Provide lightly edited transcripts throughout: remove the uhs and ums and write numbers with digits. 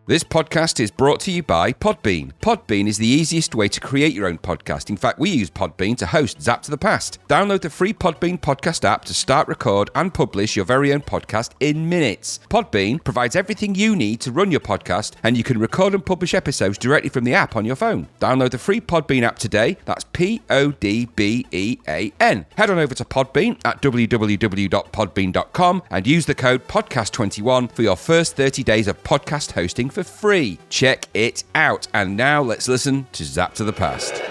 This podcast is brought to you by Podbean. Podbean is the easiest way to create your own podcast. In fact, we use Podbean to host Zapped to the Past. Download the free Podbean podcast app to start, record, and publish your very own podcast in minutes. Podbean provides everything you need to run your podcast, and you can record and publish episodes directly from the app on your phone. Download the free Podbean app today. That's Podbean. Head on over to Podbean at www.podbean.com and use the code podcast21 for your first 30 days of podcast hosting for free. Check it out. And now let's listen to Zapped to the Past.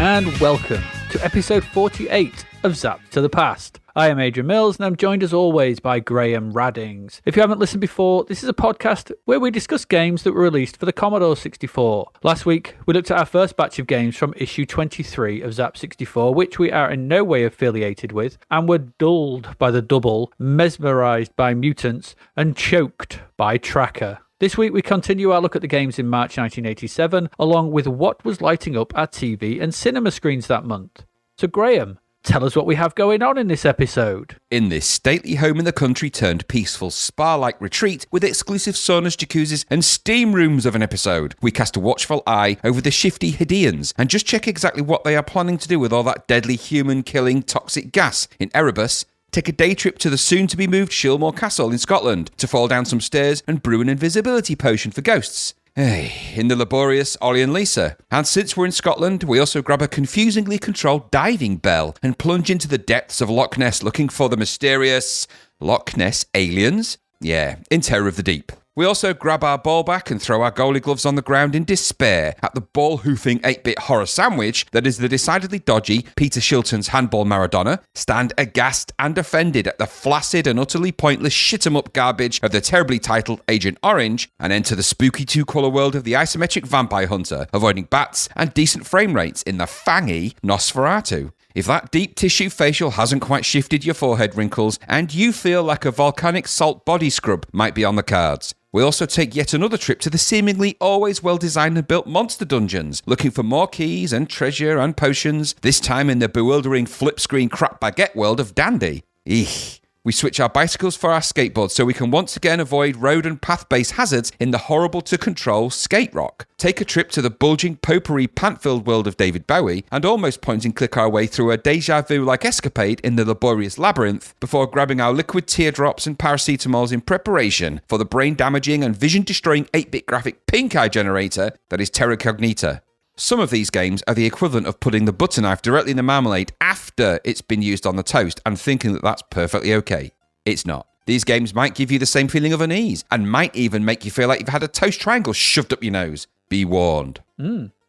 And welcome to episode 48 of Zapped to the Past. I am Adrian Mills and I'm joined as always by Graham Raddings. If you haven't listened before, this is a podcast where we discuss games that were released for the Commodore 64. Last week, we looked at our first batch of games from issue 23 of Zap 64, which we are in no way affiliated with, and were dulled by the double, mesmerised by mutants, and choked by Tracker. This week we continue our look at the games in March 1987, along with what was lighting up our TV and cinema screens that month. So Graham, tell us what we have going on in this episode. In this stately home in the country turned peaceful spa-like retreat with exclusive saunas, jacuzzis and steam rooms of an episode, we cast a watchful eye over the shifty Hadeans and just check exactly what they are planning to do with all that deadly human-killing toxic gas in Erebus. Take a day trip to the soon-to-be-moved Shilmore Castle in Scotland to fall down some stairs and brew an invisibility potion for ghosts. In the laborious Olli and Lissa. And since we're in Scotland, we also grab a confusingly controlled diving bell and plunge into the depths of Loch Ness looking for the mysterious Loch Ness aliens? Yeah, in Terror of the Deep. We also grab our ball back and throw our goalie gloves on the ground in despair at the ball-hoofing 8-bit horror sandwich that is the decidedly dodgy Peter Shilton's Handball Maradona, stand aghast and offended at the flaccid and utterly pointless shit-em-up garbage of the terribly titled Agent Orange, and enter the spooky two-colour world of the isometric vampire hunter, avoiding bats and decent frame rates in the fangy Nosferatu. If that deep tissue facial hasn't quite shifted your forehead wrinkles and you feel like a volcanic salt body scrub might be on the cards. We also take yet another trip to the seemingly always well-designed and built monster dungeons, looking for more keys and treasure and potions, this time in the bewildering flip-screen crap baguette world of Dandy. Eek. We switch our bicycles for our skateboards so we can once again avoid road and path-based hazards in the horrible-to-control skate rock. Take a trip to the bulging, potpourri, pant-filled world of David Bowie and almost point-and-click our way through a deja vu-like escapade in the laborious Labyrinth before grabbing our liquid teardrops and paracetamols in preparation for the brain-damaging and vision-destroying 8-bit graphic pink-eye generator that is Terra Cognita. Some of these games are the equivalent of putting the butter knife directly in the marmalade after it's been used on the toast and thinking that that's perfectly okay. It's not. These games might give you the same feeling of unease and might even make you feel like you've had a toast triangle shoved up your nose. Be warned.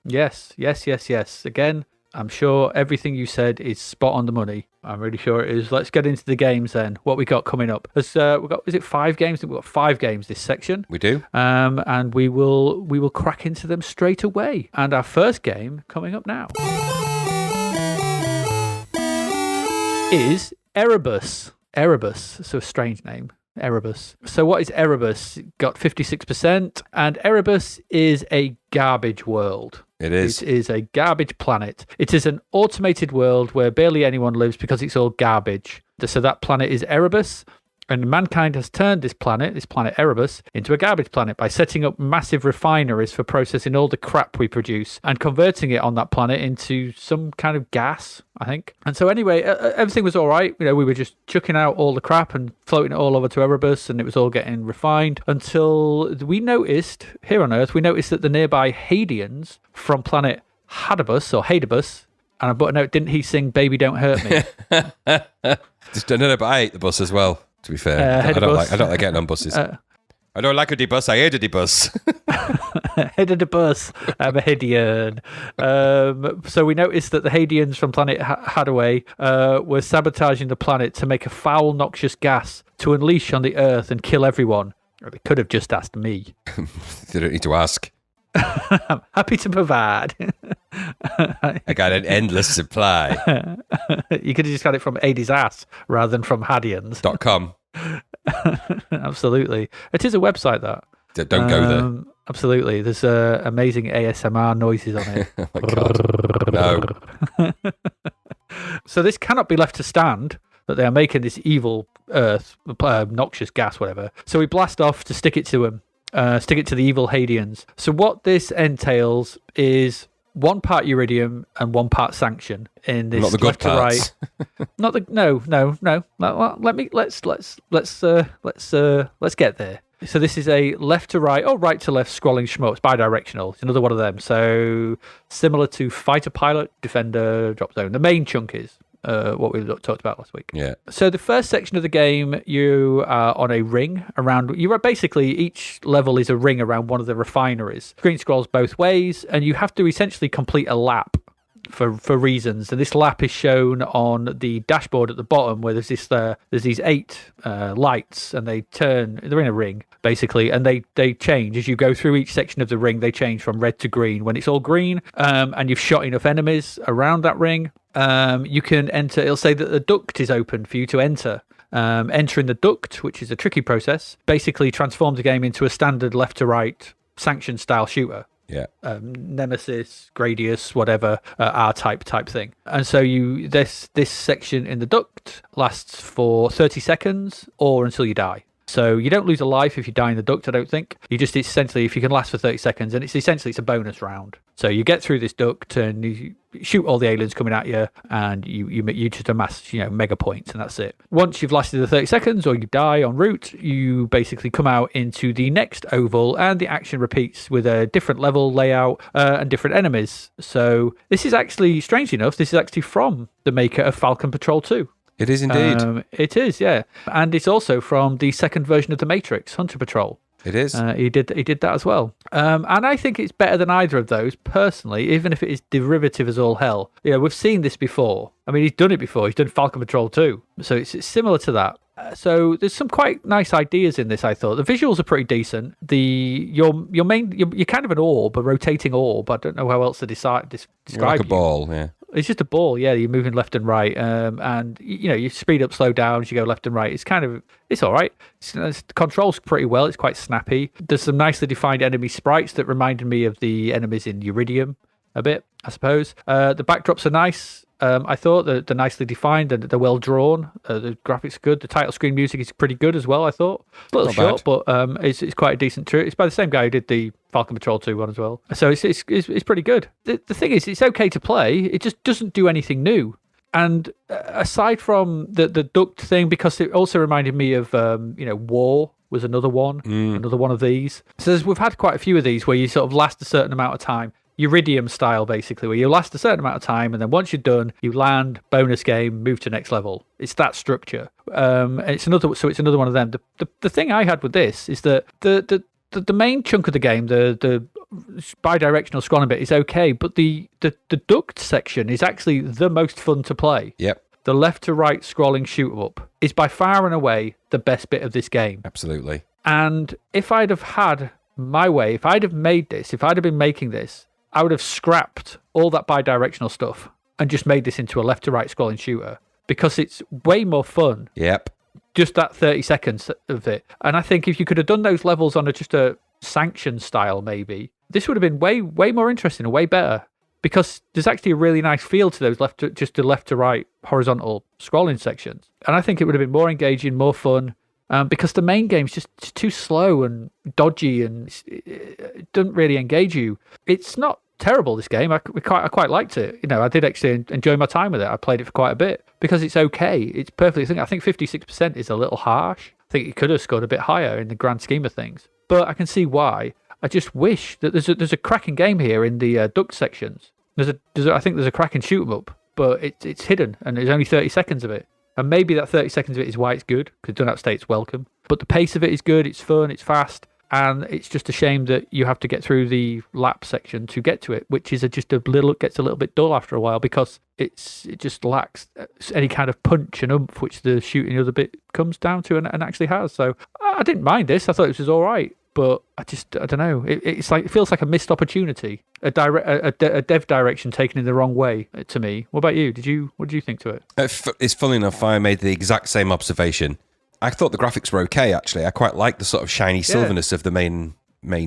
Yes. Again, I'm sure everything you said is spot on the money. I'm really sure it is. Let's get into the games then. What we got coming up? We've got, is it 5 games? We've got 5 games this section. We do. And we will crack into them straight away. And our first game coming up now is Erebus. Erebus, so a strange name. Erebus. So what is Erebus? It got 56%, and Erebus is a garbage world. It is. It is a garbage planet. It is an automated world where barely anyone lives because it's all garbage. So that planet is Erebus. And mankind has turned this planet Erebus, into a garbage planet by setting up massive refineries for processing all the crap we produce and converting it on that planet into some kind of gas, I think. And so anyway, everything was all right. You know, we were just chucking out all the crap and floating it all over to Erebus, and it was all getting refined until we noticed, here on Earth, that the nearby Hadeans from planet Hadabus, and I put a note, didn't he sing Baby Don't Hurt Me? Just don't know, but I ate the bus as well. To be fair, I don't like getting on buses. I don't like a bus. I hate a bus. Head of the bus. I'm a Hadean. So we noticed that the Hadeans from planet Hadaway were sabotaging the planet to make a foul, noxious gas to unleash on the Earth and kill everyone. Or they could have just asked me. They don't need to ask. I'm happy to provide. I got an endless supply. You could have just got it from Adie's ass rather than from Hadians.com. Absolutely. It is a website, that. Don't go there. Absolutely. There's amazing ASMR noises on it. Oh my God. No. So this cannot be left to stand, that they are making this evil Earth, noxious gas, whatever. So we blast off to stick it to them. Stick it to the evil Hadians. So what this entails is 1 part Uridium and 1 part Sanction in this. Not the good left parts. to right. Not the no. Well, let's get there. So this is a left to right or right to left scrolling shmup. It's bidirectional. It's another one of them. So similar to Fighter Pilot, Defender, Drop Zone. The main chunk is what we talked about last week. Yeah. So the first section of the game, you are on a ring around. You are basically, each level is a ring around one of the refineries. Screen scrolls both ways, and you have to essentially complete a lap for reasons. And this lap is shown on the dashboard at the bottom, where there's these 8 lights, and they turn. They're in a ring basically, and they change as you go through each section of the ring. They change from red to green. When it's all green, and you've shot enough enemies around that ring, you can enter. It'll say that the duct is open for you to enter. Entering the duct, which is a tricky process, basically transforms the game into a standard left to right sanction style shooter. Yeah. Nemesis, Gradius, whatever, R-type thing. And so this section in the duct lasts for 30 seconds or until you die. So you don't lose a life if you die in the duct, I don't think. You just essentially, if you can last for 30 seconds, and it's a bonus round. So you get through this duct and you shoot all the aliens coming at you, and you just amass, mega points, and that's it. Once you've lasted the 30 seconds or you die en route, you basically come out into the next oval, and the action repeats with a different level layout and different enemies. So this is actually, strangely enough, from the maker of Falcon Patrol 2. It is indeed. It is, yeah. And it's also from the second version of The Matrix, Hunter Patrol. It is. He did that as well. And I think it's better than either of those, personally, even if it is derivative as all hell. We've seen this before. I mean, he's done it before. He's done Falcon Patrol 2. So it's similar to that. So there's some quite nice ideas in this, I thought. The visuals are pretty decent. You're kind of an orb, a rotating orb. I don't know how else to describe You're like a ball, yeah. It's just a ball, yeah. You're moving left and right, and you speed up, slow down as you go left and right. It's all right. It controls pretty well. It's quite snappy. There's some nicely defined enemy sprites that reminded me of the enemies in Uridium a bit, I suppose. The backdrops are nice. I thought they're nicely defined and they're well drawn. The graphics are good. The title screen music is pretty good as well, I thought. A little short, but it's quite a decent true. It's by the same guy who did the Falcon Patrol 2 one as well. So it's pretty good. The thing is, it's okay to play. It just doesn't do anything new. And aside from the duct thing, because it also reminded me of War was another one of these. So we've had quite a few of these where you sort of last a certain amount of time. Uridium style, basically, where you last a certain amount of time, and then once you're done, you land, bonus game, move to next level. It's that structure. It's another one of them. The thing I had with this is that the main chunk of the game, the bi-directional scrolling bit, is okay, but the duct section is actually the most fun to play. Yep. The left to right scrolling shoot 'em up is by far and away the best bit of this game. Absolutely. And if I'd have had my way, if I'd have been making this, I would have scrapped all that bi-directional stuff and just made this into a left to right scrolling shooter, because it's way more fun. Yep. Just that 30 seconds of it. And I think if you could have done those levels on just a sanction style, maybe, this would have been way more interesting and way better, because there's actually a really nice feel to those left to right horizontal scrolling sections. And I think it would have been more engaging, more fun, because the main game's just too slow and dodgy, and it doesn't really engage you. It's not terrible, this game. I quite liked it. I did actually enjoy my time with it. I played it for quite a bit because it's okay. It's perfectly. I think 56% is a little harsh. I think it could have scored a bit higher in the grand scheme of things, but I can see why. I just wish that there's a cracking game here in the duct sections. I think there's a cracking shoot 'em up, but it's hidden, and there's only 30 seconds of it. And maybe that 30 seconds of it is why it's good, because it doesn't have to stay its welcome. But the pace of it is good, it's fun, it's fast, and it's just a shame that you have to get through the lap section to get to it, which is gets a little bit dull after a while because it just lacks any kind of punch and oomph which the shooting other bit comes down to and actually has. So I didn't mind this. I thought this was all right, but I don't know. It feels like a missed opportunity, a dev direction taken in the wrong way to me. What about you? What did you think to it? It's funny enough. I made the exact same observation. I thought the graphics were okay, actually. I quite liked the sort of shiny silverness of the main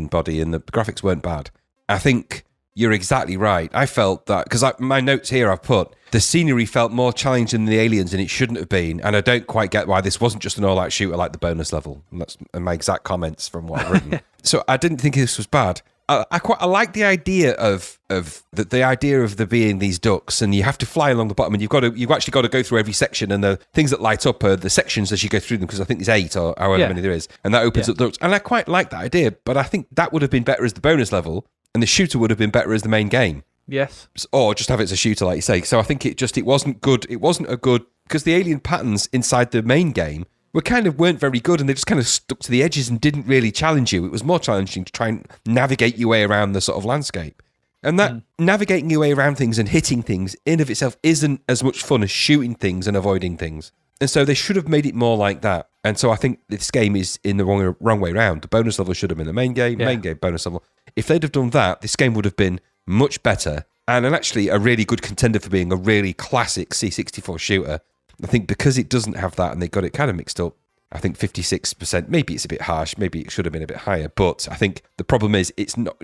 body, and the graphics weren't bad. I think you're exactly right. I felt that, because my notes here I've put, the scenery felt more challenging than the aliens, and it shouldn't have been, and I don't quite get why this wasn't just an all-out shooter like the bonus level. And that's my exact comments from what I've written. So I didn't think this was bad. I like the idea of the idea of there being these ducts, and you have to fly along the bottom, and you've actually got to go through every section, and the things that light up are the sections as you go through them, because I think there's 8 or however many there is, and that opens up ducts. And I quite like that idea, but I think that would have been better as the bonus level, and the shooter would have been better as the main game. Yes. Or just have it as a shooter, like you say. So I think it wasn't good. It wasn't a good, because the alien patterns inside the main game weren't very good, and they just kind of stuck to the edges and didn't really challenge you. It was more challenging to try and navigate your way around the sort of landscape. And that navigating your way around things and hitting things in of itself isn't as much fun as shooting things and avoiding things. And so they should have made it more like that. And so I think this game is in the wrong way around. The bonus level should have been the main game, bonus level. If they'd have done that, this game would have been much better, and actually a really good contender for being a really classic C64 shooter. I think because it doesn't have that and they got it kind of mixed up, I think 56%, maybe it's a bit harsh, maybe it should have been a bit higher, but I think the problem is it's not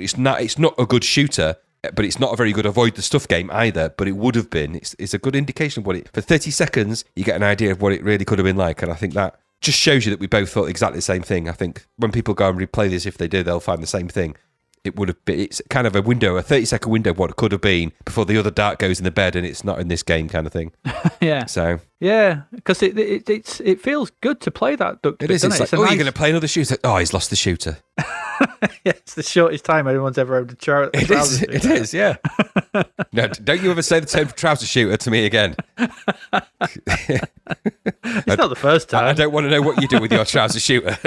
a good shooter, but it's not a very good avoid the stuff game either, but it would have been. It's a good indication of what for 30 seconds, you get an idea of what it really could have been like, and I think that just shows you that we both thought exactly the same thing. I think when people go and replay this, if they do, they'll find the same thing. It would have been, it's kind of a 30-second window of what it could have been before the other dart goes in the bed and it's not in this game kind of thing. Yeah. So. Yeah, because it feels good to play that duck. It is. It's like, you're going to play another shooter. Oh, he's lost the shooter. Yeah, it's the shortest time anyone's ever owned a trouser. It is, yeah. No, don't you ever say the term trouser shooter to me again. It's not the first time. I don't want to know what you do with your trouser shooter.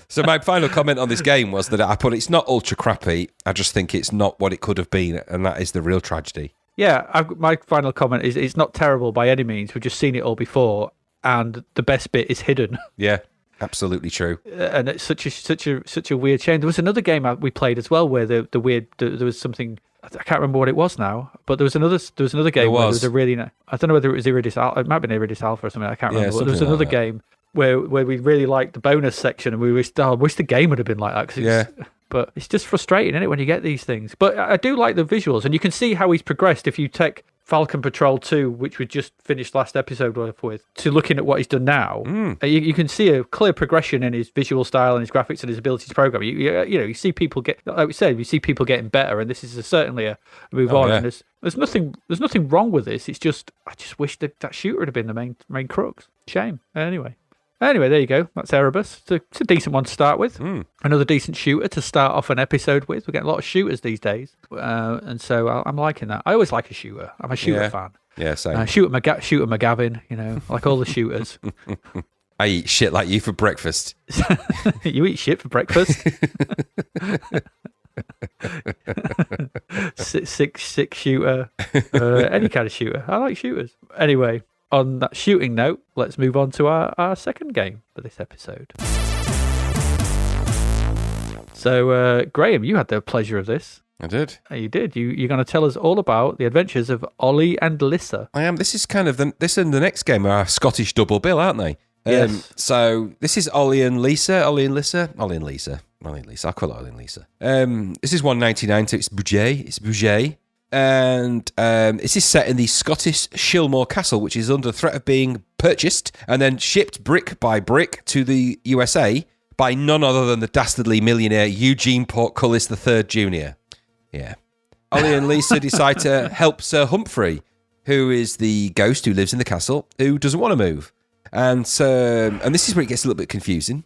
So my final comment on this game was that I put it's not ultra crappy. I just think it's not what it could have been, and that is the real tragedy. Yeah, my final comment is it's not terrible by any means. We've just seen it all before, and the best bit is hidden. Yeah, absolutely true. And it's such a weird shame. There was another game we played as well where there was something. I can't remember what it was now, but there was another game where there was a really. I don't know whether it was Erebus Alpha. It might have been Erebus Alpha or something. I can't remember. But there was another game where we really liked the bonus section, and we wish the game would have been like that. 'Cause but it's just frustrating, isn't it, when you get these things? But I do like the visuals, and you can see how he's progressed if you take Falcon Patrol 2, which we just finished last episode with, to looking at what he's done now. You can see a clear progression in his visual style and his graphics and his ability to program. You see people like we said, we see people getting better, and this is certainly a move on. Yeah. And there's nothing wrong with this. It's just I just wish that shooter would have been the main crux. Shame. Anyway, there you go. That's Erebus. It's a decent one to start with. Another decent shooter to start off an episode with. We're getting a lot of shooters these days. And so I'm liking that. I always like a shooter. I'm a shooter fan. Yeah, same. Shooter McGavin, like all the shooters. I eat shit like you for breakfast. You eat shit for breakfast? six shooter. Any kind of shooter. I like shooters. Anyway. On that shooting note, let's move on to our second game for this episode. So, Graham, you had the pleasure of this. I did. You did. You're going to tell us all about the adventures of Olli and Lissa. I am. This is kind of this and the next game are a Scottish double bill, aren't they? Yes. So this is Olli and Lissa. I call it Olli and Lissa. This is 199, so it's Budget. And this is set in the Scottish Shilmore Castle, which is under threat of being purchased and then shipped brick by brick to the USA by none other than the dastardly millionaire Eugene Portcullis III Jr. Yeah. Olli and Lissa decide to help Sir Humphrey, who is the ghost who lives in the castle, who doesn't want to move. And this is where it gets a little bit confusing.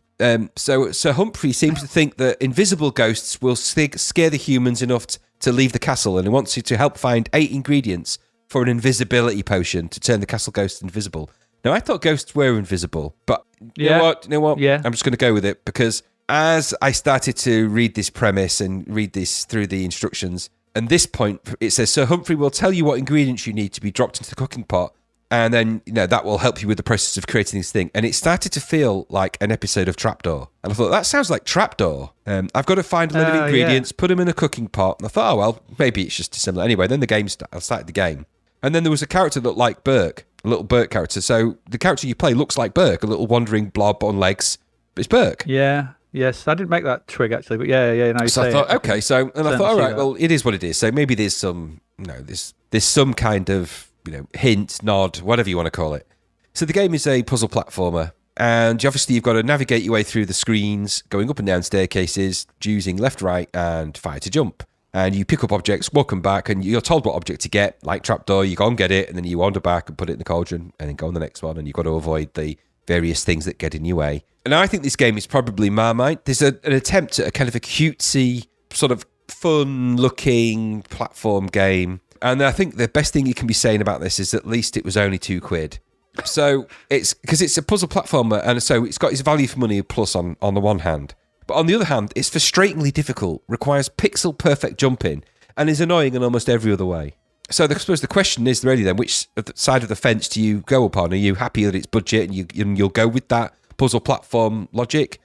So Sir Humphrey seems to think that invisible ghosts will scare the humans enough to leave the castle, and he wants you to help find 8 ingredients for an invisibility potion to turn the castle ghost invisible. Now, I thought ghosts were invisible, but you know what? Yeah. I'm just going to go with it because as I started to read this premise and read this through the instructions, and this point, it says, Sir Humphrey will tell you what ingredients you need to be dropped into the cooking pot, and then, that will help you with the process of creating this thing. And it started to feel like an episode of Trapdoor. And I thought, that sounds like Trapdoor. I've got to find a load of ingredients, put them in a cooking pot. And I thought, oh, well, maybe it's just similar. Anyway, then I started the game. And then there was a character that looked like Burke, a little Burke character. So the character you play looks like Burke, a little wandering blob on legs. But it's Burke. Yeah. Yes, I didn't make that twig actually, but yeah. No, so I thought, okay, I thought, all right, well, it is what it is. So maybe there's some, there's some kind of, hint, nod, whatever you want to call it. So the game is a puzzle platformer, and obviously you've got to navigate your way through the screens, going up and down staircases, choosing left, right, and fire to jump. And you pick up objects, walk them back, and you're told what object to get, like Trapdoor, you go and get it, and then you wander back and put it in the cauldron, and then go on the next one, and you've got to avoid the various things that get in your way. And I think this game is probably Marmite. There's an attempt at a kind of a cutesy, sort of fun-looking platform game. And I think the best thing you can be saying about this is at least it was only £2. So it's because it's a puzzle platformer, and so it's got its value for money plus on the one hand. But on the other hand, it's frustratingly difficult, requires pixel-perfect jumping, and is annoying in almost every other way. So I suppose the question is really then, which side of the fence do you go upon? Are you happy that it's budget and you'll go with that puzzle platform logic?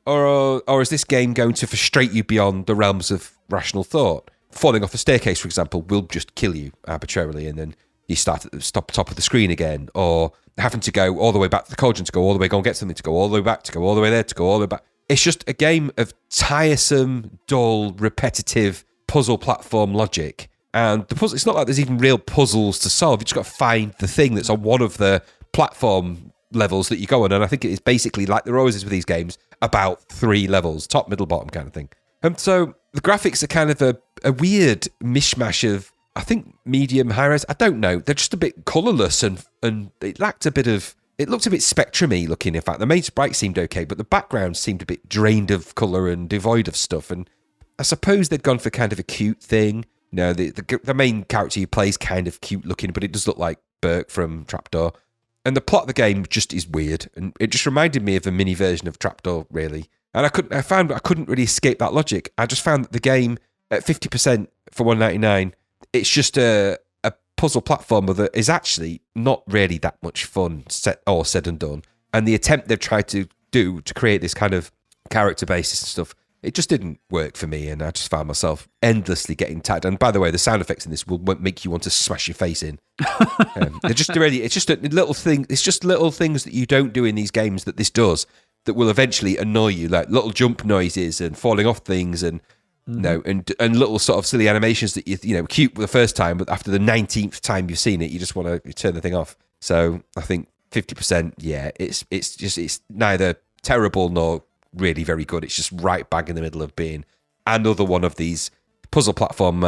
Or is this game going to frustrate you beyond the realms of rational thought? Falling off a staircase, for example, will just kill you arbitrarily, and then you start at the top of the screen again, or having to go all the way back to the cauldron to go all the way, go and get something to go all the way back, to go all the way there, to go all the way back. It's just a game of tiresome, dull, repetitive puzzle platform logic. And the puzzle, it's not like there's even real puzzles to solve. You just got to find the thing that's on one of the platform levels that you go on. And I think it is basically, like there always is with these games, about 3 levels, top, middle, bottom kind of thing. And so the graphics are kind of a weird mishmash of, I think, medium, high-res. I don't know. They're just a bit colourless, and it lacked a bit of... It looked a bit Spectrum-y looking, in fact. The main sprite seemed okay, but the background seemed a bit drained of colour and devoid of stuff. And I suppose they'd gone for kind of a cute thing. The main character you play is kind of cute looking, but it does look like Burke from Trapdoor. And the plot of the game just is weird, and it just reminded me of a mini version of Trapdoor, really. And I found I couldn't really escape that logic. I just found that the game at 50% for $1.99, it's just a puzzle platformer that is actually not really that much fun, said and done. And the attempt they've tried to do to create this kind of character basis and stuff, it just didn't work for me, and I just found myself endlessly getting tagged. And by the way, the sound effects in this will make you want to smash your face in. It's just a little thing. It's just little things that you don't do in these games that this does that will eventually annoy you, like little jump noises and falling off things, and and little sort of silly animations that cute the first time, but after the 19th time you've seen it, you just want to turn the thing off. So I think 50%, yeah, it's neither terrible nor really very good. It's just right bang in the middle of being another one of these puzzle platform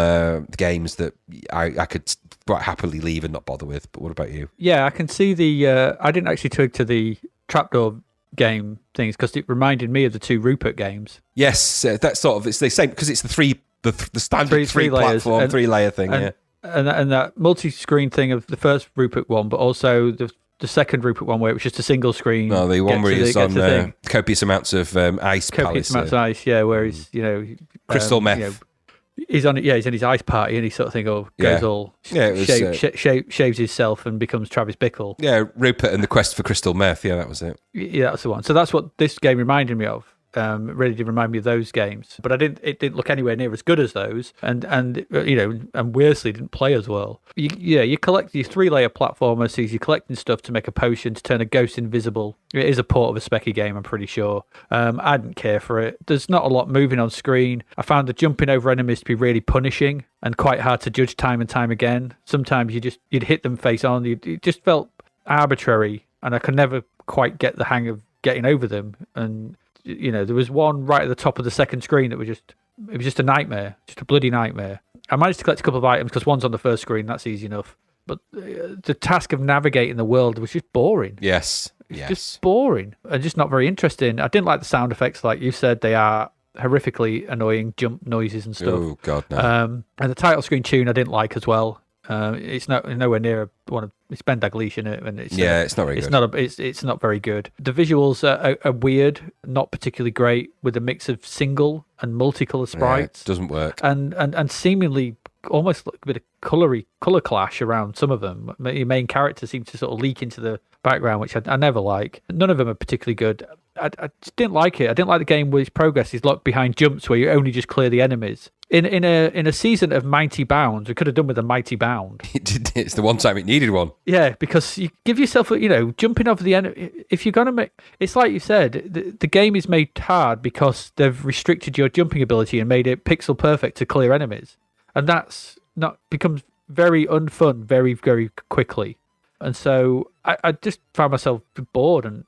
games that I could quite happily leave and not bother with. But what about you? Yeah, I can see I didn't actually twig to the Trapdoor game things because it reminded me of the 2 Rupert games. Yes, that's sort of, it's the same because it's the standard three platform, and, 3-layer thing, and that multi-screen thing of the first Rupert one, but also the second Rupert one where it was just a single screen. No, the one where he's on copious amounts of ice. Copious amounts of ice, yeah, where he's crystal meth. He's on his ice party, and he sort of shaves himself and becomes Travis Bickle. Yeah, Rupert and the Quest for Crystal Meth. Yeah, that was it. Yeah, that's the one. So that's what this game reminded me of. It really did remind me of those games, but it didn't look anywhere near as good as those, and Worsley didn't play as well. You collect these 3-layer platformers, so you're collecting stuff to make a potion to turn a ghost invisible. It is a port of a Specky game, I'm pretty sure. I didn't care for it. There's not a lot moving on screen. I found the jumping over enemies to be really punishing and quite hard to judge time and time again. Sometimes you'd hit them face on. It just felt arbitrary, and I could never quite get the hang of getting over them. And there was one right at the top of the second screen that was just a nightmare, just a bloody nightmare. I managed to collect a couple of items because one's on the first screen, that's easy enough. But the task of navigating the world was just boring. Yes. Just boring and just not very interesting. I didn't like the sound effects, like you said. They are horrifically annoying jump noises and stuff. Oh, God, no. And the title screen tune I didn't like as well. It's nowhere near one of it's Ben Dalglish in it, and it's it's not very good. It's not very good. The visuals are weird, not particularly great, with a mix of single and multicolour sprites. Doesn't work, and seemingly almost like a bit of colour clash around some of them. Your main character seems to sort of leak into the background, which I never like. None of them are particularly good. I just didn't like it. I didn't like the game where its progress is locked behind jumps where you only just clear the enemies. In a season of mighty bounds, we could have done with a mighty bound. It's the one time it needed one. Yeah, because you give yourself, jumping over the enemy. If you're gonna make, it's like you said, the game is made hard because they've restricted your jumping ability and made it pixel perfect to clear enemies, and that's not becomes very unfun very very quickly. And so I just found myself bored and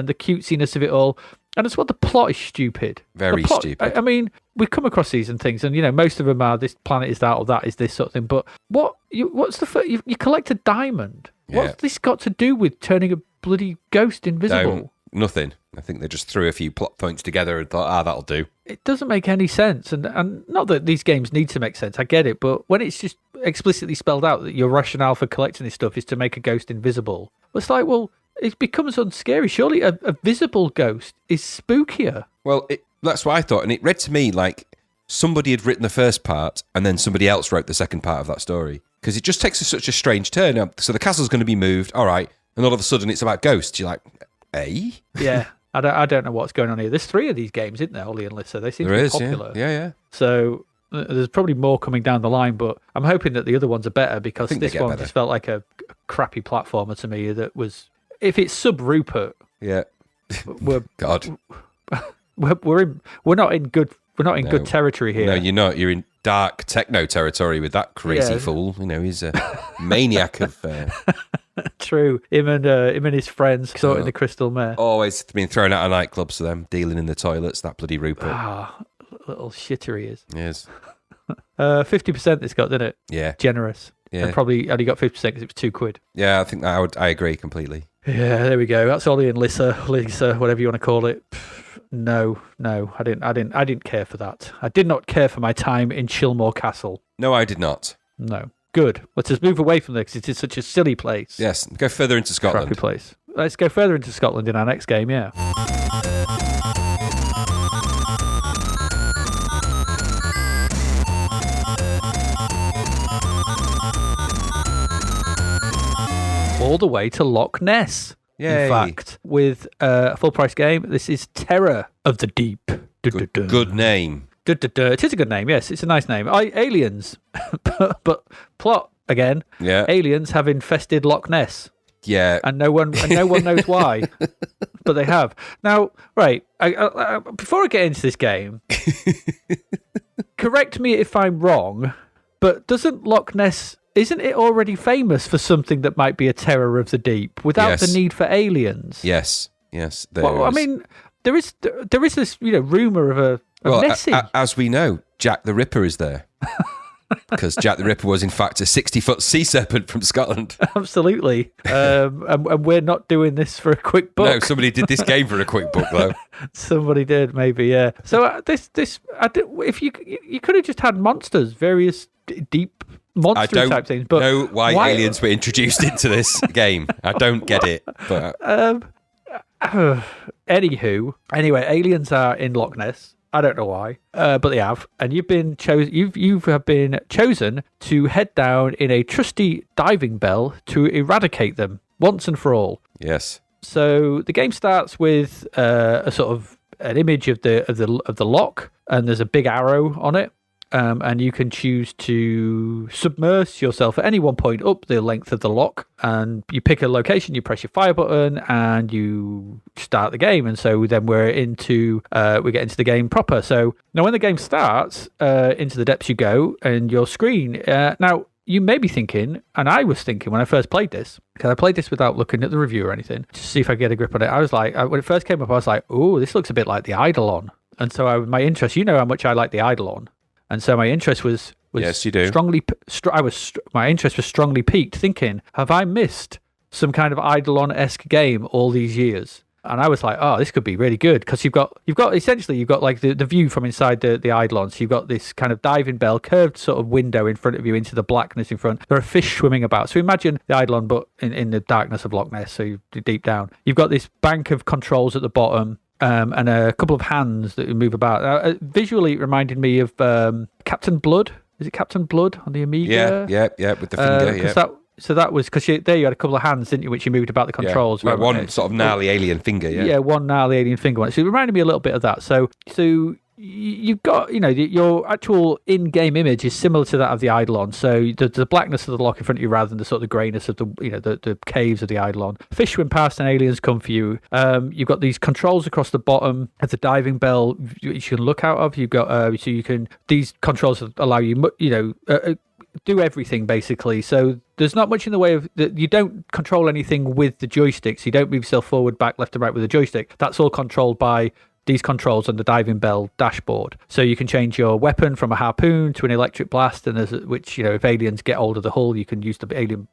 the cutesiness of it all. And it's what the plot is stupid. Very stupid. I mean, we've come across these and things, and most of them are this planet is that or that is this sort of thing. But what's the you collect a diamond? Yeah. What's this got to do with turning a bloody ghost invisible? Nothing. I think they just threw a few plot points together and thought, that'll do. It doesn't make any sense, and not that these games need to make sense. I get it, but when it's just explicitly spelled out that your rationale for collecting this stuff is to make a ghost invisible, it's like, well, it becomes unscary. Surely a visible ghost is spookier. Well, that's what I thought, and it read to me like somebody had written the first part and then somebody else wrote the second part of that story, because it just takes such a strange turn. So the castle's going to be moved, all right, and all of a sudden it's about ghosts. You're like, eh? Yeah, I don't know what's going on here. There's 3 of these games, isn't there, Olli and Lissa? They seem to be popular. Yeah. So there's probably more coming down the line, but I'm hoping that the other ones are better, because this one just felt like a crappy platformer to me that was... If it's sub Rupert, yeah, we're God, we're not in good good territory here. No, you're not. You're in dark techno territory with that crazy fool. He's a maniac of. True, him and his friends sorting the crystal mare. Always been thrown out of nightclubs for them, dealing in the toilets. That bloody Rupert. Little shitter he is. Yes. 50% it's got, didn't it? Yeah. Generous. Yeah. And probably only got 50% because it was £2. Yeah, I think I agree completely. Yeah, there we go. That's Olli and Lissa, whatever you want to call it. No, I didn't care for that. I did not care for my time in Chilmore Castle. No, I did not. No. Good. Let's just move away from there, because it is such a silly place. Yes, go further into Scotland. Crappy place. Let's go further into Scotland in our next game, yeah. All the way to Loch Ness. Yay. In fact, with a full price game. This is Terra of the Deep. Good name. It is a good name, yes. It's a nice name. Aliens. but plot again. Yeah. Aliens have infested Loch Ness. Yeah. And no one knows why. But they have. Now, right, before I get into this game, correct me if I'm wrong, but doesn't Loch Ness... Isn't it already famous for something that might be a terror of the deep without the need for aliens? Yes. Well, I mean, there is this rumor of a Nessie. As we know, Jack the Ripper is there. Because Jack the Ripper was in fact a 60-foot sea serpent from Scotland. Absolutely. And we're not doing this for a quick book. No, somebody did this game for a quick book though. Somebody did, maybe, yeah. So if you could have just had monsters, various deep monster type things. But know why aliens were introduced into this game. I don't get it. But anyway, aliens are in Loch Ness. I don't know why, but they have, and you've been chosen. You have been chosen to head down in a trusty diving bell to eradicate them once and for all. Yes. So the game starts with a sort of an image of the lock, and there's a big arrow on it. And you can choose to submerge yourself at any one point up the length of the lock, and you pick a location, you press your fire button, and you start the game. And so then we get into the game proper. So now when the game starts, into the depths you go, and your screen. Now you may be thinking, and I was thinking when I first played this, because I played this without looking at the review or anything, to see if I get a grip on it. I was like, when it first came up, I was like, oh, this looks a bit like the Eidolon. And so my interest, how much I like the Eidolon. And so my interest was yes, you do. My interest was strongly piqued, thinking, have I missed some kind of Eidolon-esque game all these years? And I was like, oh, this could be really good, because you've got like the view from inside the Eidolon. So you've got this kind of diving bell, curved sort of window in front of you into the blackness in front. There are fish swimming about. So imagine the Eidolon, but in the darkness of Loch Ness, so you're deep down. You've got this bank of controls at the bottom, and a couple of hands that move about. Visually, it reminded me of Captain Blood. Is it Captain Blood on the Amiga? Yeah, with the finger, So that was because you had a couple of hands, didn't you, which you moved about the controls. Yeah, one sort of gnarly alien finger, yeah. Yeah, one gnarly alien finger. So it reminded me a little bit of that. So you've got, your actual in-game image is similar to that of the Eidolon. So the blackness of the lock in front of you rather than the sort of the greyness of the caves of the Eidolon. Fish swim past and aliens come for you. You've got these controls across the bottom of the diving bell which you can look out of. You've got these controls allow you, do everything basically. So there's not much in the way of that. You don't control anything with the joysticks. You don't move yourself forward, back, left, and right with the joystick. That's all controlled by these controls on the diving bell dashboard. So you can change your weapon from a harpoon to an electric blast, and if aliens get hold of the hull, you can use the alien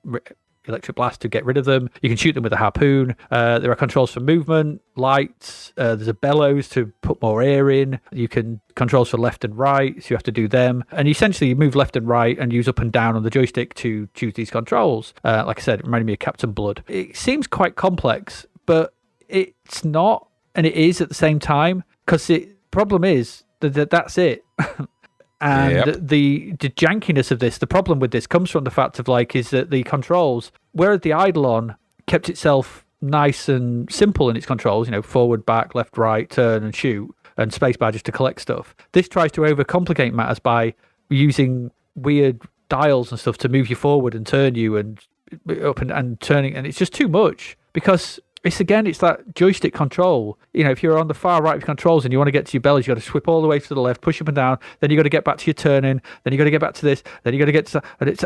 electric blast to get rid of them. You can shoot them with a harpoon. There are controls for movement, lights. There's a bellows to put more air in. You can controls for left and right, so you have to do them. And essentially, you move left and right and use up and down on the joystick to choose these controls. Like I said, it reminded me of Captain Blood. It seems quite complex, but it's not, and it is at the same time, because the problem is that that's it. And the jankiness of this, the problem with this comes from the fact of is that the controls, whereas the Eidolon kept itself nice and simple in its controls, forward, back, left, right, turn and shoot, and spacebar just to collect stuff. This tries to overcomplicate matters by using weird dials and stuff to move you forward and turn you and up and turning, and it's just too much, because it's that joystick control. If you're on the far right of controls and you want to get to your bellies, you got to swip all the way to the left, push up and down, then you got to get back to your turning, then you got to get back to this, then you got to get to that, and it's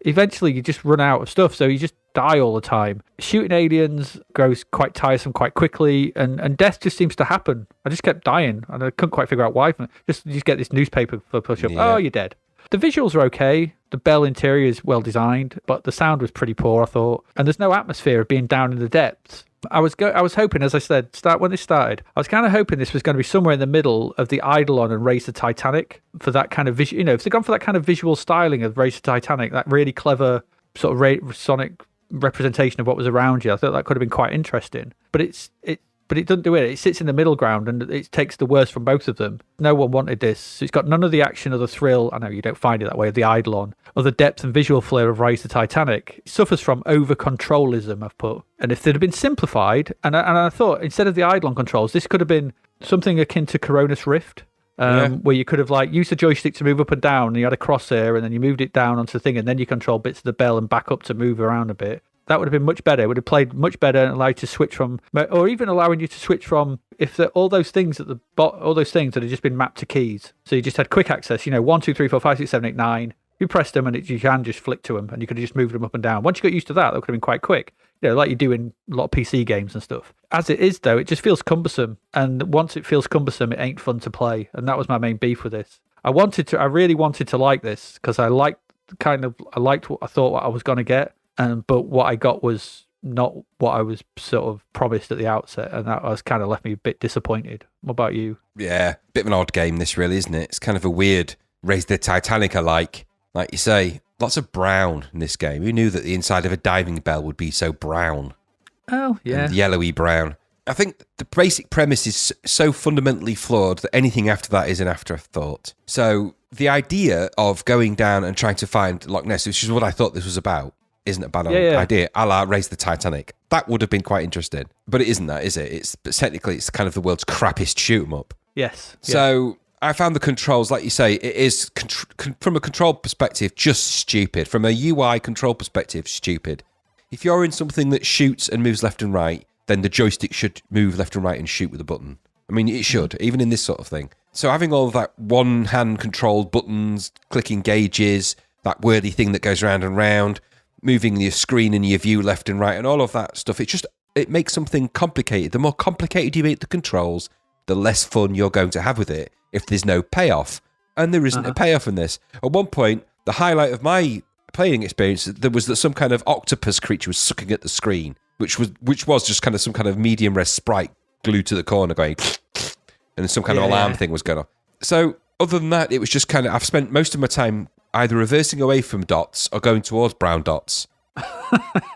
eventually you just run out of stuff, so you just die all the time. Shooting aliens grows quite tiresome quite quickly, and death just seems to happen. I just kept dying, and I couldn't quite figure out why. Just get this newspaper for push up. Yeah. Oh, you're dead. The visuals are okay. The bell interior is well designed, but the sound was pretty poor, I thought. And there's no atmosphere of being down in the depths. I was hoping, as I said, when this started, I was kind of hoping this was going to be somewhere in the middle of the Eidolon and Race the Titanic for that kind of visual. If they'd gone for that kind of visual styling of Race the Titanic, that really clever sort of sonic representation of what was around you, I thought that could have been quite interesting. But it doesn't do it. It sits in the middle ground, and it takes the worst from both of them. No one wanted this. So it's got none of the action or the thrill. I know you don't find it that way of the Eidolon, or the depth and visual flair of Rise the Titanic. It suffers from over-controlism, I've put. And if they'd have been simplified, and I thought, instead of the Eidolon controls, this could have been something akin to Coronis Rift, where you could have used the joystick to move up and down, and you had a crosshair, and then you moved it down onto the thing, and then you control bits of the bell and back up to move around a bit. That would have been much better. It would have played much better and allowed you to switch from, or even allowing you to switch from, all those things all those things that had just been mapped to keys. So you just had quick access, 1, 2, 3, 4, 5, 6, 7, 8, 9. You pressed them and you can just flick to them, and you could have just moved them up and down. Once you got used to that could have been quite quick, like you do in a lot of PC games and stuff. As it is, though, it just feels cumbersome. And once it feels cumbersome, it ain't fun to play. And that was my main beef with this. I really wanted to like this, because I liked what I thought what I was going to get. But what I got was not what I was sort of promised at the outset, and that was kind of left me a bit disappointed. What about you? Yeah, bit of an odd game this, really, isn't it? It's kind of a weird Raise the Titanic like you say, lots of brown in this game. Who knew that the inside of a diving bell would be so brown? Oh, yeah. And yellowy brown. I think the basic premise is so fundamentally flawed that anything after that is an afterthought. So the idea of going down and trying to find Loch Ness, which is what I thought this was about, isn't a bad idea, a la Raise the Titanic. That would have been quite interesting. But it isn't that, is it? Technically, it's kind of the world's crappiest shoot-'em-up. Yes. So I found the controls, like you say, it is, from a control perspective, just stupid. From a UI control perspective, stupid. If you're in something that shoots and moves left and right, then the joystick should move left and right and shoot with a button. I mean, it should, even in this sort of thing. So having all of that one-hand controlled buttons, clicking gauges, that wordy thing that goes round and round, moving your screen and your view left and right and all of that stuff, it makes something complicated. The more complicated you make the controls, the less fun you're going to have with it if there's no payoff. And there isn't a payoff in this. At one point, the highlight of my playing experience was that some kind of octopus creature was sucking at the screen. which was just kind of some kind of medium res sprite glued to the corner going, and some kind of alarm thing was going on. So other than that, it was just kind of, I've spent most of my time either reversing away from dots or going towards brown dots.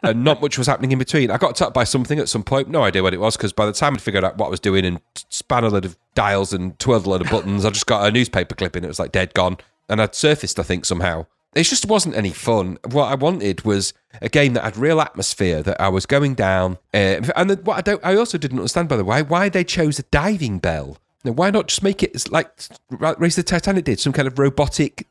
And not much was happening in between. I got attacked by something at some point, no idea what it was, because by the time I'd figured out what I was doing and span a load of dials and twirled a load of buttons, I just got a newspaper clipping. It was like dead gone. And I'd surfaced, I think, somehow. It just wasn't any fun. What I wanted was a game that had real atmosphere, that I was going down. What I also didn't understand, by the way, why they chose a diving bell. Now, why not just make it like Race the Titanic did, some kind of robotic.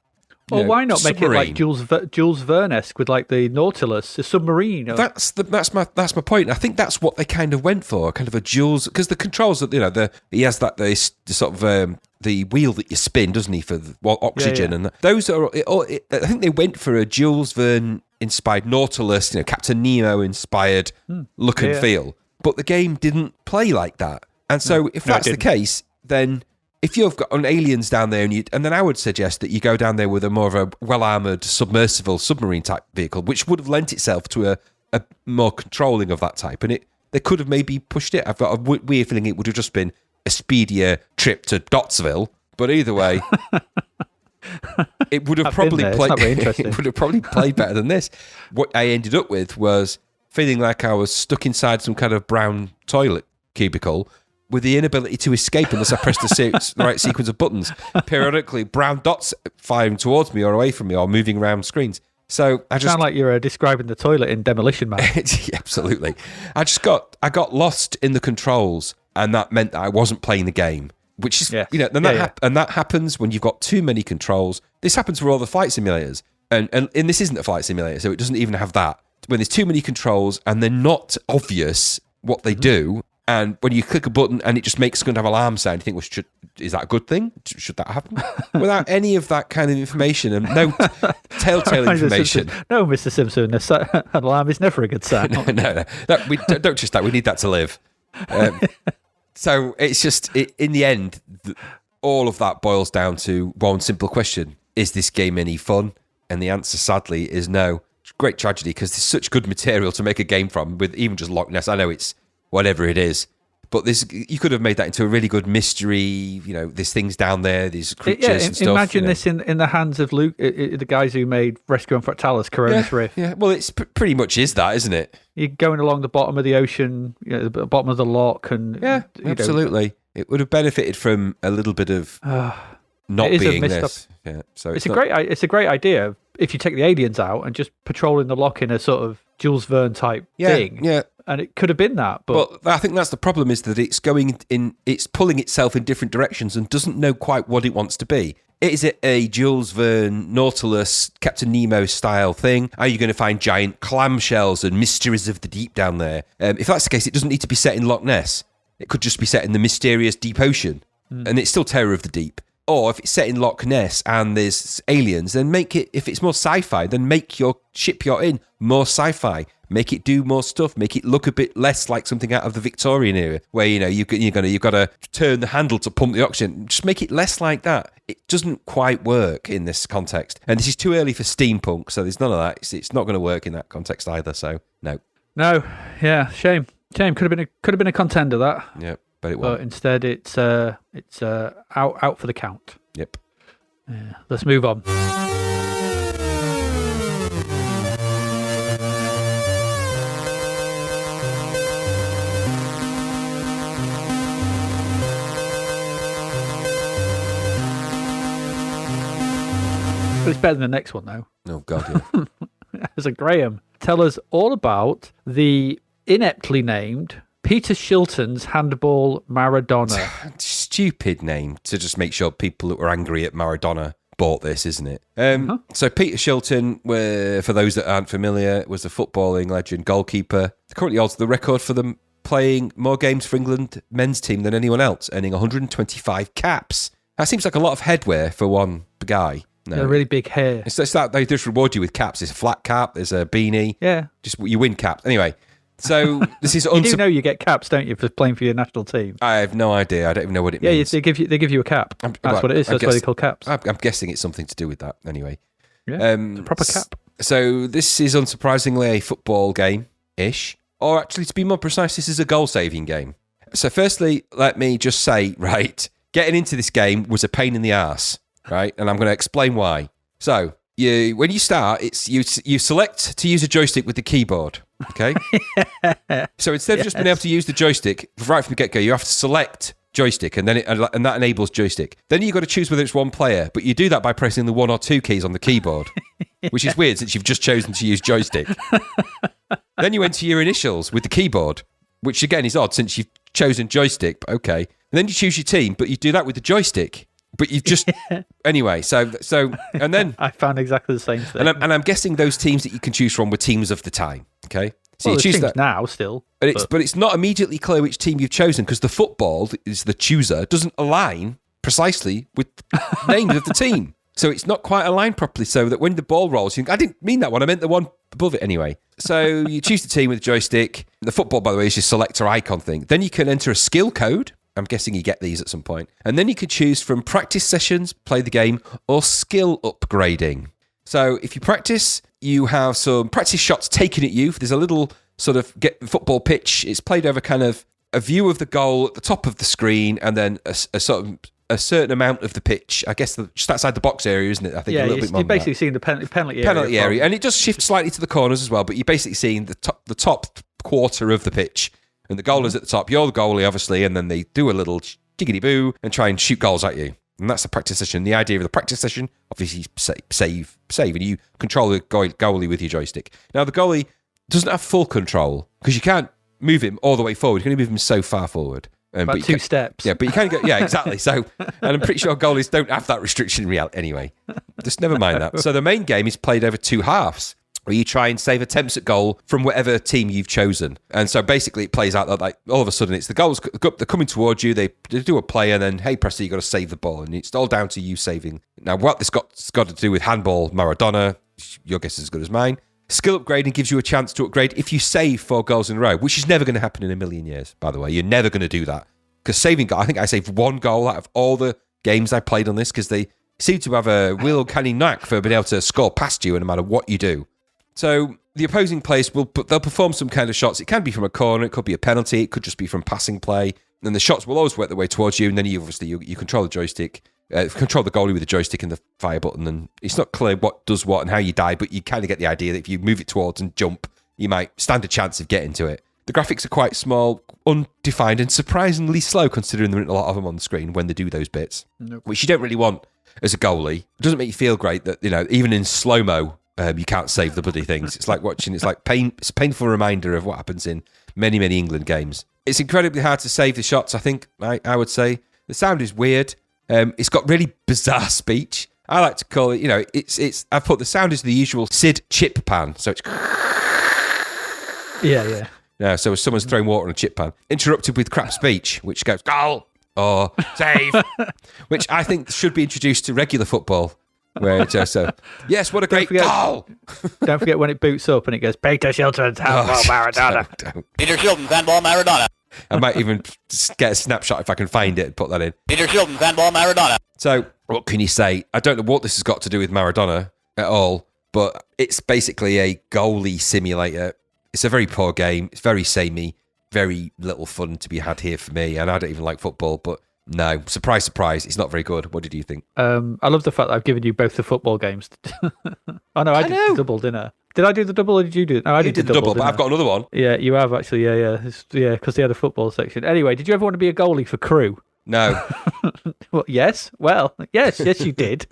Or why not make it like Jules Verne-esque with like the Nautilus, a submarine? Or... That's my point. I think that's what they kind of went for, kind of a Jules, because the controls that he has that the sort of the wheel that you spin, doesn't he, for oxygen, and those are. I think they went for a Jules Verne inspired Nautilus, Captain Nemo inspired look and feel, but the game didn't play like that. And so if that's the case, then if you've got aliens down there, and then I would suggest that you go down there with a more of a well-armoured submersible submarine type vehicle, which would have lent itself to a more controlling of that type. And they could have maybe pushed it. I've got a weird feeling it would have just been a speedier trip to Dotsville. But either way, it would have probably played better than this. What I ended up with was feeling like I was stuck inside some kind of brown toilet cubicle, with the inability to escape unless I pressed the right sequence of buttons. Periodically, brown dots firing towards me or away from me or moving around screens. So I just sound like you're describing the toilet in Demolition Man. Absolutely. I got lost in the controls, and that meant that I wasn't playing the game. Which is and that happens when you've got too many controls. This happens for all the flight simulators, and this isn't a flight simulator, so it doesn't even have that. When there's too many controls and they're not obvious what they do. And when you click a button and it just makes some kind of alarm sound, you think, well, is that a good thing? Should that happen? Without any of that kind of information and no telltale information. No, Mr. Simpson, an alarm is never a good sound. No. We don't just that. We need that to live. So it's just, in the end, all of that boils down to one simple question. Is this game any fun? And the answer, sadly, is no. Great tragedy, because there's such good material to make a game from with even just Loch Ness. I know it's whatever it is, but you could have made that into a really good mystery. There's things down there, these creatures and stuff. Imagine this in the hands of Luke, the guys who made Rescue on Fractalis, Coronis Rift. Yeah, well, it's pretty much is that, isn't it? You're going along the bottom of the ocean, the bottom of the loch, and absolutely. It would have benefited from a little bit of not being this. Yeah, so it's a great idea if you take the aliens out and just patrolling the loch in a sort of Jules Verne type thing. Yeah. And it could have been that, but I think that's the problem, is that it's pulling itself in different directions and doesn't know quite what it wants to be. Is it a Jules Verne, Nautilus, Captain Nemo style thing? Are you going to find giant clamshells and mysteries of the deep down there? If that's the case, it doesn't need to be set in Loch Ness. It could just be set in the mysterious deep ocean, and it's still Terror of the Deep. Or if it's set in Loch Ness and there's aliens, then make it, if it's more sci-fi, then make your ship you're in more sci-fi. Make it do more stuff. Make it look a bit less like something out of the Victorian era, where you've got to turn the handle to pump the oxygen. Just make it less like that. It doesn't quite work in this context, and this is too early for steampunk, so there's none of that. It's not going to work in that context either. So no. Shame. Could have been a contender, that. Yep, but it won't. But instead, it's out for the count. Yep. Yeah, let's move on. But it's better than the next one, though. Oh, God, yeah. So, Graham, tell us all about the ineptly named Peter Shilton's Handball Maradona. Stupid name to just make sure people that were angry at Maradona bought this, isn't it? So Peter Shilton, for those that aren't familiar, was a footballing legend, goalkeeper. Currently holds the record for them playing more games for England men's team than anyone else, earning 125 caps. That seems like a lot of headwear for one guy. No. A really big hair. It's that they just reward you with caps. There's a flat cap, there's a beanie. Yeah. Just you win caps. Anyway, so this is... You do know you get caps, don't you, for playing for your national team? I have no idea. I don't even know what it means. Yeah, they give you a cap. That's what it is. That's why they call caps. I'm guessing it's something to do with that. Anyway. Yeah, it's a proper cap. So this is unsurprisingly a football game-ish Or actually, to be more precise, this is a goal-saving game. So firstly, let me just say, right, getting into this game was a pain in the arse, right? And I'm going to explain why. So when you start, it's you select to use a joystick with the keyboard, okay? So instead of just being able to use the joystick right from the get-go, you have to select joystick, and and that enables joystick. Then you've got to choose whether it's one player, but you do that by pressing the 1 or 2 keys on the keyboard, which is weird since you've just chosen to use joystick. Then you enter your initials with the keyboard, which again is odd since you've chosen joystick, but okay. And then you choose your team, but you do that with the joystick. But you've just... Anyway, so and then... I found exactly the same thing. And I'm guessing those teams that you can choose from were teams of the time, okay? So well, you choose teams that now still. But it's not immediately clear which team you've chosen because the football is the chooser doesn't align precisely with the names of the team. So it's not quite aligned properly so that when the ball rolls, you think, I didn't mean that one, I meant the one above it anyway. So you choose the team with the joystick. The football, by the way, is your selector icon thing. Then you can enter a skill code. I'm guessing you get these at some point. And then you can choose from practice sessions, play the game, or skill upgrading. So if you practice, you have some practice shots taken at you. There's a little sort of football pitch. It's played over kind of a view of the goal at the top of the screen and then a certain amount of the pitch. I guess just outside the box area, isn't it? I think a little bit more. You're basically seeing the penalty area. And it does shift slightly to the corners as well, but you're basically seeing the top quarter of the pitch. And the goal is at the top. You're the goalie, obviously, and then they do a little jiggity-boo and try and shoot goals at you. And that's the practice session. The idea of the practice session, obviously, save, and you control the goalie with your joystick. Now, the goalie doesn't have full control because you can't move him all the way forward. You can only move him so far forward. About 2 steps. Yeah, but you can't go... Yeah, exactly. So, and I'm pretty sure goalies don't have that restriction in reality anyway. Just never mind that. So the main game is played over 2 halves, where you try and save attempts at goal from whatever team you've chosen. And so basically it plays out that like all of a sudden it's the goals, they're coming towards you, they do a play and then, hey, presto, you got to save the ball. And it's all down to you saving. Now, what this got to do with Handball, Maradona, your guess is as good as mine. Skill upgrading gives you a chance to upgrade if you save 4 goals in a row, which is never going to happen in a million years, by the way. You're never going to do that. Because saving goal, I think I saved 1 goal out of all the games I played on this because they seem to have a real uncanny knack for being able to score past you no matter what you do. So the opposing players they'll perform some kind of shots. It can be from a corner, it could be a penalty, it could just be from passing play. And the shots will always work their way towards you. And then you control the joystick, control the goalie with the joystick and the fire button. And it's not clear what does what and how you die, but you kind of get the idea that if you move it towards and jump, you might stand a chance of getting to it. The graphics are quite small, undefined, and surprisingly slow considering there aren't a lot of them on the screen when they do those bits, which you don't really want as a goalie. It doesn't make you feel great that, even in slow-mo, you can't save the bloody things. It's like watching, it's a painful reminder of what happens in many, many England games. It's incredibly hard to save the shots, I think, I would say. The sound is weird. It's got really bizarre speech. I like to call it, I've put the sound is the usual Sid chip pan. So it's... Yeah. Yeah, so someone's throwing water on a chip pan. Interrupted with crap speech, which goes, goal or save, which I think should be introduced to regular football. Where it's just yes, what a great goal! Don't forget when it boots up and it goes, Peter Shilton's Handball Maradona. Don't. Peter Shilton's Handball Maradona. I might even get a snapshot if I can find it and put that in. Peter Shilton's Handball Maradona. So, what can you say? I don't know what this has got to do with Maradona at all, but it's basically a goalie simulator. It's a very poor game. It's very samey, very little fun to be had here for me, and I don't even like football, but no, surprise, surprise, it's not very good. What did you think? I love the fact that I've given you both the football games. Oh, no, I did the double, didn't I? Did I do the double or did you do it? No, I did the double, but I've got another one. Yeah, you have actually. Yeah, because they had a football section. Anyway, did you ever want to be a goalie for Crew? No. Well, yes, you did.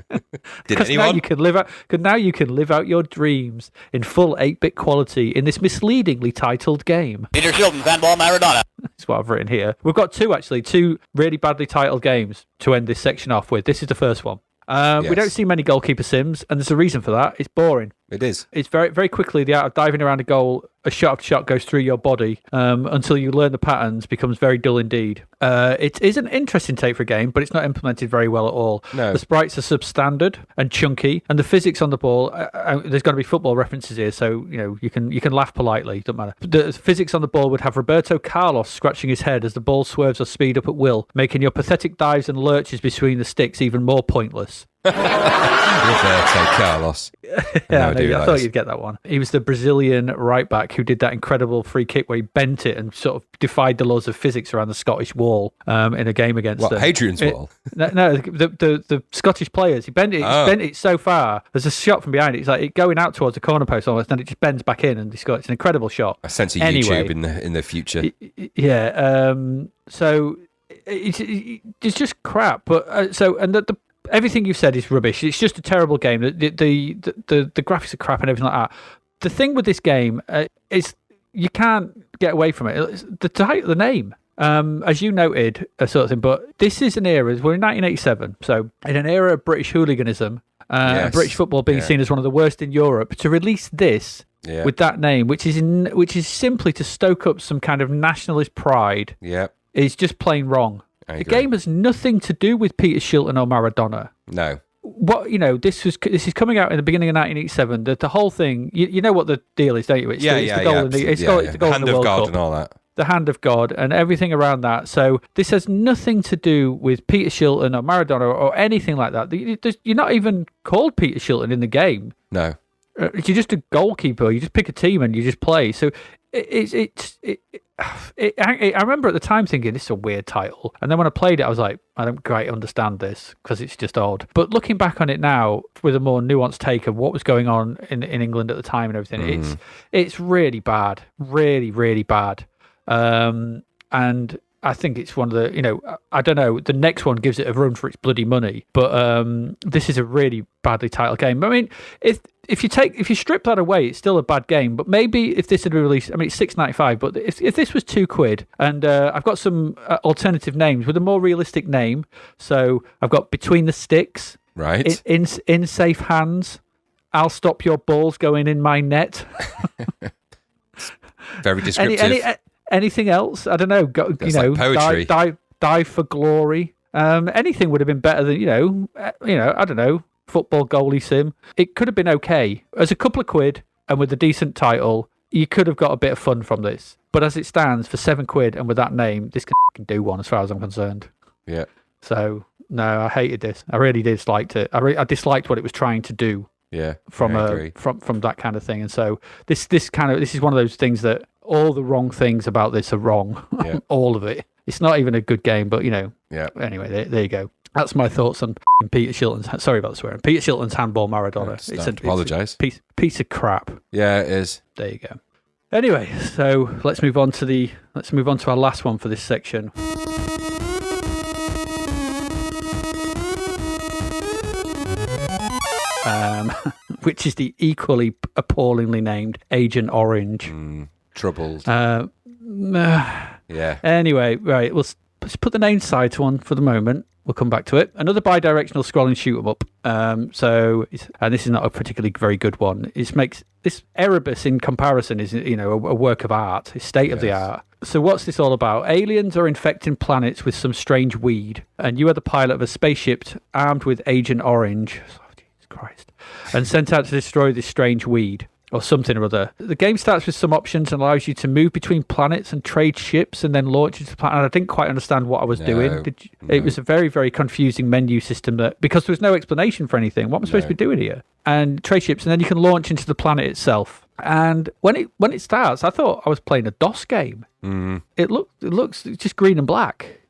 Did anyone? Now you can live out your dreams in full 8-bit quality in this misleadingly titled game. Peter Shilton's Handball Maradona. That's what I've written here. We've got two really badly titled games to end this section off with. This is the first one. Yes. We don't see many goalkeeper sims, and there's a reason for that. It's boring. It is. It's very, very quickly, the art of diving around a goal, a shot after shot goes through your body until you learn the patterns, becomes very dull indeed. It is an interesting take for a game, but it's not implemented very well at all. No. The sprites are substandard and chunky, and the physics on the ball, there's going to be football references here, so you can laugh politely, doesn't matter. The physics on the ball would have Roberto Carlos scratching his head as the ball swerves or speed up at will, making your pathetic dives and lurches between the sticks even more pointless. Roberto Carlos. I thought you'd get that one. He was the Brazilian right back who did that incredible free kick where he bent it and sort of defied the laws of physics around the Scottish wall in a game against Hadrian's Wall? No, the Scottish players. He bent it so far. There's a shot from behind it. It's like it going out towards the corner post almost, and it just bends back in, and it's an incredible shot. I sense a YouTube in the future. Yeah. So it's just crap. But the everything you've said is rubbish. It's just a terrible game. The graphics are crap and everything like that. The thing with this game is you can't get away from it. It's the name, as you noted, a sort of thing. But this is an era. We're in 1987, so in an era of British hooliganism, British football being seen as one of the worst in Europe. To release this with that name, which is simply to stoke up some kind of nationalist pride, is just plain wrong. The game has nothing to do with Peter Shilton or Maradona. No. This is coming out in the beginning of 1987. The whole thing, you know what the deal is, don't you? It's the goal in the Hand of God and all that. The Hand of God and everything around that. So this has nothing to do with Peter Shilton or Maradona or anything like that. You're not even called Peter Shilton in the game. No. You're just a goalkeeper. You just pick a team and you just play. So I remember at the time thinking this is a weird title, and then when I played it I was like, I don't quite understand this because it's just odd. But looking back on it now with a more nuanced take of what was going on in England at the time and everything, it's really bad, really, really bad. And I think it's one of the, I don't know, the next one gives it a run for its bloody money, but this is a really badly titled game. I mean, if you strip that away, it's still a bad game. But maybe if this had been released, I mean, it's $6.95. But if this was £2, and I've got some alternative names with a more realistic name. So I've got Between the Sticks, right? In Safe Hands, I'll Stop Your Balls Going in My Net. Very descriptive. Anything else? I don't know. Like poetry. Die for Glory. Anything would have been better than I don't know. Football goalie sim. It could have been okay. As a couple of quid and with a decent title, you could have got a bit of fun from this. But as it stands, for £7 and with that name, this can do one as far as I'm concerned. Yeah. So no, I hated this. I really disliked it. I disliked what it was trying to do. Yeah. From that kind of thing. And so this is one of those things that all the wrong things about this are wrong. Yeah. All of it. It's not even a good game, but Yeah. Anyway, there you go. That's my thoughts on Peter Shilton's. Sorry about the swearing. Peter Shilton's Handball Maradona. Apologise. It's a piece of crap. Yeah, it is. There you go. Anyway, so let's move on to our last one for this section. Which is the equally appallingly named Agent Orange. Troubled. Yeah. Anyway, right. Let's put the name aside to one for the moment. We'll come back to it. Another bi-directional scrolling shoot 'em up. And this is not a particularly very good one. It makes this Erebus in comparison is a work of art. It's state of the art. So what's this all about? Aliens are infecting planets with some strange weed, and you are the pilot of a spaceship armed with Agent Orange. Oh, Jesus Christ! And sent out to destroy this strange weed. Or something or other. The game starts with some options and allows you to move between planets and trade ships and then launch into the planet. And I didn't quite understand what I was doing. It was a very, very confusing menu system because there was no explanation for anything. What am I supposed to be doing here? And trade ships, and then you can launch into the planet itself. And when it starts, I thought I was playing a DOS game. It looks just green and black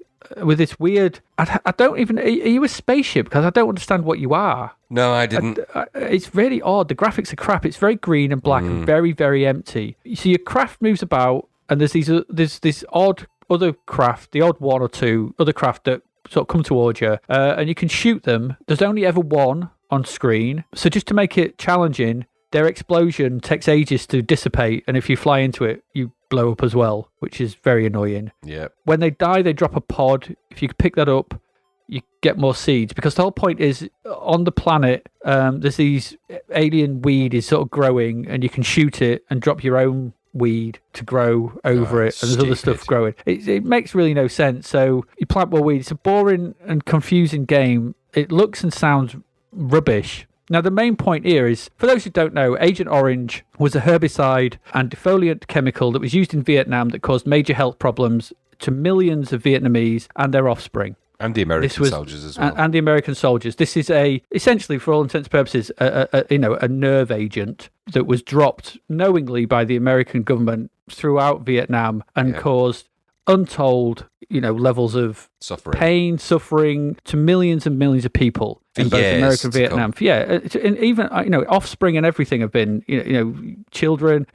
with this weird. I don't even. Are you a spaceship? Because I don't understand what you are. No, I didn't. It's really odd. The graphics are crap. It's very green and black and very, very empty. So your craft moves about, and there's this odd other craft, the odd one or two other craft that sort of come towards you, and you can shoot them. There's only ever one on screen. So just to make it challenging, their explosion takes ages to dissipate, and if you fly into it, you blow up as well, which is very annoying. Yeah. When they die, they drop a pod. If you pick that up, you get more seeds, because the whole point is on the planet, there's these alien weed is sort of growing, and you can shoot it and drop your own weed to grow over it, and there's other stuff growing. It makes really no sense. So you plant more weed. It's a boring and confusing game. It looks and sounds rubbish. Now, the main point here is, for those who don't know, Agent Orange was a herbicide and defoliant chemical that was used in Vietnam that caused major health problems to millions of Vietnamese and their offspring. And the American soldiers as well. And the American soldiers. This is essentially, for all intents and purposes, a nerve agent that was dropped knowingly by the American government throughout Vietnam and caused untold, levels of suffering to millions and millions of people in both America and Vietnam. And even offspring and everything have been, children.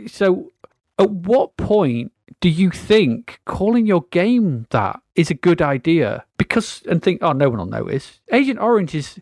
So, at what point do you think calling your game that is a good idea? And think, no one will notice. Agent Orange is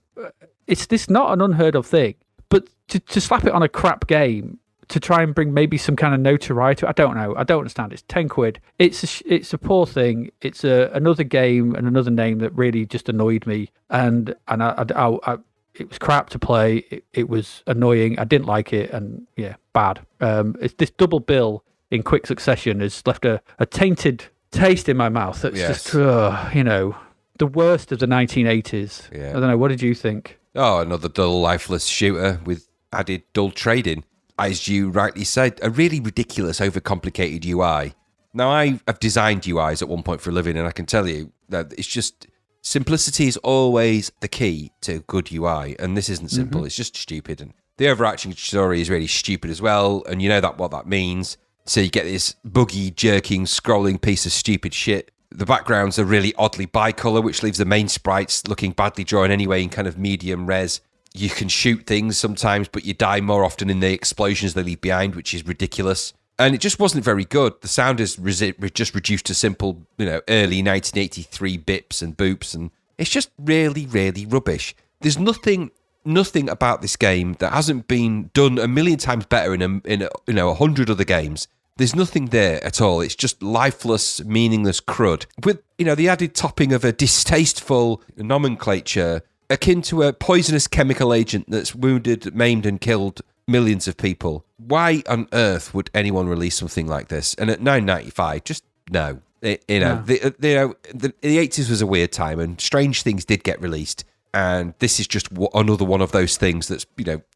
it's not an unheard of thing, but to slap it on a crap game to try and bring maybe some kind of notoriety. I don't know. I don't understand. It's 10 quid. It's a poor thing. It's another game and another name that really just annoyed me. And it was crap to play. It was annoying. I didn't like it. And bad. It's this double bill in quick succession has left a tainted taste in my mouth. That's just, the worst of the 1980s. Yeah. I don't know. What did you think? Oh, another dull, lifeless shooter with added dull trading. As you rightly said, a really ridiculous, overcomplicated UI. Now, I have designed UIs at one point for a living, and I can tell you that it's just simplicity is always the key to good UI, and this isn't simple. It's just stupid, and the overarching story is really stupid as well, and you know what that means. So you get this buggy, jerking, scrolling piece of stupid shit. The backgrounds are really oddly bicolour, which leaves the main sprites looking badly drawn anyway in kind of medium res. You can shoot things sometimes, but you die more often in the explosions they leave behind, which is ridiculous. And it just wasn't very good. The sound is just reduced to simple, early 1983 bips and boops, and it's just really, really rubbish. There's nothing about this game that hasn't been done a million times better in 100 other games. There's nothing there at all. It's just lifeless, meaningless crud with the added topping of a distasteful nomenclature akin to a poisonous chemical agent that's wounded, maimed, and killed millions of people. Why on earth would anyone release something like this? And at $9.95, just no. The 80s was a weird time, and strange things did get released. And this is just another one of those things that's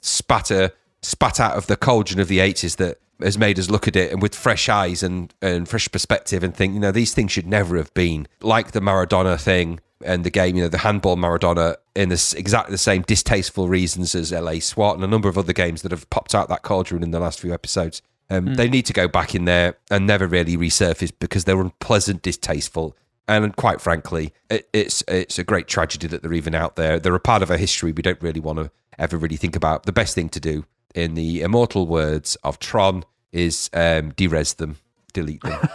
spat out of the cauldron of the 80s that has made us look at it and with fresh eyes and fresh perspective and think, these things should never have been like the Maradona thing. And the game, the Handball Maradona, in exactly the same distasteful reasons as LA SWAT and a number of other games that have popped out that cauldron in the last few episodes. They need to go back in there and never really resurface because they're unpleasant, distasteful, and quite frankly, it's a great tragedy that they're even out there. They're a part of a history we don't really want to ever really think about. The best thing to do, in the immortal words of Tron, is de-res them, delete them.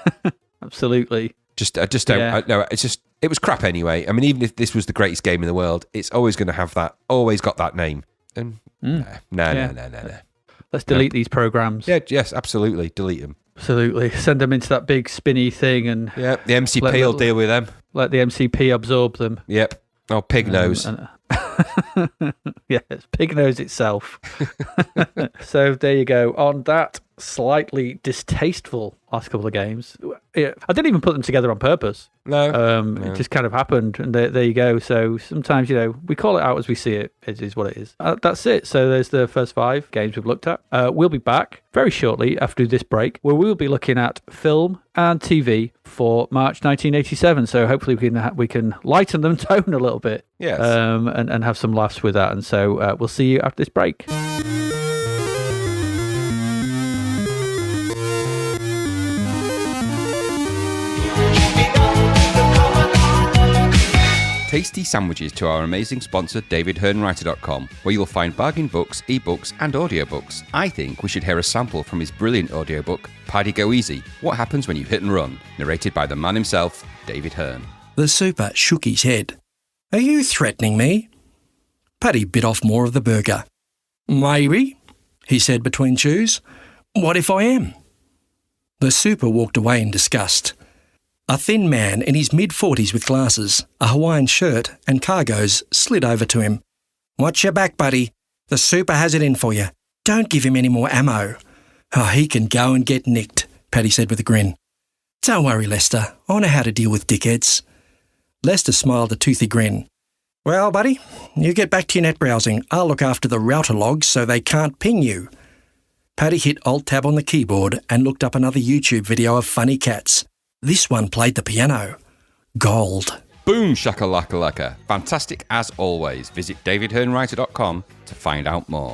Absolutely. I just don't. No, it's just. It was crap anyway. I mean, even if this was the greatest game in the world, it's always going to have that. Always got that name. And no. Let's delete these programs. Yeah. Yes. Absolutely. Delete them. Absolutely. Send them into that big spinny thing, and the MCP will deal with them. Let the MCP absorb them. Yep. Oh, pig nose. Yes, pig nose itself. So there you go. On that slightly distasteful last couple of games, I didn't even put them together on purpose. No. It just kind of happened, and there you go. So sometimes, we call it out as we see it. It is what it is. That's it. So there's the first 5 games we've looked at. We'll be back very shortly after this break, where we'll be looking at film and TV for March 1987. So hopefully we can lighten them tone a little bit. Yes. And have some laughs with that. And so we'll see you after this break. Tasty sandwiches to our amazing sponsor davidhearnwriter.com, where you'll find bargain books, ebooks and audiobooks. I think we should hear a sample from his brilliant audiobook, Paddy Go Easy, What Happens When You Hit and Run, narrated by the man himself, David Hearn. The super shook his head. Are you threatening me? Paddy bit off more of the burger. Maybe, he said between chews. What if I am? The super walked away in disgust. A thin man in his mid-40s with glasses, a Hawaiian shirt and cargoes slid over to him. Watch your back, buddy. The super has it in for you. Don't give him any more ammo. Oh, he can go and get nicked, Paddy said with a grin. Don't worry, Lester. I know how to deal with dickheads. Lester smiled a toothy grin. Well, buddy, you get back to your net browsing. I'll look after the router logs so they can't ping you. Paddy hit Alt-Tab on the keyboard and looked up another YouTube video of funny cats. This one played the piano. Gold. Boom shakalaka laka. Fantastic as always. Visit davidhearnwriter.com to find out more.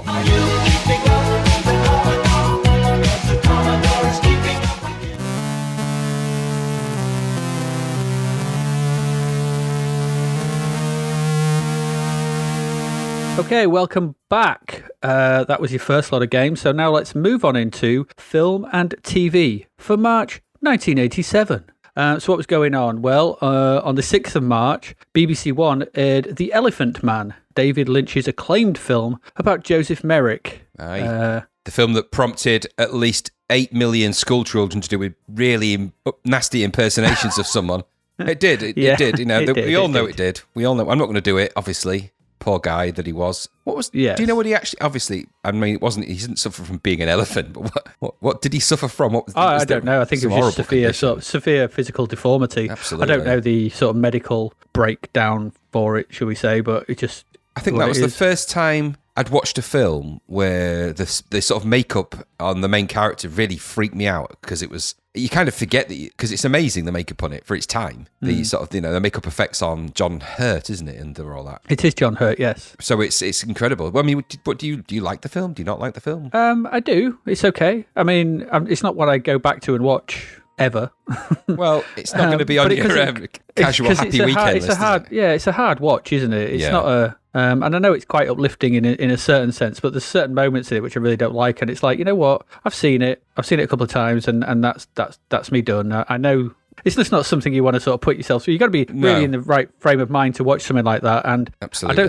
Okay, welcome back. That was your first lot of games. So now let's move on into film and TV for March 1987. So what was going on? Well, on the 6th of March, BBC One aired The Elephant Man, David Lynch's acclaimed film about Joseph Merrick. The film that prompted at least 8 million schoolchildren to do with really nasty impersonations of someone. It did. It did. You know, we all know it did. We all know. I'm not going to do it, obviously. Poor guy that he was. What was? Yes. Do you know what he actually? Obviously, I mean, it wasn't. He didn't suffer from being an elephant. But what did he suffer from? What was? I don't know. I think it was just severe physical deformity. Absolutely. I don't know the sort of medical breakdown for it, shall we say? But it just. I think that was the first time I'd watched a film where the sort of makeup on the main character really freaked me out because it was. You kind of forget that because it's amazing the makeup on it for its time. The sort of the makeup effects on John Hurt, isn't it, and all that. It is John Hurt, yes. So it's incredible. Well, I mean, what do you like the film? Do you not like the film? I do. It's okay. I mean, it's not what I go back to and watch ever. Well, it's not going to be on your casual happy weekend list. It's a hard watch, isn't it? It's not a. And I know it's quite uplifting in a certain sense, but there's certain moments in it which I really don't like, and it's like, you know what? I've seen it a couple of times, and that's me done. I know it's just not something you want to sort of put yourself through. You've got to be really in the right frame of mind to watch something like that. And absolutely. I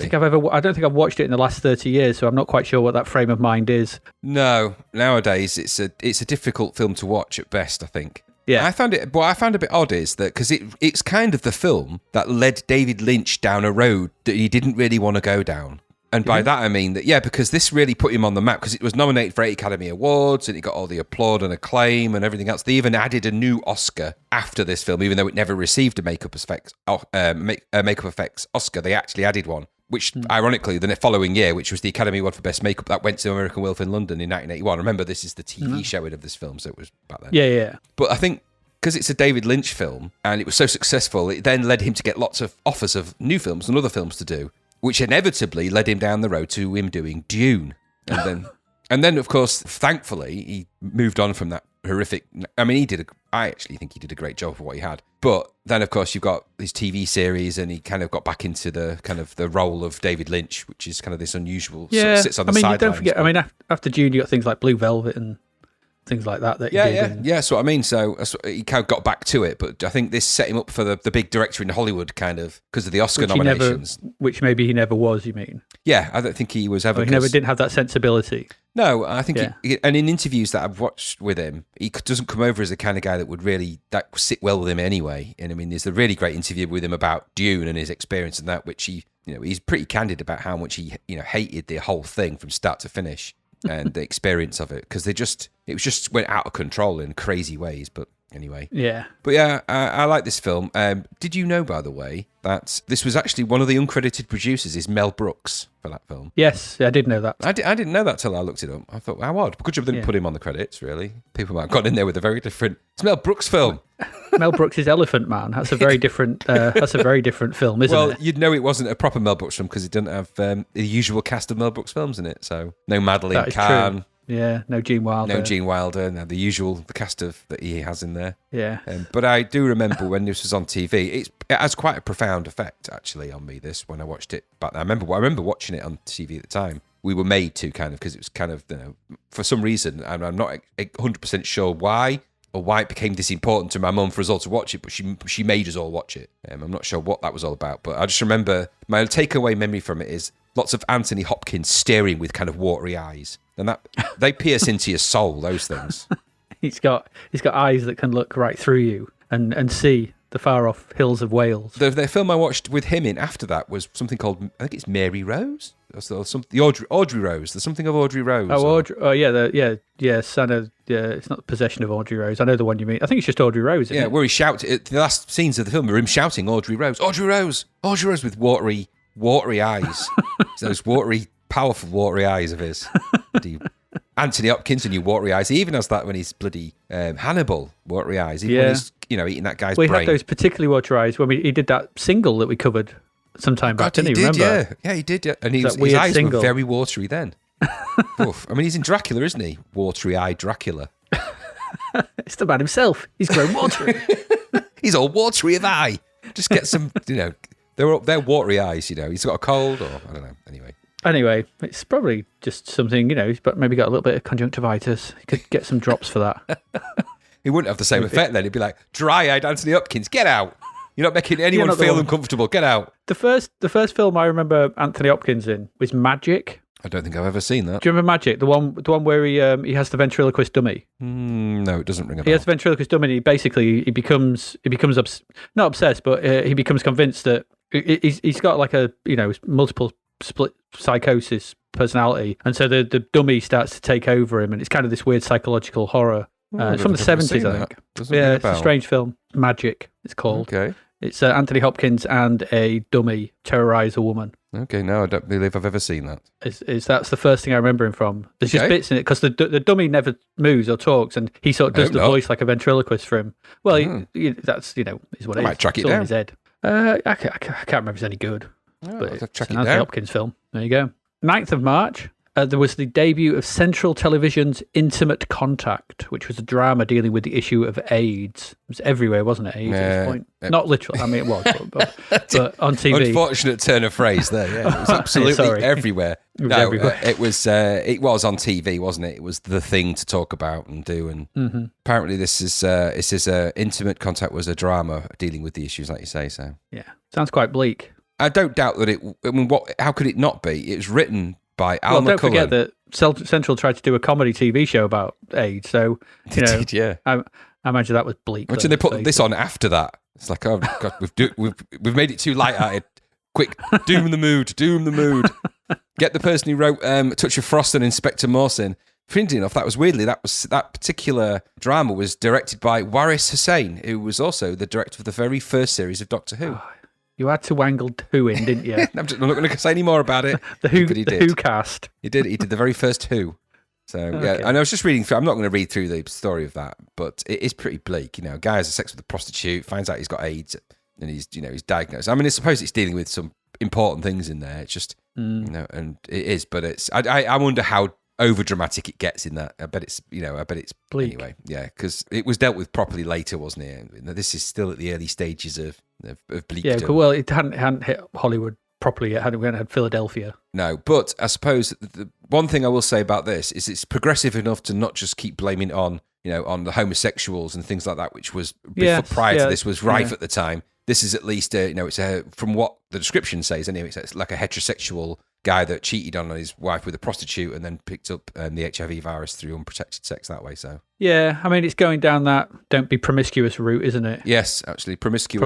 don't think I've watched it in the last 30 years, so I'm not quite sure what that frame of mind is. No, nowadays it's a difficult film to watch at best, I think. Yeah, what I found a bit odd is that because it's kind of the film that led David Lynch down a road that he didn't really want to go down. And by that I mean that, because this really put him on the map because it was nominated for 8 Academy Awards and it got all the applaud and acclaim and everything else. They even added a new Oscar after this film, even though it never received a makeup effects Oscar. They actually added one. Which, ironically, the following year, which was the Academy Award for Best Makeup, that went to American Werewolf in London in 1981. Remember, this is the TV showing of this film, so it was back then. Yeah. But I think because it's a David Lynch film, and it was so successful, it then led him to get lots of offers of new films and other films to do, which inevitably led him down the road to him doing Dune. And then, of course, thankfully, he moved on from that horrific. I mean, I actually think he did a great job for what he had. But then, of course, you've got his TV series, and he kind of got back into the kind of the role of David Lynch, which is kind of this unusual. Yeah, sort of sits on the sidelines. Don't forget. I mean, after Dune, you got things like Blue Velvet and things like that. Yeah, that's what I mean. So he kind of got back to it, but I think this set him up for the big director in Hollywood, kind of because of the Oscar nominations. Which maybe he never was. You mean? Yeah, I don't think he was ever. He never didn't have that sensibility. No, I think, and in interviews that I've watched with him, he doesn't come over as the kind of guy that would sit well with him anyway. And I mean, there's a really great interview with him about Dune and his experience and that, which he's pretty candid about how much he, hated the whole thing from start to finish and the experience of it, because it just went out of control in crazy ways. But anyway. Yeah. But yeah, I like this film. Did you know, by the way, that this was actually one of the uncredited producers is Mel Brooks for that film? Yes, I did know that. I didn't know that till I looked it up. I thought, how odd. Good job they didn't put him on the credits, really. People might have gone in there with a very different... It's Mel Brooks' film. Mel Brooks' Elephant Man. That's a very different film, isn't it? Well, you'd know it wasn't a proper Mel Brooks film because it didn't have the usual cast of Mel Brooks films in it. So no Madeline Kahn. True. Yeah, no Gene Wilder. No, the cast that he has in there. Yeah. But I do remember when this was on TV, it has quite a profound effect, actually, on me, when I watched it. But I remember watching it on TV at the time. We were made to, kind of, because it was kind of, for some reason, and I'm not 100% sure why, or why it became this important to my mum for us all to watch it, but she made us all watch it. I'm not sure what that was all about, but I just remember my takeaway memory from it is lots of Anthony Hopkins staring with kind of watery eyes. And that they pierce into your soul, those things. He's got eyes that can look right through you and see the far off hills of Wales. The film I watched with him in after that was something called, I think it's Mary Rose? The Audrey Rose. There's something of Audrey Rose. Oh, Audrey. Oh, yeah. Son of, it's not Possession of Audrey Rose. I know the one you mean. I think it's just Audrey Rose. Isn't it? Where he shouted. The last scenes of the film are him shouting Audrey Rose, Audrey Rose, Audrey Rose with watery eyes. Those powerful watery eyes of his. Anthony Hopkins and your watery eyes. He even has that when he's bloody Hannibal, watery eyes. Even when he's, eating that guy's brain. We had those particularly watery eyes when he did that single that we covered sometime back, didn't he? Remember? Yeah, he did. Yeah. And his eyes were very watery then. Oof. I mean, he's in Dracula, isn't he? Watery-eyed Dracula. It's the man himself. He's grown watery. He's all watery of eye. Just get some, they're watery eyes, He's got a cold or, I don't know, Anyway, it's probably just something, he's maybe got a little bit of conjunctivitis. He could get some drops for that. He wouldn't have the same effect then. He'd be like, dry-eyed Anthony Hopkins, get out. You're not making anyone feel uncomfortable. Get out. The first film I remember Anthony Hopkins in was Magic. I don't think I've ever seen that. Do you remember Magic? The one where he has the ventriloquist dummy. No, it doesn't ring a bell. He has the ventriloquist dummy. And he becomes not obsessed, but he becomes convinced that he's got like a multiple split psychosis personality, and so the dummy starts to take over him, and it's kind of this weird psychological horror. It's from the 70s, I think. It's a strange film. Magic, it's called. Okay. It's Anthony Hopkins and a dummy terrorize a woman. Okay, no, I don't believe I've ever seen that. That's the first thing I remember him from. There's just bits in it, because the dummy never moves or talks, and he sort of does the voice like a ventriloquist for him. Well, that's, is what it is. Might track it it's all down. in his head. I can't remember if it's any good. But it's an Anthony Hopkins film. There you go. 9th of March. There was the debut of Central Television's Intimate Contact, which was a drama dealing with the issue of AIDS. It was everywhere, wasn't it? AIDS at this point. Not literally. I mean, it was, but on TV. Unfortunate turn of phrase there. Yeah, it was absolutely everywhere. Everywhere. It was on TV, wasn't it? It was the thing to talk about and do. And apparently, this is Intimate Contact was a drama dealing with the issues, like you say. So yeah, sounds quite bleak. I don't doubt that it. I mean, how could it not be? It was written by Al McCullen. Don't forget that Central tried to do a comedy TV show about AIDS, so I imagine that was bleak. Imagine they put this on after that. It's like, oh God, we've made it too light-hearted. Quick, doom the mood. Get the person who wrote Touch of Frost and Inspector Morsin. Funny enough, that particular drama was directed by Waris Hussein, who was also the director of the very first series of Doctor Who. You had to wangle Who in, didn't you? I'm not going to say any more about it. the Who cast. He did the very first Who. So, yeah, and I was just reading through, I'm not going to read through the story of that, but it is pretty bleak. A guy has sex with a prostitute, finds out he's got AIDS, and he's diagnosed. I mean, I suppose it's dealing with some important things in there. It's just, and it is, but it's, I wonder how over dramatic it gets in that. I bet it's bleak. Anyway, yeah, because it was dealt with properly later, wasn't it? This is still at the early stages of bleakdom. Yeah, well, it hadn't hit Hollywood properly yet. We hadn't had Philadelphia. No, but I suppose the one thing I will say about this is it's progressive enough to not just keep blaming on the homosexuals and things like that, which was prior to this was rife at the time. This is at least it's from what the description says anyway. It's like a heterosexual guy that cheated on his wife with a prostitute and then picked up the HIV virus through unprotected sex that way. So yeah, I mean, it's going down that don't be promiscuous route, isn't it? Yes, actually, promiscuity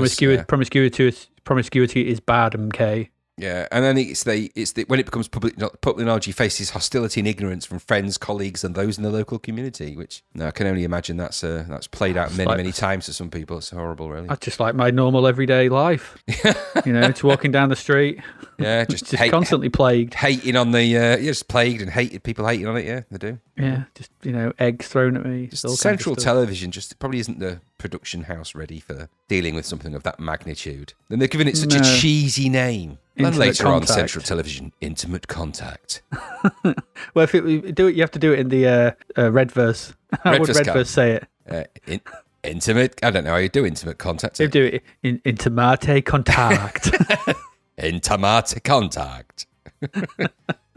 is bad, MK. Yeah, and then it's when it becomes public knowledge, he faces hostility and ignorance from friends, colleagues, and those in the local community. Which I can only imagine that's played out many times for some people. It's horrible, really. That's just like my normal everyday life. It's walking down the street. Yeah, just constantly plagued, hating on the just plagued and hated people hating on it. Yeah, they do. Yeah, just eggs thrown at me. Just Central Television just probably isn't the production house ready for dealing with something of that magnitude. And they're giving it such a cheesy name. And later on, Central Television, Intimate Contact. Well, if you do it, you have to do it in the red verse. How would red verse say it? Intimate. I don't know how you do Intimate Contact. You do it in Intimate Contact. Intimate Contact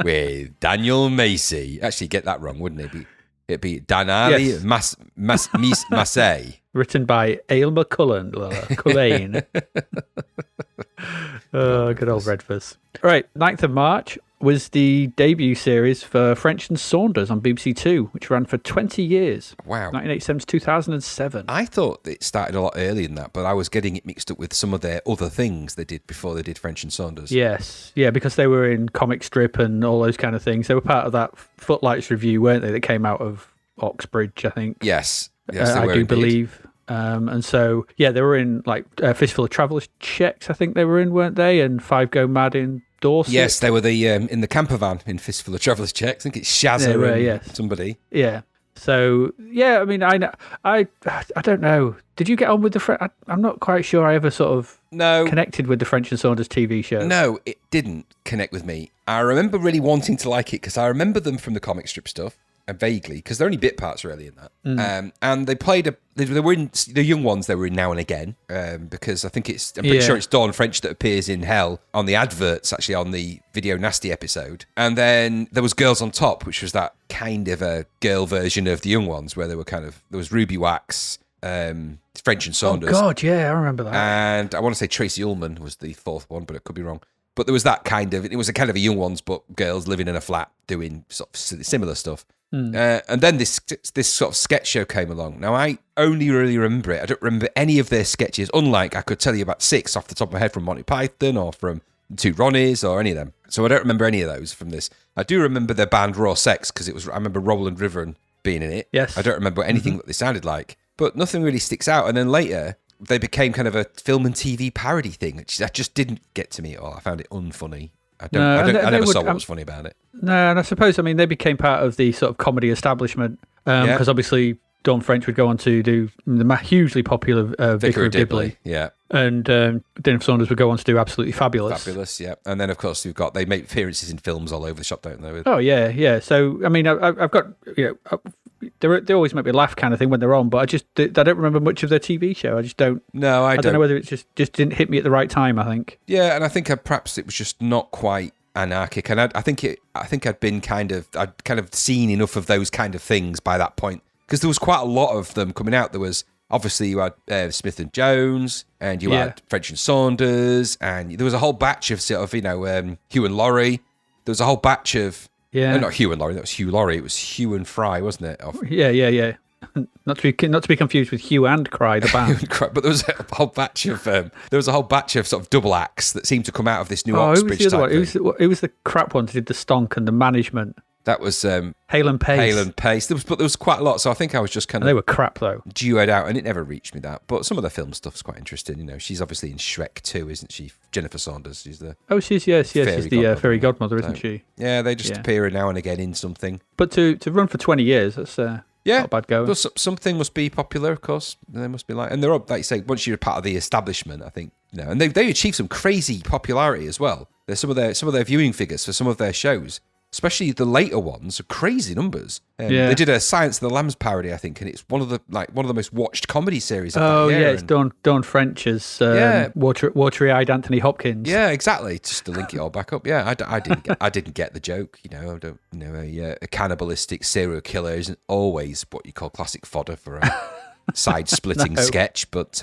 with Daniel Macy. Actually, get that wrong, wouldn't it? It'd be Danali Massey. Written by Ail McCullen. Oh, good old Redfus. All right, 9th of March was the debut series for French and Saunders on BBC Two, which ran for 20 years. Wow. 1987 to 2007. I thought it started a lot earlier than that, but I was getting it mixed up with some of their other things they did before they did French and Saunders. Yes, yeah, because they were in comic strip and all those kind of things. They were part of that Footlights review, weren't they, that came out of Oxbridge, I think. Yes they were, I do indeed. believe. And so, yeah, they were in like Fistful of Traveller's Checks, I think they were in, weren't they? And Five Go Mad in Dorset. Yes, they were the in the camper van in Fistful of Traveller's Check. I think it's Shazza and somebody. Yeah. So yeah, I mean, I don't know. Did you get on with the French? I'm not quite sure I ever sort of connected with the French and Saunders TV show. No, it didn't connect with me. I remember really wanting to like it because I remember them from the comic strip stuff, vaguely, because they're only bit parts really in that. And they played they were in the young ones. They were in now and again because I think I'm pretty sure it's Dawn French that appears in Hell on the adverts, actually on the Video Nasty episode. And then there was Girls on Top, which was that kind of a girl version of the young ones, where they were there was Ruby Wax, French and Saunders. Oh God, yeah, I remember that. And I want to say Tracy Ullman was the fourth one, but it could be wrong. But there was that it was a kind of a young ones, but girls living in a flat doing sort of similar stuff. And then this sort of sketch show came along. Now, I only really remember it. I don't remember any of their sketches, unlike I could tell you about 6 off the top of my head from Monty Python or from Two Ronnies or any of them. So I don't remember any of those from this. I do remember their band Raw Sex because I remember Roland River being in it. Yes. I don't remember anything that they sounded like, but nothing really sticks out. And then later, they became kind of a film and TV parody thing. That just didn't get to me at all. I found it unfunny. I never saw what was funny about it. No, and I suppose, they became part of the sort of comedy establishment because obviously Dawn French would go on to do the hugely popular Vicar of Dibley. Yeah. And Dinner for Saunders would go on to do Absolutely Fabulous. Fabulous, yeah. And then, of course, they make appearances in films all over the shop, don't they? Oh, yeah. So, I've got, they always make me laugh kind of thing when they're on, but I don't remember much of their TV show. I just don't. No, I don't know whether it just didn't hit me at the right time, I think. Yeah, and I think perhaps it was just not quite anarchic. And I think I'd kind of seen enough of those kind of things by that point. Because there was quite a lot of them coming out. There was, obviously, you had Smith and Jones, and you had French and Saunders, and there was a whole batch of sort of, Hugh and Laurie. There was a whole batch of... Yeah. Not Hugh and Laurie, that was Hugh Laurie. It was Hugh and Fry, wasn't it? Yeah. Not to be confused with Hugh and Cry, the band. But there was a whole batch of sort of double acts that seemed to come out of this new Oxbridge type thing. Who was the crap one that did the stonk and the management? That was Hale and Pace. There was quite a lot, so I think I was just kind of... They were crap, though. Duoed out, and it never reached me, that. But some of the film stuff's quite interesting, She's obviously in Shrek 2, isn't she? Jennifer Saunders, she's the... Oh, she's the fairy godmother, isn't she? Yeah, they just appear now and again in something. But to run for 20 years, that's not bad going. Well, something must be popular, of course. They must be and they're up, like you say, once you're part of the establishment, I think, and they achieved some crazy popularity as well. There's some of their viewing figures for some of their shows. Especially the later ones, are crazy numbers. They did a Silence of the Lambs parody, I think, and it's one of the most watched comedy series of that year. It's Dawn French's watery-eyed Anthony Hopkins. Yeah, exactly. Just to link it all back up. Yeah, I didn't get the joke. A cannibalistic serial killer isn't always what you call classic fodder for a side-splitting sketch. But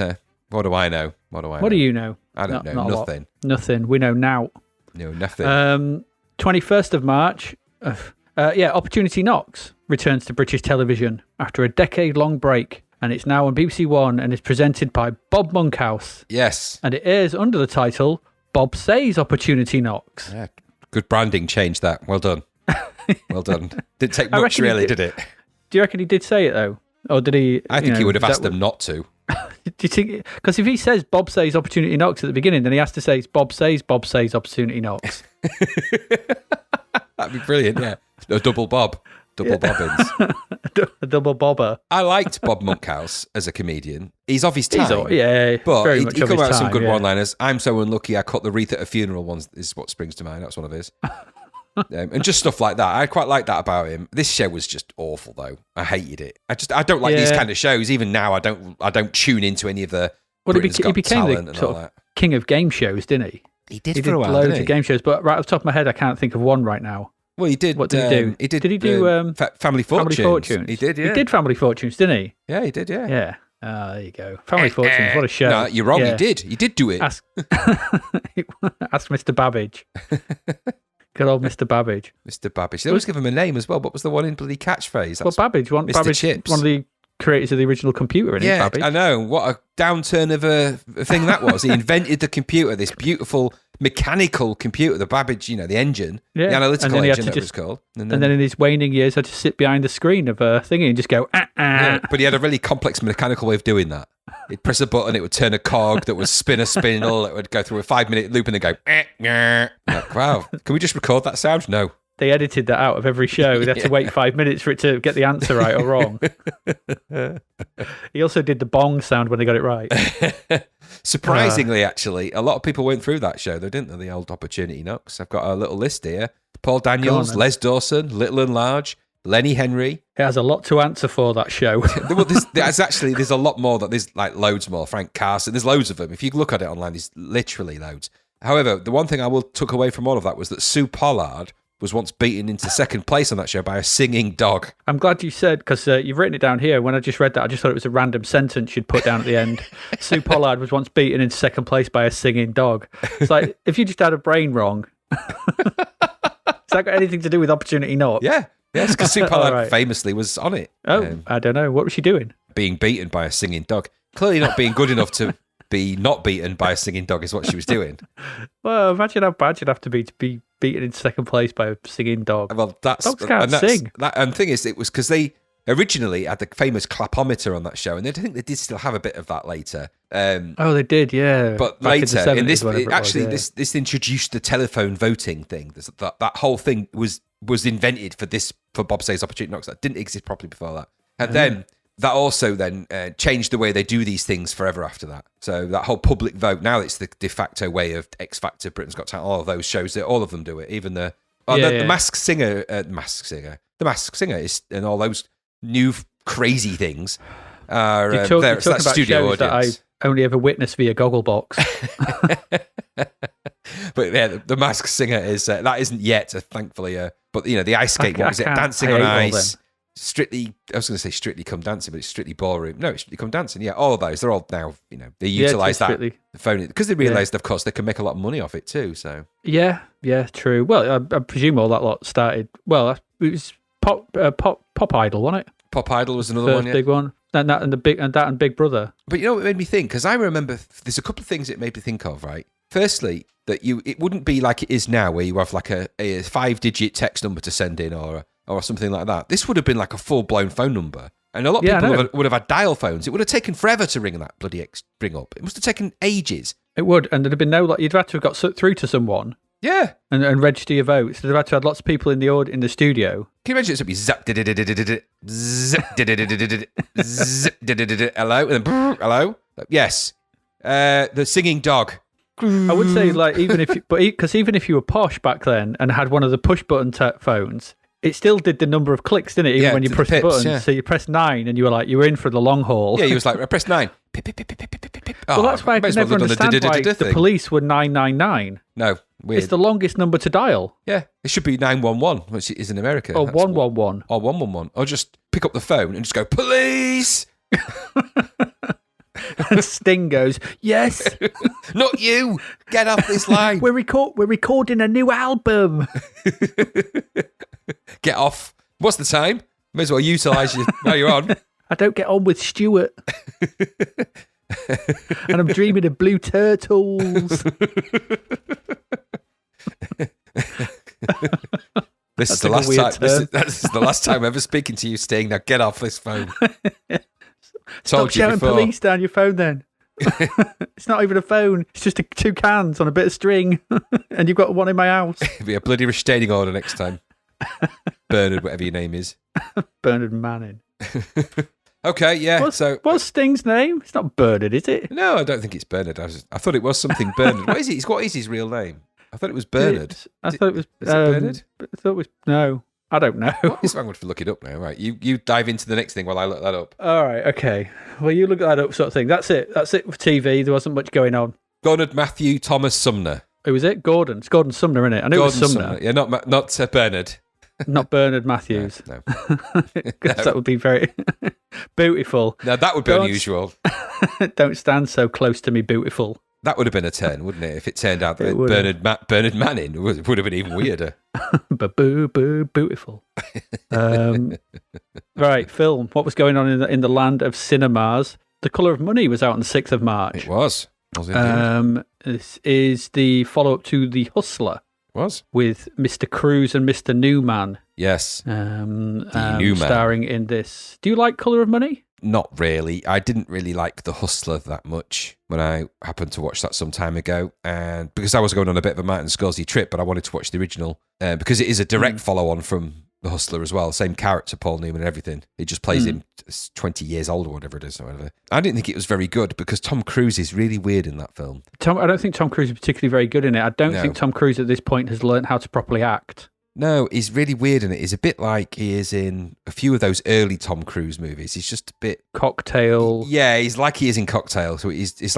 what do I know? What do you know? I don't know. Nothing. Nothing. We know now. No, nothing. 21st of March, Opportunity Knocks returns to British television after a decade-long break, and it's now on BBC One and is presented by Bob Monkhouse. Yes. And it airs under the title Bob Says Opportunity Knocks. Yeah, good branding change that. Well done. Well done. Didn't take much, really, did it? Do you reckon he did say it, though? Or did he... I think he would have asked them not to. Do you think... Because if he says Bob Says Opportunity Knocks at the beginning, then he has to say it's Bob Says Opportunity Knocks. That'd be brilliant, yeah. A double Bob. Double bobbins. A double bobber. I liked Bob Monkhouse as a comedian. He's of his time. But he come out with some good one-liners. I'm so unlucky I cut the wreath at a funeral once is what springs to mind. That's one of his. And just stuff like that. I quite like that about him. This show was just awful, though. I hated it. I don't like these kind of shows. Even now, I don't tune into any of the Britain's Got he became Talent the and sort all of king of game shows, didn't he? He did for a while, loads of game shows, but right off the top of my head, I can't think of one right now. Well, he did. What did he do? Did he do Family Fortunes? Family Fortunes. He did, yeah. He did Family Fortunes, didn't he? Yeah, he did, yeah. Yeah. There you go. Family Fortunes, what a show. No, you're wrong, he did. He did do it. Ask Mr. Babbage. Good old Mr. Babbage. Mr. Babbage. They always give him a name as well. What was the one in bloody catchphrase? Babbage. Mr. Chips. One of the creators of the original computer, isn't Babbage? I know. What a downturn of a thing that was. He invented the computer, this beautiful mechanical computer, the Babbage, the engine, the analytical engine that was called. And then in his waning years, had to sit behind the screen of a thingy and just go, Yeah, but he had a really complex mechanical way of doing that. He'd press a button, it would turn a cog that would spin a spindle, it would go through a 5-minute loop and then go, like, wow, can we just record that sound? No. They edited that out of every show. They had to wait 5 minutes for it to get the answer right or wrong. He also did the bong sound when they got it right. Surprisingly, actually, a lot of people went through that show, though, didn't they? The old Opportunity Knocks. I've got a little list here. Paul Daniels, Les Dawson, Little and Large, Lenny Henry. It has a lot to answer for, that show. Well, there's a lot more. There's like loads more. Frank Carson, there's loads of them. If you look at it online, there's literally loads. However, the one thing I took away from all of that was that Sue Pollard was once beaten into second place on that show by a singing dog. I'm glad you said, because you've written it down here. When I just read that, I just thought it was a random sentence you'd put down at the end. Sue Pollard was once beaten into second place by a singing dog. It's like, if you just had a brain wrong, has that got anything to do with Opportunity Knocks? Yeah. Yes, because Sue Pollard famously was on it. Oh, I don't know. What was she doing? Being beaten by a singing dog. Clearly not being good enough to be not beaten by a singing dog is what she was doing. Well, imagine how bad you'd have to be beaten in second place by a singing dog. Well, dogs can't sing. And the thing is, it was because they originally had the famous clapometer on that show, and I think they did still have a bit of that later. They did, yeah. But back later, in this, actually, was, yeah. this introduced the telephone voting thing. That whole thing was invented for Bob Say's Opportunity Knocks. That didn't exist properly before that. And then that also then changed the way they do these things forever after that. So that whole public vote, now it's the de facto way of X Factor, Britain's Got Talent, all of those shows, all of them do it. Even the Masked Singer, The Masked Singer is, and all those new crazy things are you're talking that about studio shows audience. That I only ever witnessed via Gogglebox. But yeah, the Masked Singer is that isn't yet, thankfully. But the ice skate, what was it? Dancing on Ice. Strictly, I was going to say Strictly Come Dancing, but it's Strictly Ballroom. No, it's Strictly Come Dancing. Yeah, all of those. They're all now, they utilise the phone because they realised, of course, they can make a lot of money off it too. So yeah, true. Well, I presume all that lot started. Well, it was Pop Idol, wasn't it? Pop Idol was another one, big one. And Big Brother. But you know what it made me think? Because I remember there's a couple of things it made me think of. Right, firstly, that it wouldn't be like it is now, where you have like a 5-digit text number to send in or something like that. This would have been like a full-blown phone number. And a lot of people would have had dial phones. It would have taken forever to ring that bloody ring up. It must have taken ages. It would, and there'd have been you'd have to have got through to someone. Yeah. And register your votes. They'd have had to have lots of people in the studio. Can you imagine it would be zap, zip, zip, hello, and then hello? Yes. The singing dog. I would say, even if you were posh back then and had one of the push button phones, it still did the number of clicks, didn't it? Even when you pressed the button. Yeah. So you pressed 9 and you were in for the long haul. Yeah, you was like, I pressed 9. Well, that's why I can never understand why the police were 999. No, weird. It's the longest number to dial. Yeah, it should be 911, which is in America. Or 111. Or 111. Or just pick up the phone and just go, police! And Sting goes, yes. Not you. Get off this line. We're recording a new album. Get off. What's the time? May as well utilise you while you're on. I don't get on with Stuart. And I'm dreaming of blue turtles. This is the last time ever speaking to you, Sting. Now get off this phone. Stop shouting police down your phone then. It's not even a phone. It's just 2 cans on a bit of string. And you've got one in my house. It'll be a bloody restraining order next time. Bernard, whatever your name is. Bernard Manning. Okay, yeah. What's Sting's name? It's not Bernard, is it? No, I don't think it's Bernard. I thought it was something Bernard. What is it? What is his real name? I thought it was Bernard. I thought it was. Is it Bernard? I thought it was. No, I don't know. I'm going to look it up now. Right, you dive into the next thing while I look that up. All right, okay. Well, you look that up, sort of thing. That's it. That's it for TV. There wasn't much going on. Gordon Matthew Thomas Sumner. Who was it? Gordon. It's Gordon Sumner, isn't it? I knew Gordon it was Sumner. Yeah, not Bernard. Not Bernard Matthews. No. That would be very beautiful. Now that would be unusual. Don't stand so close to me, beautiful. That would have been a turn, wouldn't it? If it turned out that Bernard Manning would have been even weirder. Beautiful. Right, film. What was going on in the land of cinemas? The Colour of Money was out on the 6th of March. It was. This is the follow-up to The Hustler. Was with Mr. Cruz and Mr. Newman. Yes. Newman starring in this. Do you like Colour of Money? Not really. I didn't really like The Hustler that much when I happened to watch that some time ago. And because I was going on a bit of a Martin Scorsese trip, but I wanted to watch the original because it is a direct follow-on from The Hustler as well. Same character, Paul Newman and everything. It just plays him 20 years old or whatever it is. Or whatever. I didn't think it was very good because Tom Cruise is really weird in that film. I don't think Tom Cruise is particularly very good in it. I don't think Tom Cruise at this point has learned how to properly act. No, he's really weird in it. He's a bit like he is in a few of those early Tom Cruise movies. He's just a bit... Cocktail. Yeah, he's like he is in Cocktail. So it's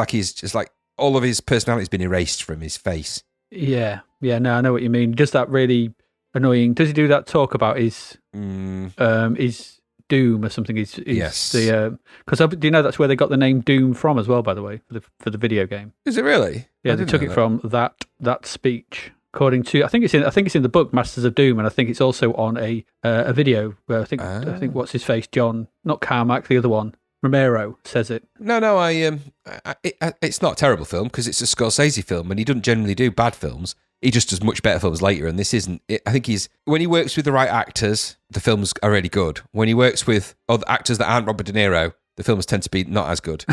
like all of his personality's been erased from his face. Yeah, no, I know what you mean. Just that really annoying... Does he do that talk about his doom or something? Yes. Because do you know that's where they got the name Doom from as well, by the way, for the video game? Is it really? Yeah, they took it from that speech. According to, I think it's in the book Masters of Doom, and I think it's also on a video where I think what's his face, John, not Carmack, the other one, Romero says it. No, it's not a terrible film because it's a Scorsese film, and he doesn't generally do bad films. He just does much better films later, and this isn't. I think when he works with the right actors, the films are really good. When he works with other actors that aren't Robert De Niro, the films tend to be not as good.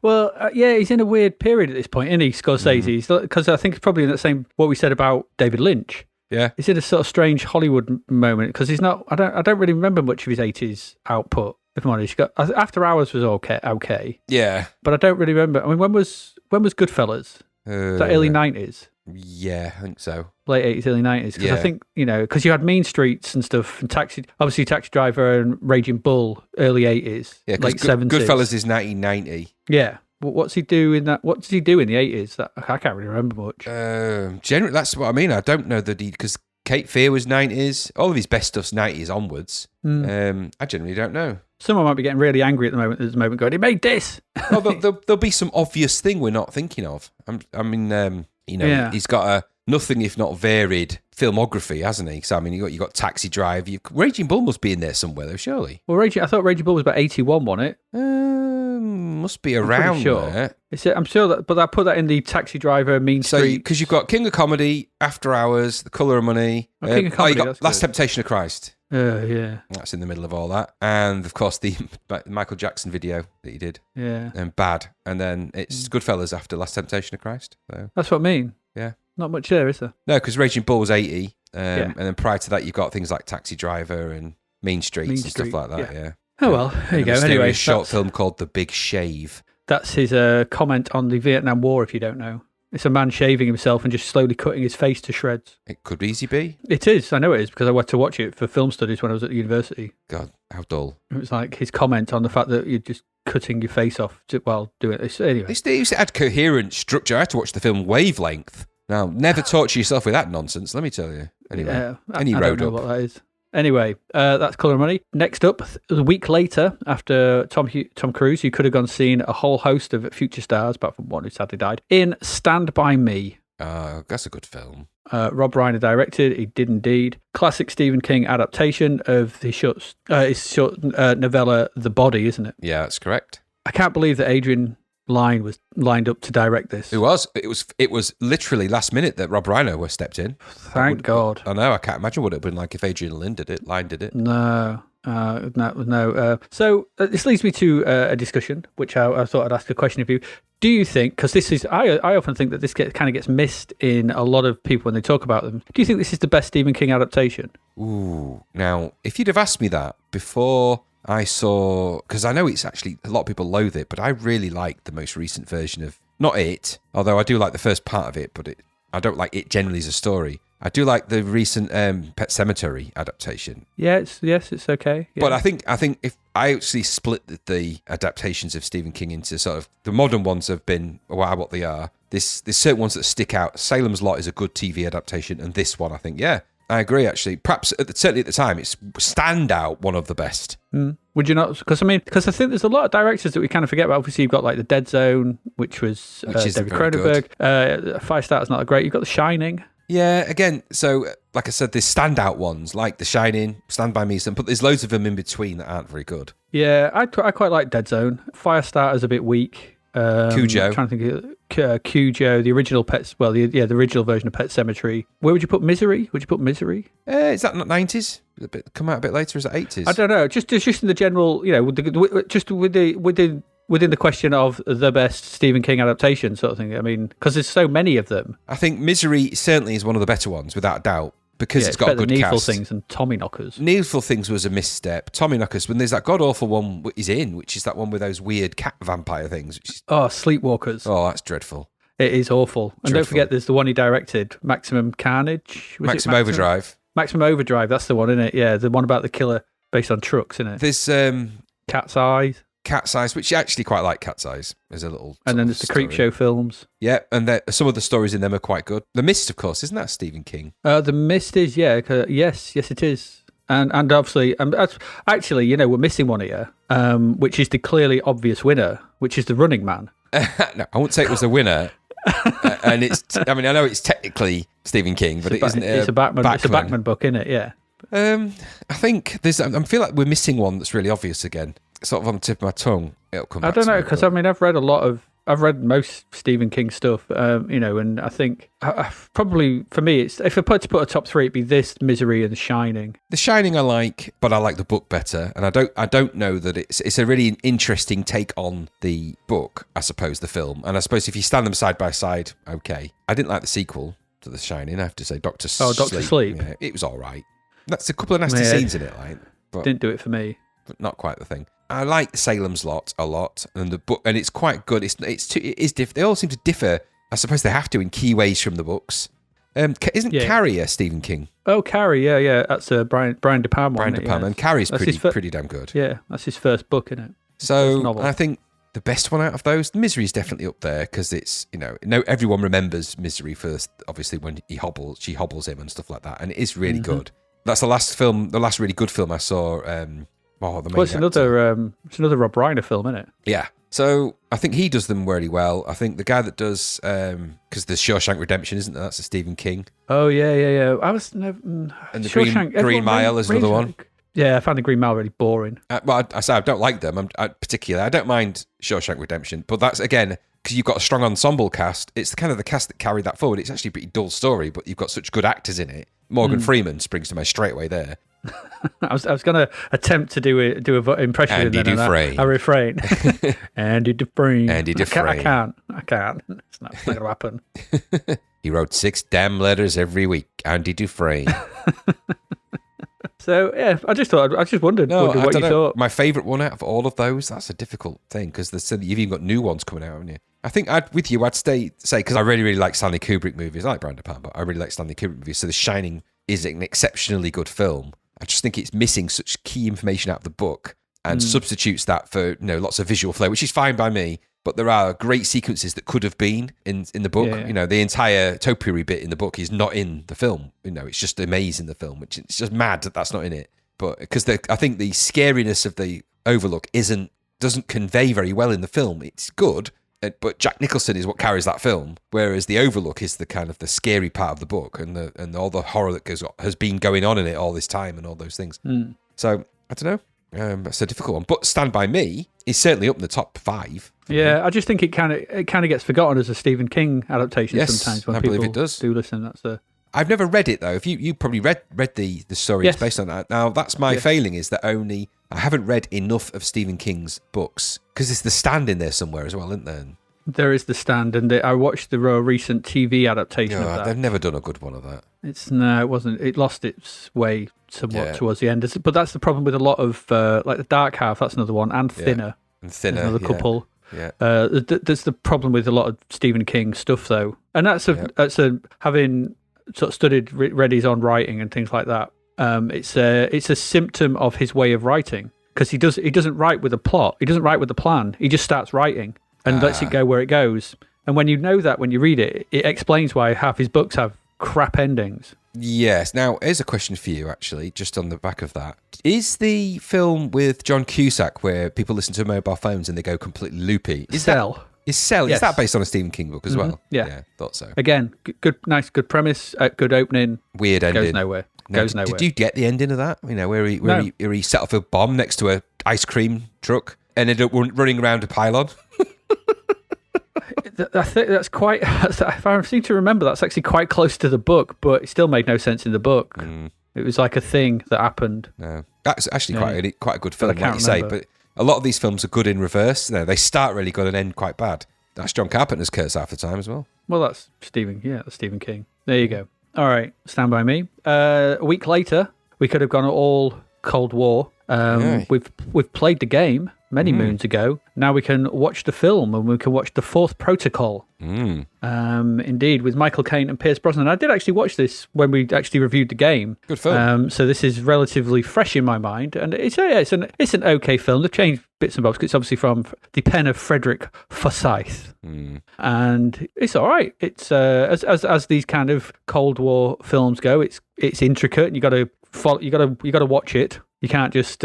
Well, he's in a weird period at this point, isn't he, Scorsese? Because I think it's probably in the same, what we said about David Lynch. Yeah. He's in a sort of strange Hollywood moment, because he's not, I don't really remember much of his 80s output, if I'm honest. After Hours was okay. Yeah. But I don't really remember. I mean, when was Goodfellas? Was that early 90s? Yeah, I think so. Late 80s, early 90s. Because I think, because you had Mean Streets and stuff, and Taxi Driver and Raging Bull, early 80s, late 70s. Goodfellas is 1990. Yeah. What's he do in that? What does he do in the 80s? I can't really remember much. Generally, that's what I mean. I don't know because Cape Fear was 90s. All of his best stuff's 90s onwards. I generally don't know. Someone might be getting really angry at the moment going, he made this! Well, there'll be some obvious thing we're not thinking of. He's got a nothing if not varied filmography, hasn't he? So, I mean, you got Taxi Drive. Raging Bull must be in there somewhere, though, surely. Well, I thought Raging Bull was about 81, wasn't it? Must be around there. I'm sure that, but I put that in the Taxi Driver, Mean Street. Because you've got King of Comedy, After Hours, The Colour of Money. King of Comedy, you got Last Temptation of Christ. Yeah. That's in the middle of all that. And, of course, the Michael Jackson video that he did. Yeah. And Bad. And then it's Goodfellas after Last Temptation of Christ. So. That's what I mean. Yeah. Not much there, is there? No, because Raging Bull was 80. And then prior to that, you've got things like Taxi Driver and Mean Streets and stuff like that, yeah. Oh, well, there you go. Anyway, a short film called The Big Shave. That's his comment on the Vietnam War, if you don't know. It's a man shaving himself and just slowly cutting his face to shreds. It could easily be. It is. I know it is, because I went to watch it for film studies when I was at the university. God, how dull. It was like his comment on the fact that you're just cutting your face off while doing it. Anyway. It had coherent structure. I had to watch the film Wavelength. Now, never torture yourself with that nonsense, let me tell you. Anyway, I don't know what that is. Anyway, that's Colour of Money. Next up, a week later, after Tom Cruise, you could have gone seen a whole host of future stars, apart from one who sadly died, in Stand By Me. That's a good film. Rob Reiner directed. He did indeed. Classic Stephen King adaptation of his short novella, The Body, isn't it? Yeah, that's correct. I can't believe that Adrian Lyne was lined up to direct this. It was literally last minute that Rob Reiner stepped in. Thank God. I know. I can't imagine what it would have been like if Adrian Lyne did it. No. So this leads me to a discussion, which I thought I'd ask a question of you. Do you think, because this is, I often think that this kind of gets missed in a lot of people when they talk about them. Do you think this is the best Stephen King adaptation? Ooh. Now, if you'd have asked me that before I saw, because I know it's actually, a lot of people loathe it, but I really like the most recent version of, not it, although I do like the first part of it, but I don't like it generally as a story. I do like the recent Pet Sematary adaptation. Yes, it's okay. Yeah. But I think if I actually split the adaptations of Stephen King into sort of, the modern ones have been what they are. There's certain ones that stick out. Salem's Lot is a good TV adaptation, and this one, I think, yeah, I agree, actually. Perhaps, certainly at the time, it's standout one of the best. Would you not? Because I think there's a lot of directors that we kind of forget about. Obviously, you've got like The Dead Zone, which is David Cronenberg. Firestarter's not great. You've got The Shining. Yeah, again, so like I said, there's standout ones like The Shining, Stand By Me, but there's loads of them in between that aren't very good. Yeah, I quite like Dead Zone. Firestarter's a bit weak. Cujo. I'm trying to think Cujo, the original Pets. Well, the original version of Pet Sematary. Where would you put Misery? Would you put Misery? Is that not 90s? Come out a bit later? Is that 80s? I don't know. Just in the general, just within the question of the best Stephen King adaptation sort of thing. I mean, because there's so many of them. I think Misery certainly is one of the better ones, without a doubt, because it's got a good cast. Needful Things and Tommy Knockers. Needful Things was a misstep. Tommy Knockers, when there's that god-awful one he's in, which is that one with those weird cat vampire things. Which is, Sleepwalkers. Oh, that's dreadful. It is awful. And don't forget, there's the one he directed, Maximum Carnage. Maximum Overdrive. Maximum Overdrive, that's the one, isn't it? Yeah, the one about the killer based on trucks, isn't it? There's Cat's Eyes. Cat's Eyes, which you actually quite like Cat's Eyes. There's a little. And then there's the Creepshow films. Yeah, and some of the stories in them are quite good. The Mist, of course, isn't that Stephen King? The Mist is, yes, it is. And obviously, actually, we're missing one here, which is the clearly obvious winner, which is The Running Man. No, I wouldn't say it was the winner. And I know it's technically Stephen King, but it's a Batman. It's a Batman book, isn't it? Yeah. I think I feel like we're missing one that's really obvious again. Sort of on the tip of my tongue. It'll come back. I don't know, because I've read most Stephen King stuff, and I think probably for me, if I put to put a top three, it'd be this, Misery, and The Shining. The Shining I like, but I like the book better, and I don't know that it's a really interesting take on the book, I suppose, the film, and I suppose if you stand them side by side, okay. I didn't like the sequel to The Shining. I have to say, Doctor Sleep. Yeah, it was all right. That's a couple of nasty scenes in it, but didn't do it for me. But not quite the thing. I like Salem's Lot a lot, and the book, and it's quite good. It is different. They all seem to differ. I suppose they have to in key ways from the books. Isn't Carrie a Stephen King? Oh, Carrie, yeah. That's Brian De Palma. Brian De Palma, and Carrie's pretty damn good. Yeah, that's his first book, isn't it? So I think the best one out of those, Misery is definitely up there because it's everyone remembers Misery first. Obviously, when she hobbles him and stuff like that, and it is really good. That's the last really good film I saw. It's another Rob Reiner film, isn't it? Yeah. So I think he does them really well. I think the guy that does, because there's Shawshank Redemption, isn't there? That's a Stephen King. Oh yeah. I was never. And the Green Mile is another one. Yeah, I found the Green Mile really boring. I say I don't like them. I don't mind Shawshank Redemption, but that's again because you've got a strong ensemble cast. It's kind of the cast that carried that forward. It's actually a pretty dull story, but you've got such good actors in it. Morgan Freeman springs to mind straight away there. I was going to attempt to do an impression Andy and then Dufresne. I refrain. Andy Dufresne. Andy Dufresne. I can't. It's not going to happen. He wrote 6 damn letters every week. Andy Dufresne. So yeah, I just wondered what you thought. My favourite one out of all of those. That's a difficult thing because you've even got new ones coming out, haven't you? I think I'd say because I really really like Stanley Kubrick movies. I like Brian De Palma, but I really like Stanley Kubrick movies. So The Shining is an exceptionally good film. I just think it's missing such key information out of the book and substitutes that for lots of visual flair, which is fine by me. But there are great sequences that could have been in the book. Yeah. The entire topiary bit in the book is not in the film. It's just a maze in the film, which it's just mad that that's not in it. But because I think the scariness of the Overlook doesn't convey very well in the film. It's good, but Jack Nicholson is what carries that film, whereas the Overlook is the kind of the scary part of the book and all the horror that has been going on in it all this time and all those things. So I don't know. That's a difficult one, but Stand By Me is certainly up in the top 5. Yeah, I just think it kind of gets forgotten as a Stephen King adaptation sometimes when people do listen. I've never read it though. If you probably read the story it's based on that. Now that's my failing is that I haven't read enough of Stephen King's books because there's The Stand in there somewhere as well, isn't there? There is The Stand, and I watched the recent TV adaptation of that. They've never done a good one of that. It wasn't. It lost its way somewhat towards the end. But that's the problem with a lot of like The Dark Half. That's another one, and Thinner. And Thinner. There's another couple. Yeah. There's the problem with a lot of Stephen King stuff, though, and that's having sort of studied, read his own writing and things like that. It's a symptom of his way of writing because he doesn't write with a plot. He doesn't write with a plan. He just starts writing and lets it go where it goes. And when you know that, when you read it, it explains why half his books have crap endings. Yes. Now, here's a question for you, actually, just on the back of that. Is the film with John Cusack where people listen to mobile phones and they go completely loopy? Cell. Is that based on a Stephen King book as well? Yeah, thought so. Again, good premise, good opening. Weird ending. Goes nowhere. Did you get the ending of that? Where he set off a bomb next to a ice cream truck and ended up running around a pylon? I think that's quite. If I seem to remember, that's actually quite close to the book, but it still made no sense in the book. It was like a thing that happened. No, that's actually quite a good film, I can't like you say. remember. But a lot of these films are good in reverse. They start really good and end quite bad. That's John Carpenter's curse half the time as well. Well, that's Stephen King. There you go. All right, Stand By Me. A week later, we could have gone all Cold War. We've played the game many moons ago. Now we can watch the film, and we can watch The Fourth Protocol. Indeed, with Michael Caine and Pierce Brosnan. I did actually watch this when we actually reviewed the game. Good film. So this is relatively fresh in my mind, and it's an okay film. They've changed bits and bobs. It's obviously from the pen of Frederick Forsyth, and it's all right. It's as these kind of Cold War films go. It's intricate, and you got to follow. You got to watch it. You can't just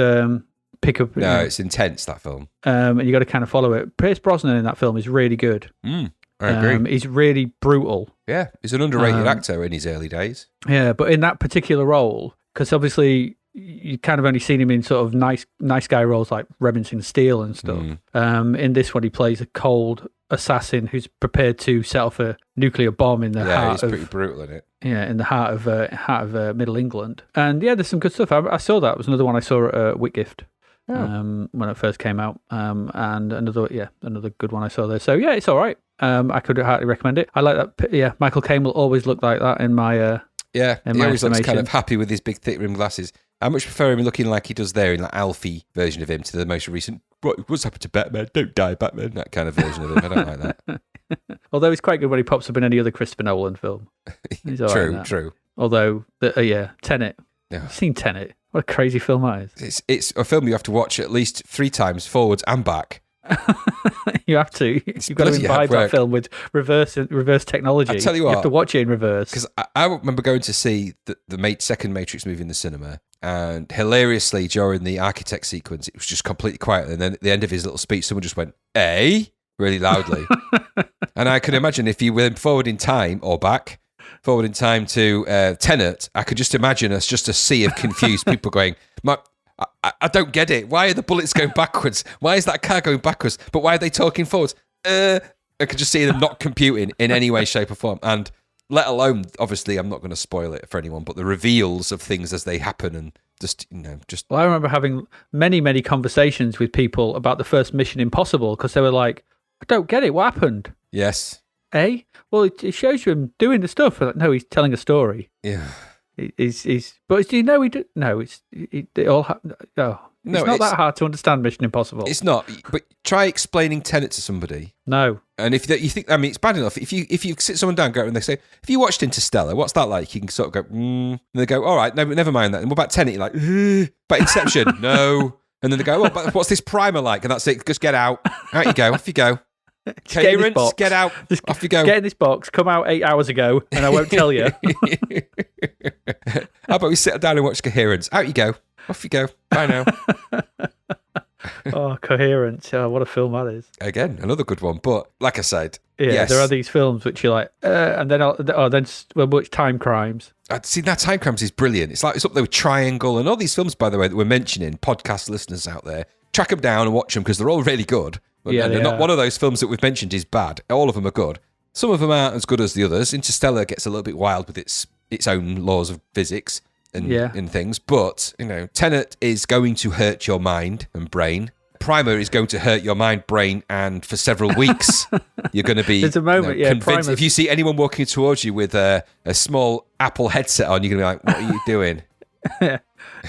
pick up. No, it's intense, that film. And you got to kind of follow it. Pierce Brosnan in that film is really good. I agree. He's really brutal. Yeah, he's an underrated actor in his early days. Yeah, but in that particular role, because obviously you kind of only seen him in sort of nice guy roles like Remington Steele and stuff. In this one, he plays a cold assassin who's prepared to set off a nuclear bomb in the heart he's pretty brutal in it. Yeah, in the heart of Middle England. And yeah, there's some good stuff. I saw that. It was another one I saw at Whitgift. When it first came out, and another good one I saw there. So yeah, it's all right. I could hardly recommend it. I like that. Yeah, Michael Caine will always look like that in my he always looks kind of happy with his big thick rimmed glasses. I much prefer him looking like he does there in that Alfie version of him to the most recent what's happened to Batman? Don't die, Batman. That kind of version of him. I don't like that. Although he's quite good when he pops up in any other Christopher Nolan film. He's all right. True. Although Tenet. Yeah. I've seen Tenet. What a crazy film that is. It's a film you have to watch at least 3 times forwards and back. You have to. You've got to imbibe that film with reverse technology. I tell you what, you have to watch it in reverse. Because I remember going to see the second Matrix movie in the cinema, and hilariously during the architect sequence, it was just completely quiet. And then at the end of his little speech, someone just went, "Eh?" really loudly. And I could imagine if you went forward in time or back. Forward in time to Tenet, I could just imagine us just a sea of confused people going, I don't get it. Why are the bullets going backwards? Why is that car going backwards? But why are they talking forwards? I could just see them not computing in any way, shape or form. And let alone, obviously, I'm not going to spoil it for anyone, but the reveals of things as they happen and just. Well, I remember having many, many conversations with people about the first Mission Impossible because they were like, I don't get it. What happened? Yes. Well, it shows you him doing the stuff. No, he's telling a story. Yeah. But do you know he did? No, it's not that hard to understand Mission Impossible. It's not. But try explaining Tenet to somebody. No. And if you think, it's bad enough. If you sit someone down and they say, "Have you watched Interstellar? What's that like?" You can sort of go, and they go, "All right, no, never mind that." And what about Tenet? You're like, but Inception, no. And then they go, "Oh, but what's this primer like?" And that's it. Just get out. Out you go. Off you go. Coherence, get out. Off you go. Get in this box. Come out 8 hours ago, and I won't tell you. How about we sit down and watch Coherence? Out you go. Off you go. Bye now. Oh, Coherence. Oh, what a film that is. Again, another good one. But like I said, yes. There are these films which you're like, and then we'll watch Time Crimes. I'd seen that Time Crimes is brilliant. It's up there with Triangle and all these films, by the way, that we're mentioning. Podcast listeners out there, track them down and watch them because they're all really good. They're not one of those films that we've mentioned is bad. All of them are good. Some of them aren't as good as the others. Interstellar gets a little bit wild with its own laws of physics and things. But, Tenet is going to hurt your mind and brain. Primer is going to hurt your mind, brain, and for several weeks, you're going to be There's a moment, convinced. Primer's... If you see anyone walking towards you with a small Apple headset on, you're going to be like, what are you doing?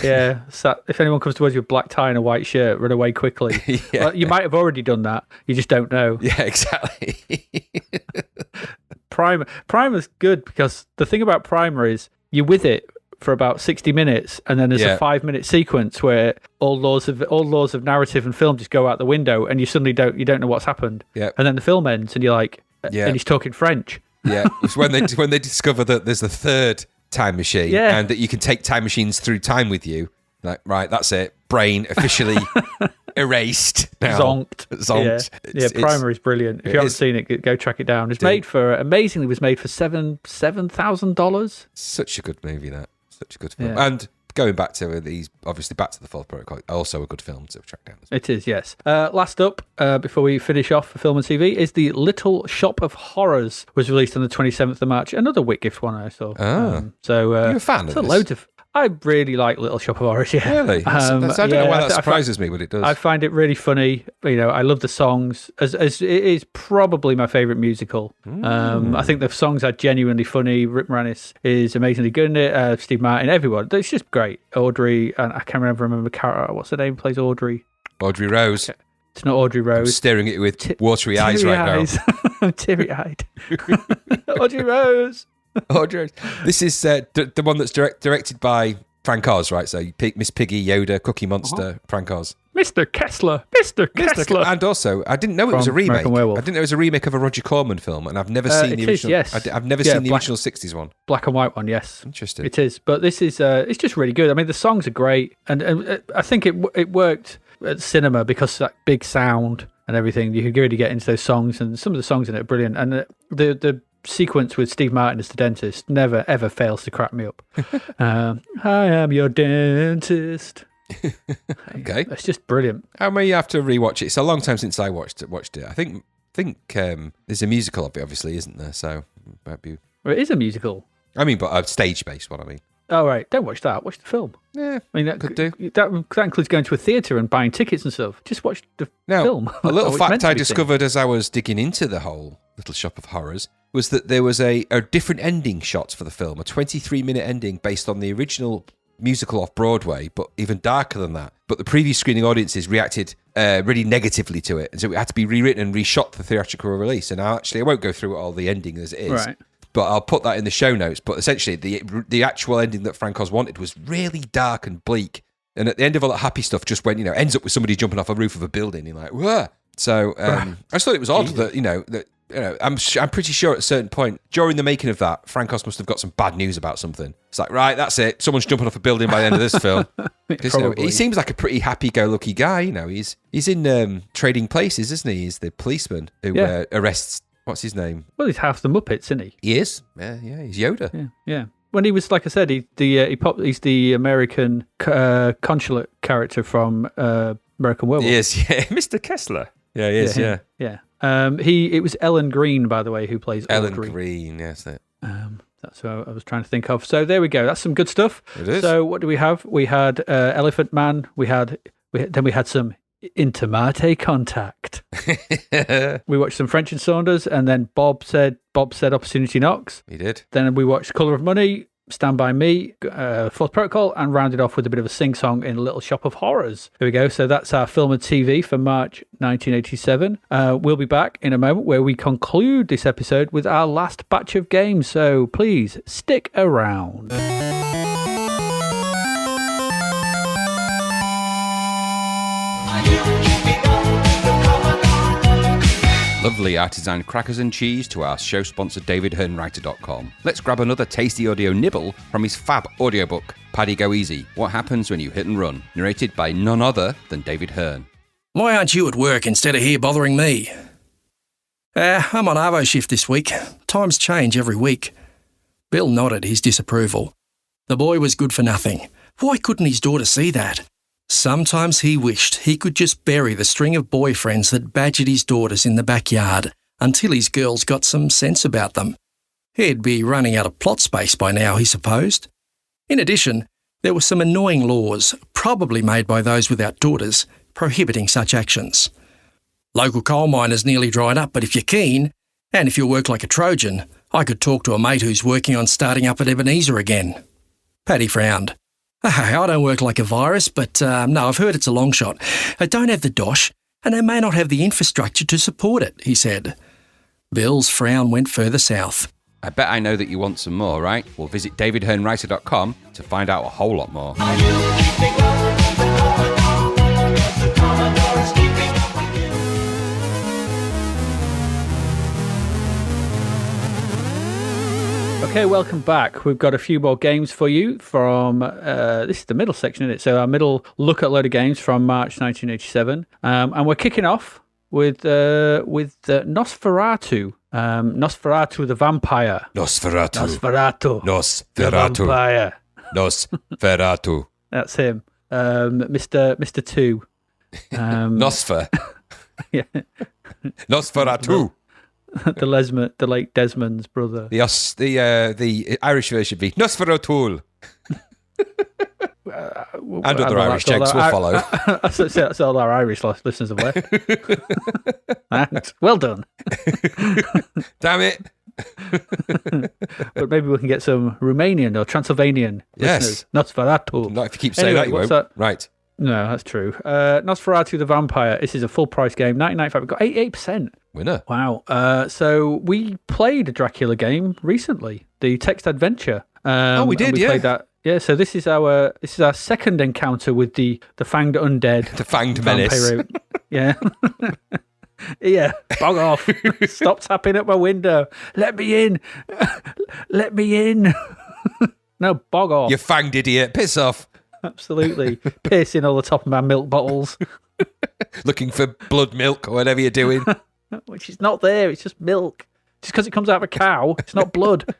Yeah, so if anyone comes towards you with a black tie and a white shirt, run away quickly. Well, you might have already done that. You just don't know. Yeah, exactly. Primer's good because the thing about Primer is you're with it for about 60 minutes, and then there's a 5-minute sequence where all laws of narrative and film just go out the window, and you suddenly don't know what's happened. Yeah. And then the film ends, and you're like, and he's talking French. Yeah, it's when they discover that there's a third time machine and that you can take time machines through time with you. Like, right, that's it. Brain officially erased now. Zonked. Yeah, Primer is brilliant. If you haven't seen it, go track it down. It's amazingly was made for $7,000. Such a good movie, that. Such a good film. Yeah. And going back to these, obviously back to the Fourth Protocol, also a good film to track down. It is, yes. Last up, before we finish off for film and TV, is The Little Shop of Horrors, was released on the 27th of March. Another Whitgift one I saw. You're a fan of this? Loads of. I really like Little Shop of Horrors, yeah. Really? I don't know why that surprises me, but it does. I find it really funny. I love the songs. As it is probably my favourite musical. I think the songs are genuinely funny. Rick Moranis is amazingly good in it. Steve Martin, everyone. It's just great. Audrey, and I can't remember what's her name, plays Audrey? Audrey Rose. It's not Audrey Rose. I'm staring at you with watery eyes right now. I'm teary-eyed. Audrey Rose. This is the one that's directed by Frank Oz, right? So Miss Piggy, Yoda, Cookie Monster, Frank Oz. Mr. Kessler. And also, I didn't know it was a remake. I didn't know it was a remake of a Roger Corman film, and I've never seen the original. Yes. I've never seen the original 60s one. Black and white one, yes. Interesting. It is, but this is it's just really good. I mean, the songs are great, and I think it worked at cinema because that big sound and everything. You could really get into those songs, and some of the songs in it are brilliant. And the sequence with Steve Martin as the dentist never ever fails to crack me up. I am your dentist. Okay, it's just brilliant. I may have to rewatch it. It's a long time since I watched it. I think there's a musical of it, obviously, isn't there? So it might be. Well, it is a musical. I mean, but a stage-based one. I mean. Oh right, don't watch that. Watch the film. Yeah, I mean that could do. That includes going to a theatre and buying tickets and stuff. Just watch the film. A little fact I discovered as I was digging into the whole Little Shop of Horrors was that there was a different ending shot for the film, a 23-minute ending based on the original musical off Broadway, but even darker than that. But the previous screening audiences reacted really negatively to it, and so it had to be rewritten and reshot for theatrical release. And I won't go through all the ending as it is. Right. But I'll put that in the show notes. But essentially, the actual ending that Frank Oz wanted was really dark and bleak. And at the end of all that happy stuff, just went, ends up with somebody jumping off a roof of a building. You're like, whoa. So I just thought it was odd that, I'm pretty sure at a certain point during the making of that, Frank Oz must have got some bad news about something. It's like, right, that's it. Someone's jumping off a building by the end of this film. He seems like a pretty happy-go-lucky guy. He's in Trading Places, isn't he? He's the policeman who arrests. What's his name? Well, he's half the Muppets, isn't he? He is. Yeah, he's Yoda. Yeah. When he was, like I said, he's the American consulate character from American Werewolf. He is, yeah. Mr. Kessler. Yeah, he is, yeah. It was Ellen Green, by the way, who plays Ellen Audrey. Green, yes. That's who I was trying to think of. So there we go. That's some good stuff. It is. So what do we have? We had Elephant Man. We had some Intimate Contact. We watched some French and Saunders, and then Bob said Opportunity Knocks. He did. Then we watched Colour of Money, Stand By Me, Fourth Protocol, and rounded off with a bit of a sing-song in Little Shop of Horrors. There we go. So that's our film and TV for March 1987. We'll be back in a moment where we conclude this episode with our last batch of games. So please stick around. Lovely artisan crackers and cheese to our show sponsor davidhearnwriter.com. Let's grab another tasty audio nibble from his fab audiobook, Paddy Go Easy, What Happens When You Hit and Run, narrated by none other than David Hearn. Why aren't you at work instead of here bothering me? I'm on Arvo shift this week. Times change every week. Bill nodded his disapproval. The boy was good for nothing. Why couldn't his daughter see that? Sometimes he wished he could just bury the string of boyfriends that badgered his daughters in the backyard until his girls got some sense about them. He'd be running out of plot space by now, he supposed. In addition, there were some annoying laws, probably made by those without daughters, prohibiting such actions. Local coal miners nearly dried up, but if you're keen, and if you work like a Trojan, I could talk to a mate who's working on starting up at Ebenezer again. Paddy frowned. I don't work like a virus, but no, I've heard it's a long shot. I don't have the dosh, and they may not have the infrastructure to support it, he said. Bill's frown went further south. I bet I know that you want some more, right? Well, visit davidhearnwriter.com to find out a whole lot more. Okay, welcome back. We've got a few more games for you from, this is the middle section, isn't it? So our middle look at a load of games from March 1987. And we're kicking off with Nosferatu. Nosferatu the Vampire. Nosferatu. The Vampire. Nosferatu. That's him. Mr. Two. Nosfer. Yeah. Nosferatu. The late Desmond's brother. The Irish version be Nosferatu. And other Irish jokes will follow. That's all our Irish listeners have left. Thanks. Well done. Damn it. But maybe we can get some Romanian or Transylvanian listeners. Nosferatu. Not if you keep saying that, you won't. That? Right. No, that's true. Nosferatu the Vampire. This is a full price game. 19.95. We've got 88%. Winner. Wow. So we played a Dracula game recently, the text adventure. We did, yeah. Played that. Yeah, so this is our second encounter with the fanged undead. The fanged menace. Yeah. Yeah, bog off. Stop tapping at my window. Let me in. Let me in. No, bog off. You fanged idiot. Piss off. Absolutely. Piercing all the top of my milk bottles. Looking for blood milk or whatever you're doing. Which is not there. It's just milk. Just because it comes out of a cow, it's not blood.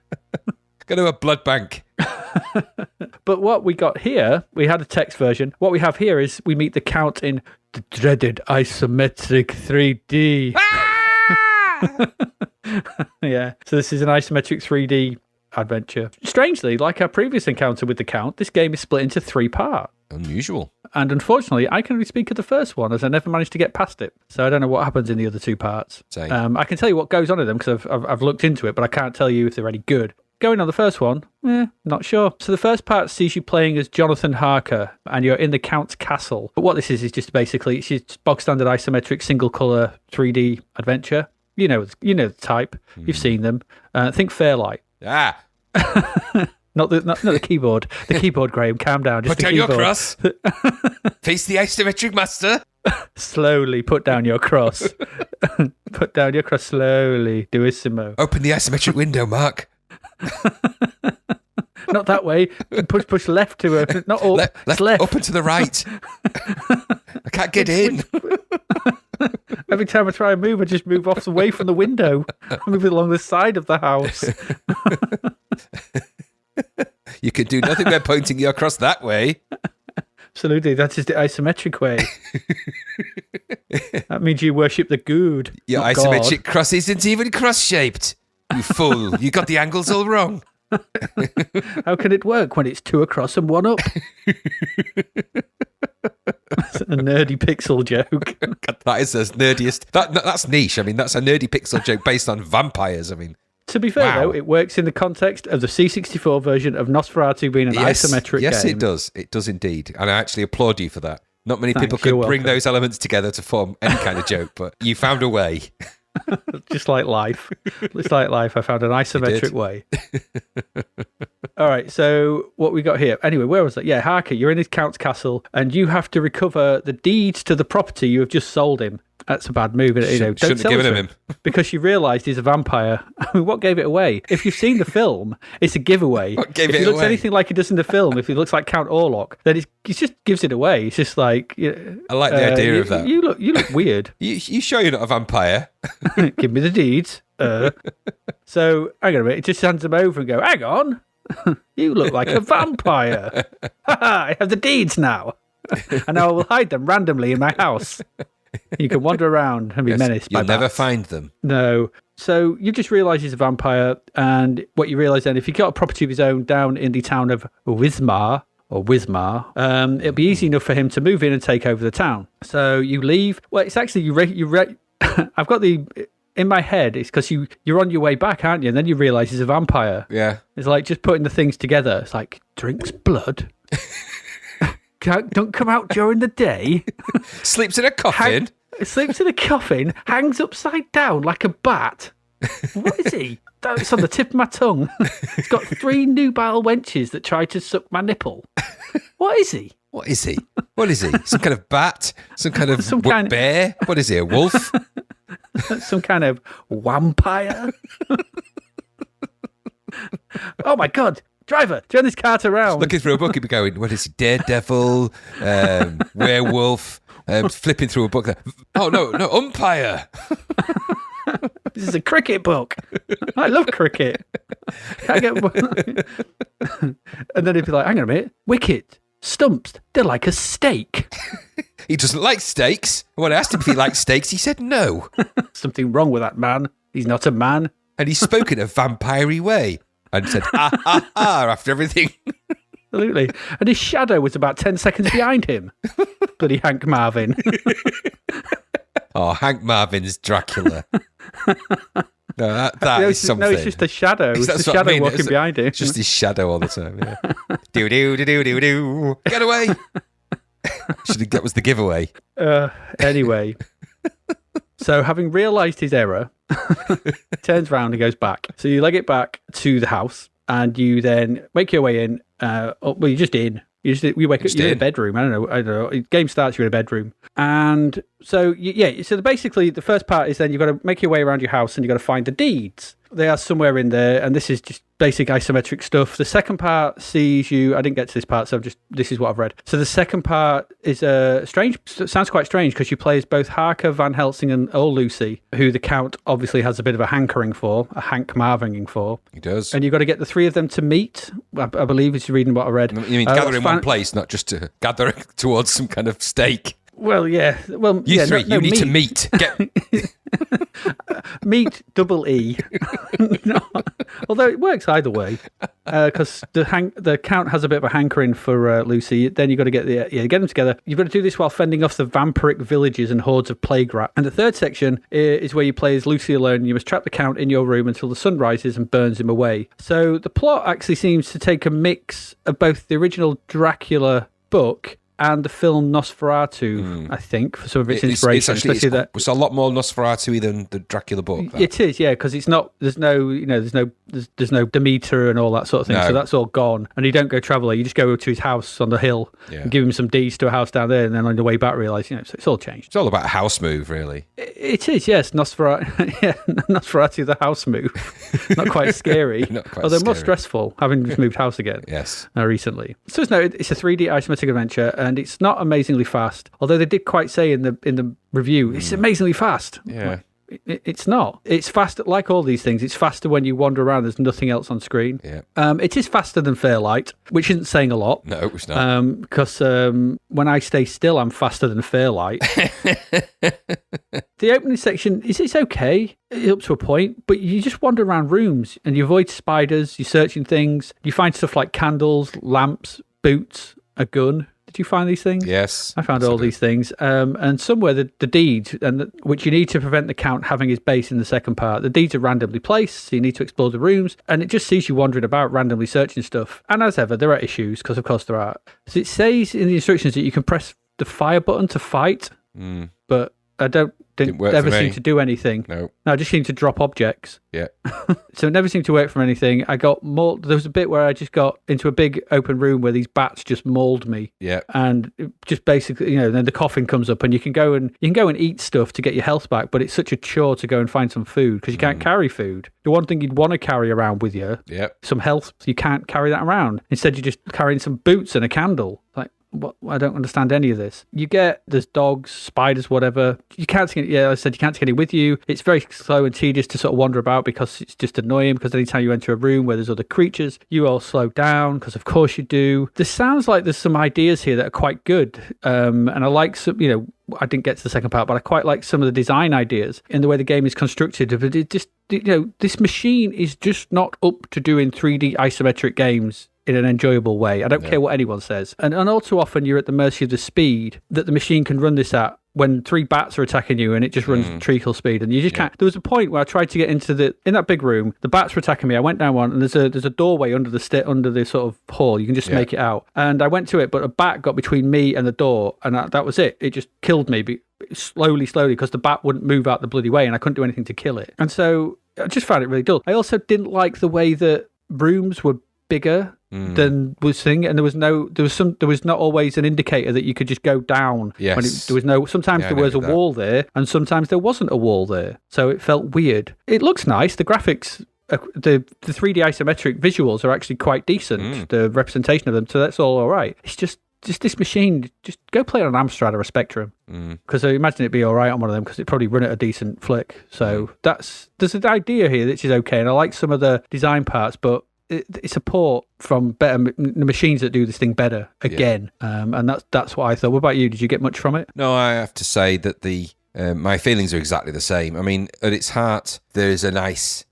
Go to a blood bank. But what we got here, we had a text version. What we have here is we meet the Count in the dreaded isometric 3D. Yeah, so this is an isometric 3D adventure. Strangely, like our previous encounter with the Count, this game is split into 3 parts. Unusual. And unfortunately, I can only speak of the first one as I never managed to get past it. So I don't know what happens in the other 2 parts. Same. I can tell you what goes on in them because I've looked into it, but I can't tell you if they're any good. Going on the first one, not sure. So the first part sees you playing as Jonathan Harker, and you're in the Count's castle. But what this is just basically it's your bog standard isometric single color 3D adventure. You know the type. You've seen them. Think Fairlight. Ah. Not the keyboard. The keyboard, Graham. Calm down. Just put down keyboard. your cross. Face the isometric master. Slowly put down your cross. Put down your cross slowly. Duissimo. Open the isometric window, Mark. Not that way. Push left to a not all left. Up and to the right. I can't get in. Every time I try and move, I just move off away from the window. I move along the side of the house. You can do nothing by pointing your cross that way. Absolutely, that is the isometric way. That means you worship the good. Your isometric cross isn't even cross-shaped. You fool. You got the angles all wrong. How can it work when it's 2 across and 1 up? That's a nerdy pixel joke. God, that is the nerdiest. That's niche. I mean, that's a nerdy pixel joke based on vampires. I mean, to be fair, though, it works in the context of the C64 version of Nosferatu being an isometric game. Yes, it does. It does indeed. And I actually applaud you for that. Not many people could bring those elements together to form any kind of joke, but you found a way. Just like life. It's like life. I found an isometric way. All right, so what we got here? Anyway, where was that? Yeah, Harker, you're in his Count's castle, and you have to recover the deeds to the property you have just sold him. That's a bad move. Shouldn't have given him. Because you realised he's a vampire. I mean, what gave it away? If you've seen the film, it's a giveaway. What gave if it he looks away? anything like he does in the film, if he looks like Count Orlok, then it just gives it away. It's just like... I like the idea of that. You look weird. You sure you're not a vampire? Give me the deeds. So, hang on a minute. It just hands them over and go, hang on. You look like a vampire. I have the deeds now. And I will hide them randomly in my house. You can wander around and be menaced by You'll never bats. find them. No. So you just realise he's a vampire, and what you realise then, if you've got a property of his own down in the town of Wismar, it'll be easy enough for him to move in and take over the town. So you leave. Well, it's actually, I've got in my head, it's because you're on your way back, aren't you? And then you realise he's a vampire. Yeah. It's like just putting the things together. It's like, drinks blood. Don't come out during the day. Sleeps in a coffin. Sleeps in a coffin, hangs upside down like a bat. What is he? It's on the tip of my tongue. He's got 3 nubile wenches that try to suck my nipple. What is he? What is he? Some kind of bat? Some kind of bear? What is he, a wolf? Some kind of vampire? Oh my God. Driver, turn this cart around. Looking through a book, he'd be going, what is he, daredevil, werewolf, flipping through a book. Oh, no, umpire. This is a cricket book. I love cricket. And then he'd be like, hang on a minute, wicked, stumps, they're like a steak. He doesn't like steaks. When I asked him if he liked steaks, he said no. Something wrong with that man. He's not a man. And he spoke in a vampire-y way and said, after everything. Absolutely. And his shadow was about 10 seconds behind him. Bloody Hank Marvin. Oh, Hank Marvin's Dracula. No, that is something. No, it's just a shadow. It's the shadow walking behind him. It's just his shadow all the time, yeah. Do-do-do-do-do-do. Get away. That was the giveaway. Anyway. So having realised his error, turns round and goes back. So you leg it back to the house and you then make your way in. You're just in. You wake up, you're in a bedroom. I don't know. Game starts, you're in a bedroom. And so, so basically the first part is then you've got to make your way around your house and you've got to find the deeds. They are somewhere in there, and this is just basic isometric stuff. The second part sees you, I didn't get to this part, so this is what I've read. So the second part is strange, sounds quite strange, because you play as both Harker, Van Helsing, and old Lucy, who the Count obviously has a bit of a hankering for, a Hank Marvining for. He does. And you've got to get the three of them to meet, I believe, is reading what I read. You mean gather in one place, not just to gather towards some kind of steak? Well, yeah. Well, you three, you need to meet. Meet double E. No. Although it works either way, because the Count has a bit of a hankering for Lucy. Then you've got to get them together. You've got to do this while fending off the vampiric villages and hordes of plague rat. And the third section is where you play as Lucy alone. You must trap the Count in your room until the sun rises and burns him away. So the plot actually seems to take a mix of both the original Dracula book and the film Nosferatu, I think, for some of its inspiration. It's a lot more Nosferatu than the Dracula book. That. It is, yeah, because it's not. There's no Demeter and all that sort of thing. No. So that's all gone. And you don't go traveller. You just go to his house on the hill and give him some deeds to a house down there, and then on the way back realise, so it's all changed. It's all about a house move, really. It is, yes. Nosferatu the house move. Not quite scary, although more stressful, having just moved house again. Yes, recently. So it's a 3D isometric adventure. And it's not amazingly fast, although they did quite say in the review, it's amazingly fast. Yeah. It's not. It's fast, like all these things. It's faster when you wander around. There's nothing else on screen. Yeah. It is faster than Fairlight, which isn't saying a lot. No, it's not. Because when I stay still, I'm faster than Fairlight. The opening section it's okay up to a point, but you just wander around rooms and you avoid spiders. You're searching things. You find stuff like candles, lamps, boots, a gun. Did you find these things? Yes. I found all these things. And somewhere the deeds, which you need to prevent the Count having his base in the second part. The deeds are randomly placed, so you need to explore the rooms. And it just sees you wandering about, randomly searching stuff. And as ever, there are issues, because of course there are. So it says in the instructions that you can press the fire button to fight, but I didn't ever seem to do anything. No, I just seemed to drop objects. Yeah. So it never seemed to work from anything. I got more. There was a bit where I just got into a big open room where these bats just mauled me. Yeah. And just basically, then the coffin comes up and you can go and eat stuff to get your health back, but it's such a chore to go and find some food because you can't carry food. The one thing you'd want to carry around with you, some health, you can't carry that around. Instead, you're just carrying some boots and a candle. Like, what? I don't understand any of this. There's dogs, spiders, whatever. You can't take any, I said you can't take any with you. It's very slow and tedious to sort of wander about because it's just annoying, because anytime you enter a room where there's other creatures, you all slow down, because of course you do. This sounds like there's some ideas here that are quite good. And I like some, I didn't get to the second part, but I quite like some of the design ideas in the way the game is constructed. But it just, this machine is just not up to doing 3D isometric games in an enjoyable way. I don't care what anyone says. And all too often you're at the mercy of the speed that the machine can run this at when 3 bats are attacking you and it just runs treacle speed and you just can't. There was a point where I tried to get into in that big room, the bats were attacking me. I went down one and there's a doorway under the sort of hall. You can just make it out. And I went to it, but a bat got between me and the door and that was it. It just killed me slowly, because the bat wouldn't move out the bloody way and I couldn't do anything to kill it. And so I just found it really dull. I also didn't like the way that rooms were bigger than was thing, and there was not always an indicator that you could just go down. Yes. Sometimes there was a wall there, and sometimes there wasn't a wall there, so it felt weird. It looks nice. The graphics, the 3D isometric visuals are actually quite decent. The representation of them, so that's all right. It's just this machine. Just go play it on an Amstrad or a Spectrum, because I imagine it'd be all right on one of them, because it probably run at a decent flick. So there's an idea here that is okay, and I like some of the design parts, but it's a port from better the machines that do this thing better again. And that's what I thought. What about you? Did you get much from it? No, I have to say that my feelings are exactly the same. I mean, at its heart, there was a nice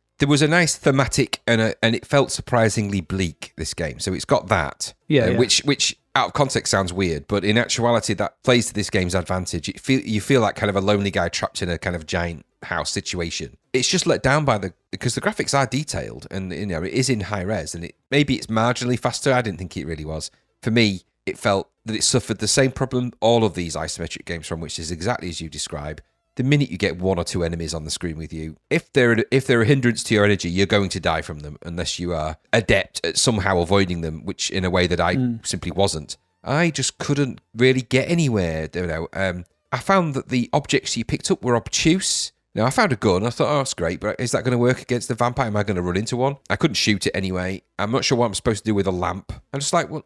thematic and it felt surprisingly bleak, this game. So it's got that, which out of context sounds weird, but in actuality that plays to this game's advantage. You feel like kind of a lonely guy trapped in a kind of giant house situation. It's just let down because the graphics are detailed and it is in high res, and maybe it's marginally faster. I didn't think it really was. For me, it felt that it suffered the same problem all of these isometric games from, which is exactly as you describe. The minute you get one or two enemies on the screen with you, if they're a hindrance to your energy, you're going to die from them unless you are adept at somehow avoiding them, which in a way that I simply wasn't. I just couldn't really get anywhere. I found that the objects you picked up were obtuse. Now, I found a gun. I thought, oh, that's great, but is that going to work against the vampire? Am I going to run into one? I couldn't shoot it anyway. I'm not sure what I'm supposed to do with a lamp. I'm just like, well,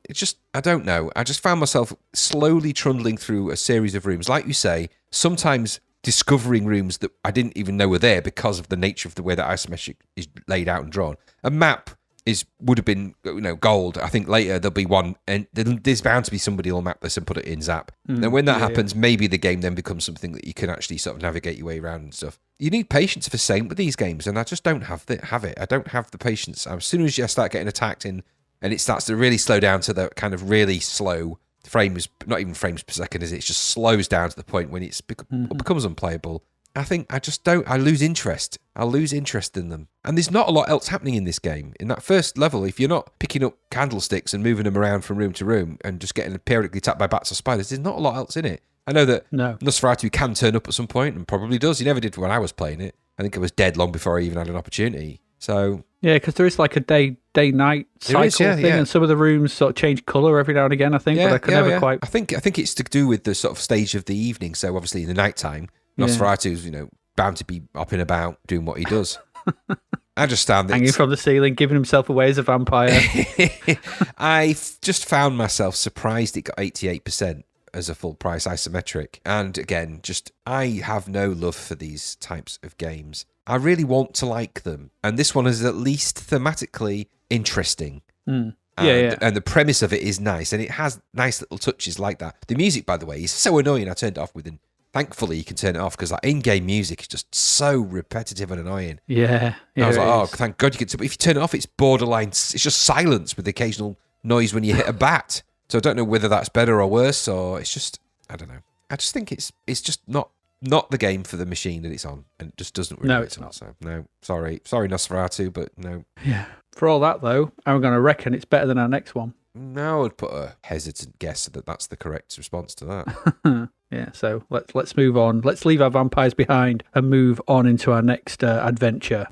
I don't know. I just found myself slowly trundling through a series of rooms. Like you say, sometimes discovering rooms that I didn't even know were there because of the nature of the way that isometric is laid out and drawn. A map would have been gold. I think later there'll be one, and there's bound to be somebody who'll map this and put it in Zap. And when that happens, maybe the game then becomes something that you can actually sort of navigate your way around and stuff. You need patience for same with these games, and I just don't have it. I don't have the patience. As soon as you start getting attacked and it starts to really slow down to the kind of really slow frames, not even frames per second, it just slows down to the point when it becomes unplayable. I think I lose interest. I lose interest in them. And there's not a lot else happening in this game. In that first level, if you're not picking up candlesticks and moving them around from room to room and just getting periodically tapped by bats or spiders, there's not a lot else in it. I know that Nosferatu can turn up at some point and probably does. He never did when I was playing it. I think it was dead long before I even had an opportunity. So yeah, because there is like a day-night cycle thing, and some of the rooms sort of change colour every now and again, I think, but I could never quite... I think it's to do with the sort of stage of the evening, so obviously in the night time, Nosferatu's, bound to be up and about doing what he does. I just found that... Hanging from the ceiling, giving himself away as a vampire. I just found myself surprised it got 88% as a full price isometric. And again, I have no love for these types of games. I really want to like them. And this one is at least thematically interesting. And the premise of it is nice. And it has nice little touches like that. The music, by the way, is so annoying. I turned it off within... Thankfully, you can turn it off because that in-game music is just so repetitive and annoying. Yeah. I was like, oh, thank God you can... But if you turn it off, it's borderline... It's just silence with the occasional noise when you hit a bat. So I don't know whether that's better or worse, or it's just... I don't know. I just think it's just not the game for the machine that it's on, and it just doesn't really... No, it's not. So, no, sorry Nosferatu, but no. Yeah. For all that, though, I'm going to reckon it's better than our next one. No, I would put a hesitant guess that that's the correct response to that. Yeah, so let's move on. Let's leave our vampires behind and move on into our next adventure.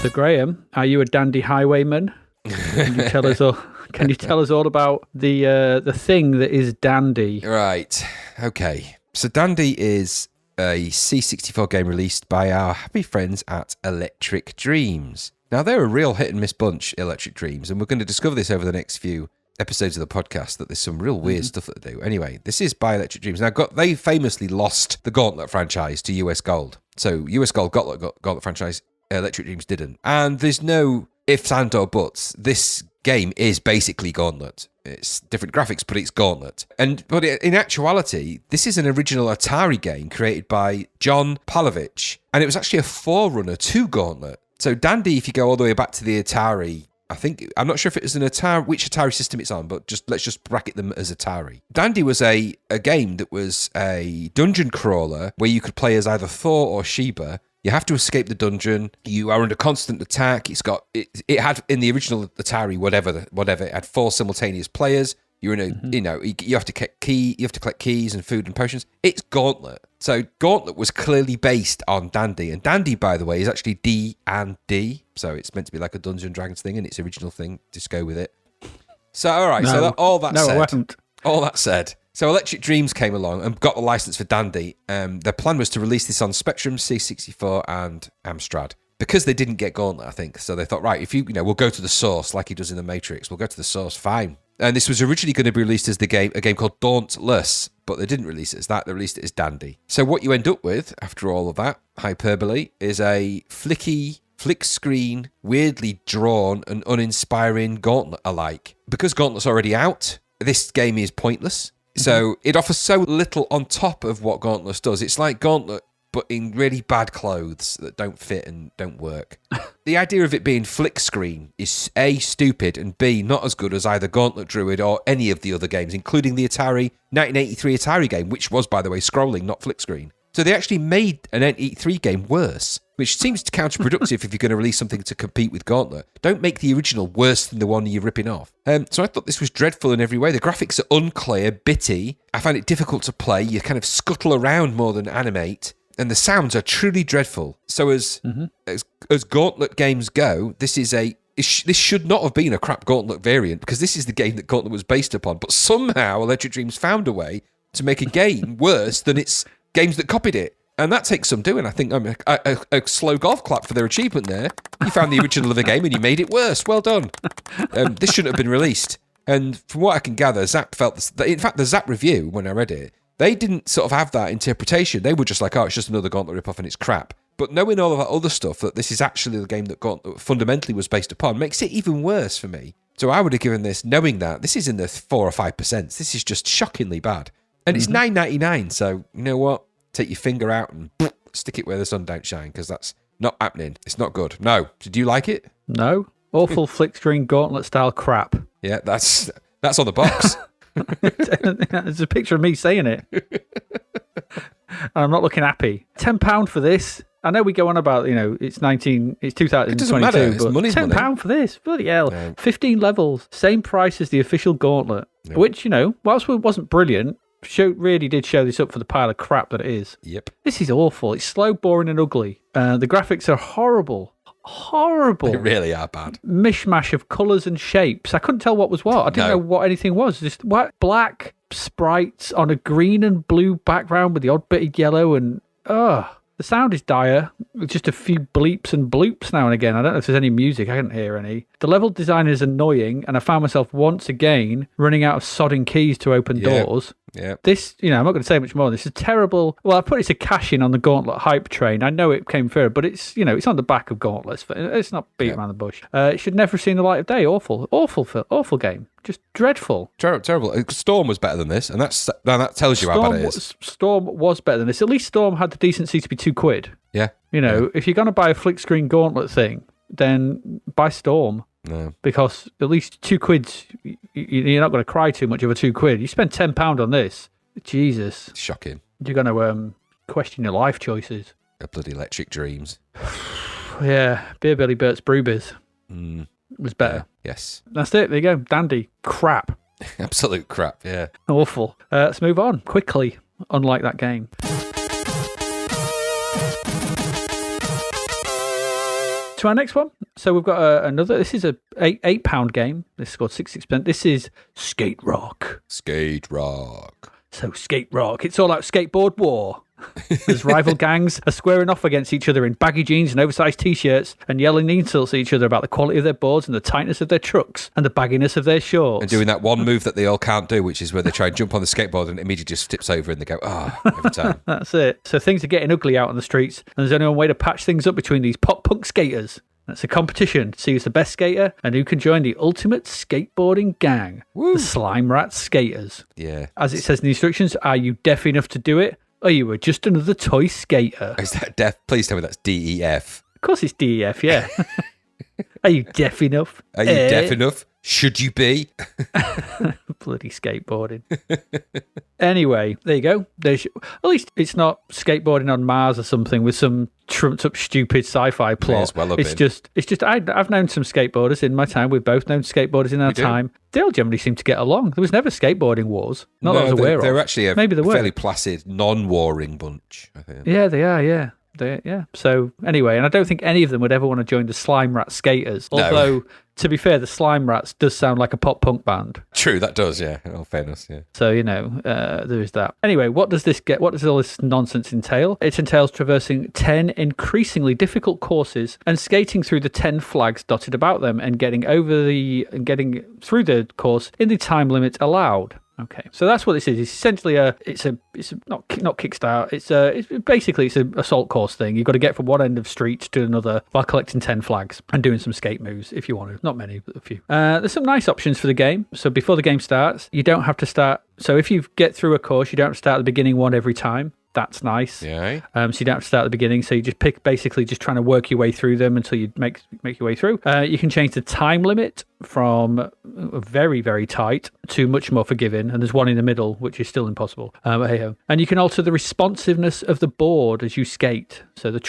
So, Graham, are you a dandy highwayman? Can you tell us all? Can you tell us all about the thing that is Dandy? Right. Okay. So, Dandy is a C64 game released by our happy friends at Electric Dreams. Now, they're a real hit and miss bunch, Electric Dreams, and we're going to discover this over the next few episodes of the podcast, that there's some real weird stuff that they do. Anyway, this is by Electric Dreams. Now, they famously lost the Gauntlet franchise to US Gold. So, US Gold got the Gauntlet franchise, Electric Dreams didn't. And there's no ifs and or buts. This game is basically Gauntlet. It's different graphics, but it's Gauntlet. But in actuality, this is an original Atari game created by John Palovich, and it was actually a forerunner to Gauntlet. So Dandy, if you go all the way back to the Atari, I'm not sure if it was which Atari system it's on, but let's just bracket them as Atari. Dandy was a game that was a dungeon crawler where you could play as either Thor or Sheba. You have to escape the dungeon. You are under constant attack. It had in the original Atari, whatever, it had 4 simultaneous players. You're in you have to collect keys and food and potions. It's Gauntlet. So Gauntlet was clearly based on Dandy, and Dandy, by the way, is actually D&D. So it's meant to be like a Dungeons and Dragons thing, and its original thing. Just go with it. So all right. All that said. So Electric Dreams came along and got the license for Dandy. Their plan was to release this on Spectrum, C64, and Amstrad. Because they didn't get Gauntlet, I think. So they thought, right, if we'll go to the source like he does in the Matrix. We'll go to the source, fine. And this was originally going to be released as a game called Dauntless, but they didn't release it as that. They released it as Dandy. So what you end up with, after all of that hyperbole, is a flick screen, weirdly drawn and uninspiring Gauntlet alike. Because Gauntlet's already out, this game is pointless. So it offers so little on top of what Gauntlet does. It's like Gauntlet, but in really bad clothes that don't fit and don't work. The idea of it being flick screen is A, stupid, and B, not as good as either Gauntlet Druid or any of the other games, including the 1983 Atari game, which was, by the way, scrolling, not flick screen. So they actually made an 83 game worse, which seems counterproductive if you're going to release something to compete with Gauntlet. Don't make the original worse than the one you're ripping off. So I thought this was dreadful in every way. The graphics are unclear, bitty. I find it difficult to play. You kind of scuttle around more than animate. And the sounds are truly dreadful. So as Gauntlet games go, this should not have been a crap Gauntlet variant, because this is the game that Gauntlet was based upon. But somehow Electric Dreams found a way to make a game worse than its games that copied it. And that takes some doing. I think a slow golf clap for their achievement there. You found the original of the game and you made it worse. Well done. This shouldn't have been released. And from what I can gather, Zapped felt... In fact, the Zapped review, when I read it, they didn't sort of have that interpretation. They were just like, oh, it's just another Gauntlet ripoff and it's crap. But knowing all of that other stuff, that this is actually the game that Gauntlet fundamentally was based upon, makes it even worse for me. So I would have given this, knowing that, this is in the 4 or 5%. This is just shockingly bad. And it's $9.99, so you know what? Take your finger out and stick it where the sun don't shine, because that's not happening. It's not good. No. Did you like it? No. Awful flick screen Gauntlet style crap. Yeah, that's on the box. There's a picture of me saying it. And I'm not looking happy. £10 for this. I know we go on about, it's 2022. It doesn't matter. It's but money's £10 money. For this. Bloody hell. No. 15 levels. Same price as the official Gauntlet. No. Which, whilst it wasn't brilliant, really did show this up for the pile of crap that it is. Yep. This is awful. It's slow, boring, and ugly. The graphics are horrible. Horrible. They really are bad. Mishmash of colours and shapes. I couldn't tell what was what. I didn't know what anything was. Just black sprites on a green and blue background with the odd bit of yellow, and the sound is dire, with just a few bleeps and bloops now and again. I don't know if there's any music. I couldn't hear any. The level design is annoying, and I found myself once again running out of sodding keys to open doors. Yeah. This, I'm not going to say much more. This is terrible. Well, I put it's a cash-in on the Gauntlet hype train. I know it came through, but it's, it's on the back of Gauntlets. It's not beating around the bush. It should never have seen the light of day. Awful game. Just dreadful. Terrible. Storm was better than this, and that tells you how bad it is. Storm was better than this. At least Storm had the decency to be £2. Yeah. If you're going to buy a flick screen Gauntlet thing, then buy Storm. No. Because at least £2, you're not going to cry too much over £2. You spend £10 on this. Jesus. It's shocking. You're going to question your life choices. A bloody Electric Dreams. Yeah. Beer Billy Burt's Brewbiz. Was better. Yeah. Yes. That's it. There you go. Dandy. Crap. Absolute crap, yeah. Awful. Let's move on quickly, unlike that game. To our next one. So we've got another. This is a £8 game. This scored 66%. This is Skate Rock. Skate Rock. So Skate Rock. It's all out skateboard war. As rival gangs are squaring off against each other in baggy jeans and oversized t-shirts and yelling insults at each other about the quality of their boards and the tightness of their trucks and the bagginess of their shorts. And doing that one move that they all can't do, which is where they try and jump on the skateboard and immediately just tips over and they go, every time. That's it. So things are getting ugly out on the streets, and there's only one way to patch things up between these pop punk skaters. That's a competition to see who's the best skater and who can join the ultimate skateboarding gang, the Slime Rat Skaters. Yeah. As it says in the instructions, are you deaf enough to do it? Or you were just another toy skater? Is that deaf? Please tell me that's DEF. Of course it's DEF, yeah. Are you deaf enough? Are you deaf enough? Should you be? Bloody skateboarding. Anyway, there you go. At least it's not skateboarding on Mars or something with some trumped up stupid sci-fi plot. It's just I've known some skateboarders in my time. We've both known skateboarders in our time. They all generally seem to get along. There was never skateboarding wars. Not that I was aware of. They're actually a Maybe they were. fairly placid, non-warring bunch, I think. Yeah, they are, yeah. So anyway, and I don't think any of them would ever want to join the Slime Rat Skaters. Although, to be fair, the Slime Rats does sound like a pop punk band. True, that does, yeah. In all fairness, yeah. So, there is that. Anyway, what does all this nonsense entail? It entails traversing 10 increasingly difficult courses and skating through the 10 flags dotted about them and getting through the course in the time limit allowed. Okay, so that's what this is. It's essentially it's not Kickstart. It's basically an assault course thing. You've got to get from one end of street to another while collecting 10 flags and doing some skate moves if you want to. Not many, but a few. There's some nice options for the game. So before the game starts, you don't have to start. So if you get through a course, you don't have to start at the beginning one every time. That's nice. Yeah. So you don't have to start at the beginning. So you just basically just trying to work your way through them until you make your way through. You can change the time limit from very, very tight to much more forgiving. And there's one in the middle, which is still impossible. Hey-ho. And you can alter the responsiveness of the board as you skate. So the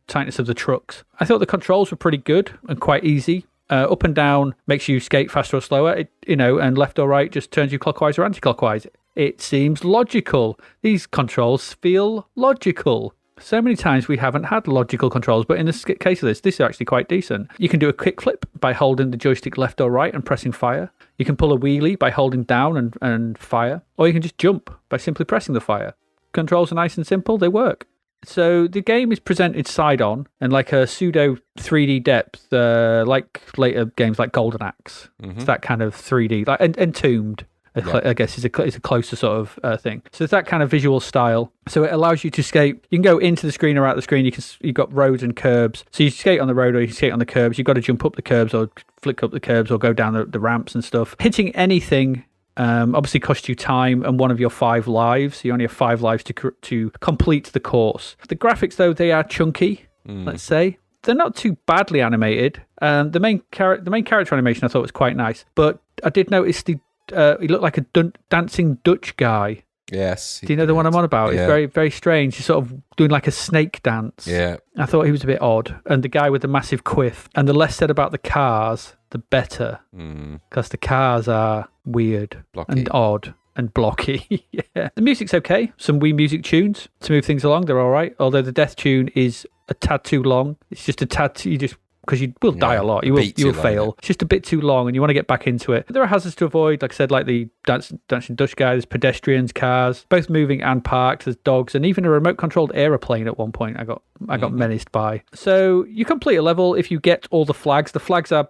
tightness of the trucks. I thought the controls were pretty good and quite easy. Up and down makes you skate faster or slower, and left or right just turns you clockwise or anti-clockwise. It seems logical. These controls feel logical. So many times we haven't had logical controls, but in the case of this is actually quite decent. You can do a quick flip by holding the joystick left or right and pressing fire. You can pull a wheelie by holding down and fire, or you can just jump by simply pressing the fire. Controls are nice and simple. They work. So the game is presented side-on and like a pseudo 3D depth, like later games like Golden Axe. Mm-hmm. It's that kind of 3D, like Entombed. I guess is a closer sort of thing. So it's that kind of visual style. So it allows you to skate. You can go into the screen or out the screen. You've got roads and curbs. So you skate on the road or you skate on the curbs. You've got to jump up the curbs or flick up the curbs or go down the ramps and stuff. Hitting anything obviously costs you time and one of your 5 lives. You only have 5 lives to complete the course. The graphics, though, they are chunky, let's say. They're not too badly animated. The main character animation I thought was quite nice. But I did notice he looked like a dancing Dutch guy. Yes. Do you know the one I'm on about? Yeah. It's very, very strange. He's sort of doing like a snake dance. Yeah. I thought he was a bit odd. And the guy with the massive quiff. And the less said about the cars, the better. Because the cars are weird and odd and blocky. Yeah. The music's okay. Some Wii music tunes to move things along. They're all right. Although the death tune is a tad too long. It's just a tad too... Because you will die a lot. You will fail. Long, It's just a bit too long and you want to get back into it. There are hazards to avoid, like I said, like the dancing Dutch guy. There's pedestrians, cars, both moving and parked. There's dogs and even a remote-controlled aeroplane at one point I got menaced by. So you complete a level if you get all the flags. The flags are,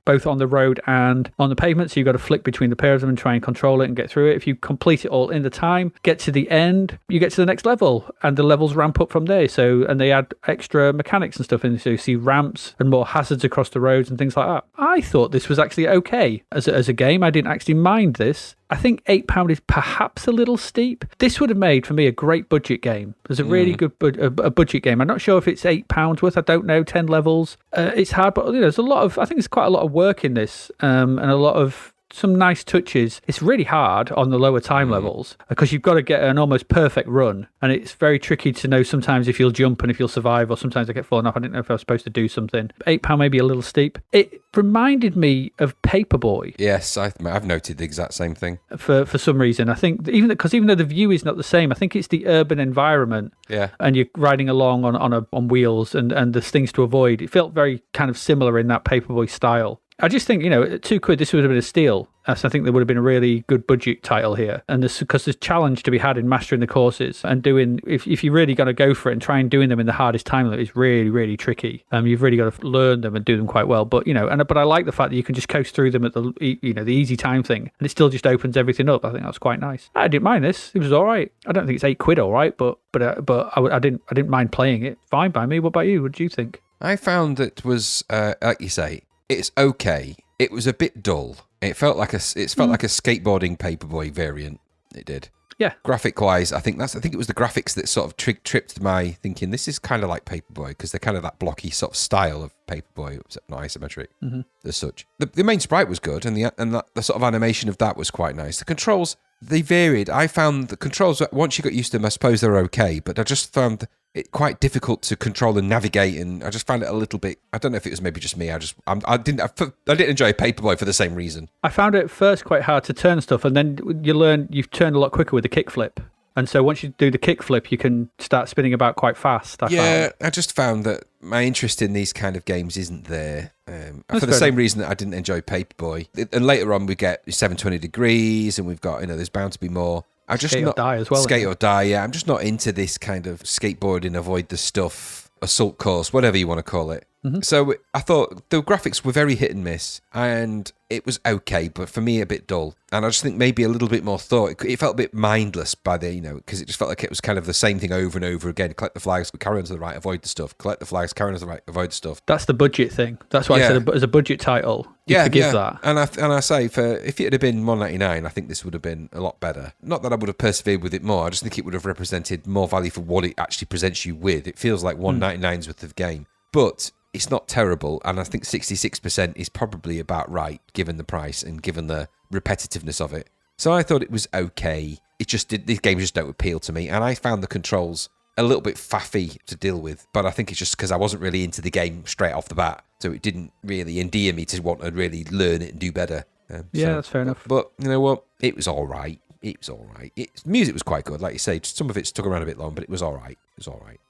both on the road and on the pavement. So you've got to flick between the pair of them and try and control it and get through it. If you complete it all in the time, get to the end, you get to the next level and the levels ramp up from there. So, and they add extra mechanics and stuff in. So you see ramps and more hazards across the roads and things like that. I thought this was actually okay as a game. I didn't actually mind this. I think £8 is perhaps a little steep. This would have made, for me, a great budget game. There's a really good a budget game. I'm not sure if it's £8 worth. I don't know. 10 levels. It's hard, but there's I think there's quite a lot of work in this and a lot of some nice touches. It's really hard on the lower time levels because you've got to get an almost perfect run, and it's very tricky to know sometimes if you'll jump and if you'll survive, or sometimes I get fallen off. I didn't know if I was supposed to do something. £8 may be a little steep. It reminded me of Paperboy. Yes, I've noted the exact same thing. For some reason, I think even though the view is not the same, I think it's the urban environment. Yeah, and you're riding along on wheels, and there's things to avoid. It felt very kind of similar in that Paperboy style. I just think, at £2, this would have been a steal. So I think there would have been a really good budget title here. And because there's challenge to be had in mastering the courses and doing, if you're really going to go for it and try and doing them in the hardest time limit, it's really, really tricky. You've really got to learn them and do them quite well. But, but I like the fact that you can just coast through them at the easy time thing, and it still just opens everything up. I think that's quite nice. I didn't mind this. It was all right. I don't think it's £8 all right, but I didn't mind playing it. Fine by me. What about you? What did you think? I found it was, like you say, it's okay. It was a bit dull. It felt like a skateboarding Paperboy variant. It did. Yeah. Graphic-wise, I think it was the graphics that sort of tripped my thinking. This is kind of like Paperboy because they're kind of that blocky sort of style of Paperboy, not isometric as such. The main sprite was good, and the sort of animation of that was quite nice. The controls, they varied. I found the controls, once you got used to them, I suppose they're okay, but I just found it quite difficult to control and navigate, and I just found it a little bit. I don't know if it was maybe just me. I didn't enjoy Paperboy for the same reason. I found it at first quite hard to turn stuff, and then you've turned a lot quicker with the kickflip. And so once you do the kickflip, you can start spinning about quite fast. I just found that my interest in these kind of games isn't there. For the same reason that I didn't enjoy Paperboy. And later on, we get 720 degrees, and we've got, there's bound to be more. I'm just Skate not, or Die as well. Skate or Die, yeah. I'm just not into this kind of skateboarding, avoid the stuff, assault course, whatever you want to call it. So I thought the graphics were very hit and miss, and it was okay, but for me a bit dull. And I just think maybe a little bit more thought. It felt a bit mindless by the, because it just felt like it was kind of the same thing over and over again. Collect the flags, carry on to the right, avoid the stuff. Collect the flags, carry on to the right, avoid the stuff. That's the budget thing. That's why I said as a budget title, you forgive that. And I say, if it had been $1.99, I think this would have been a lot better. Not that I would have persevered with it more. I just think it would have represented more value for what it actually presents you with. It feels like $1.99's worth of game, but it's not terrible, and I think 66% is probably about right, given the price and given the repetitiveness of it. So I thought it was okay. These games just don't appeal to me, and I found the controls a little bit faffy to deal with, but I think it's just because I wasn't really into the game straight off the bat, so it didn't really endear me to want to really learn it and do better. That's fair enough. But you know what? It was all right. Music was quite good, like you say. Some of it stuck around a bit long, but it was all right.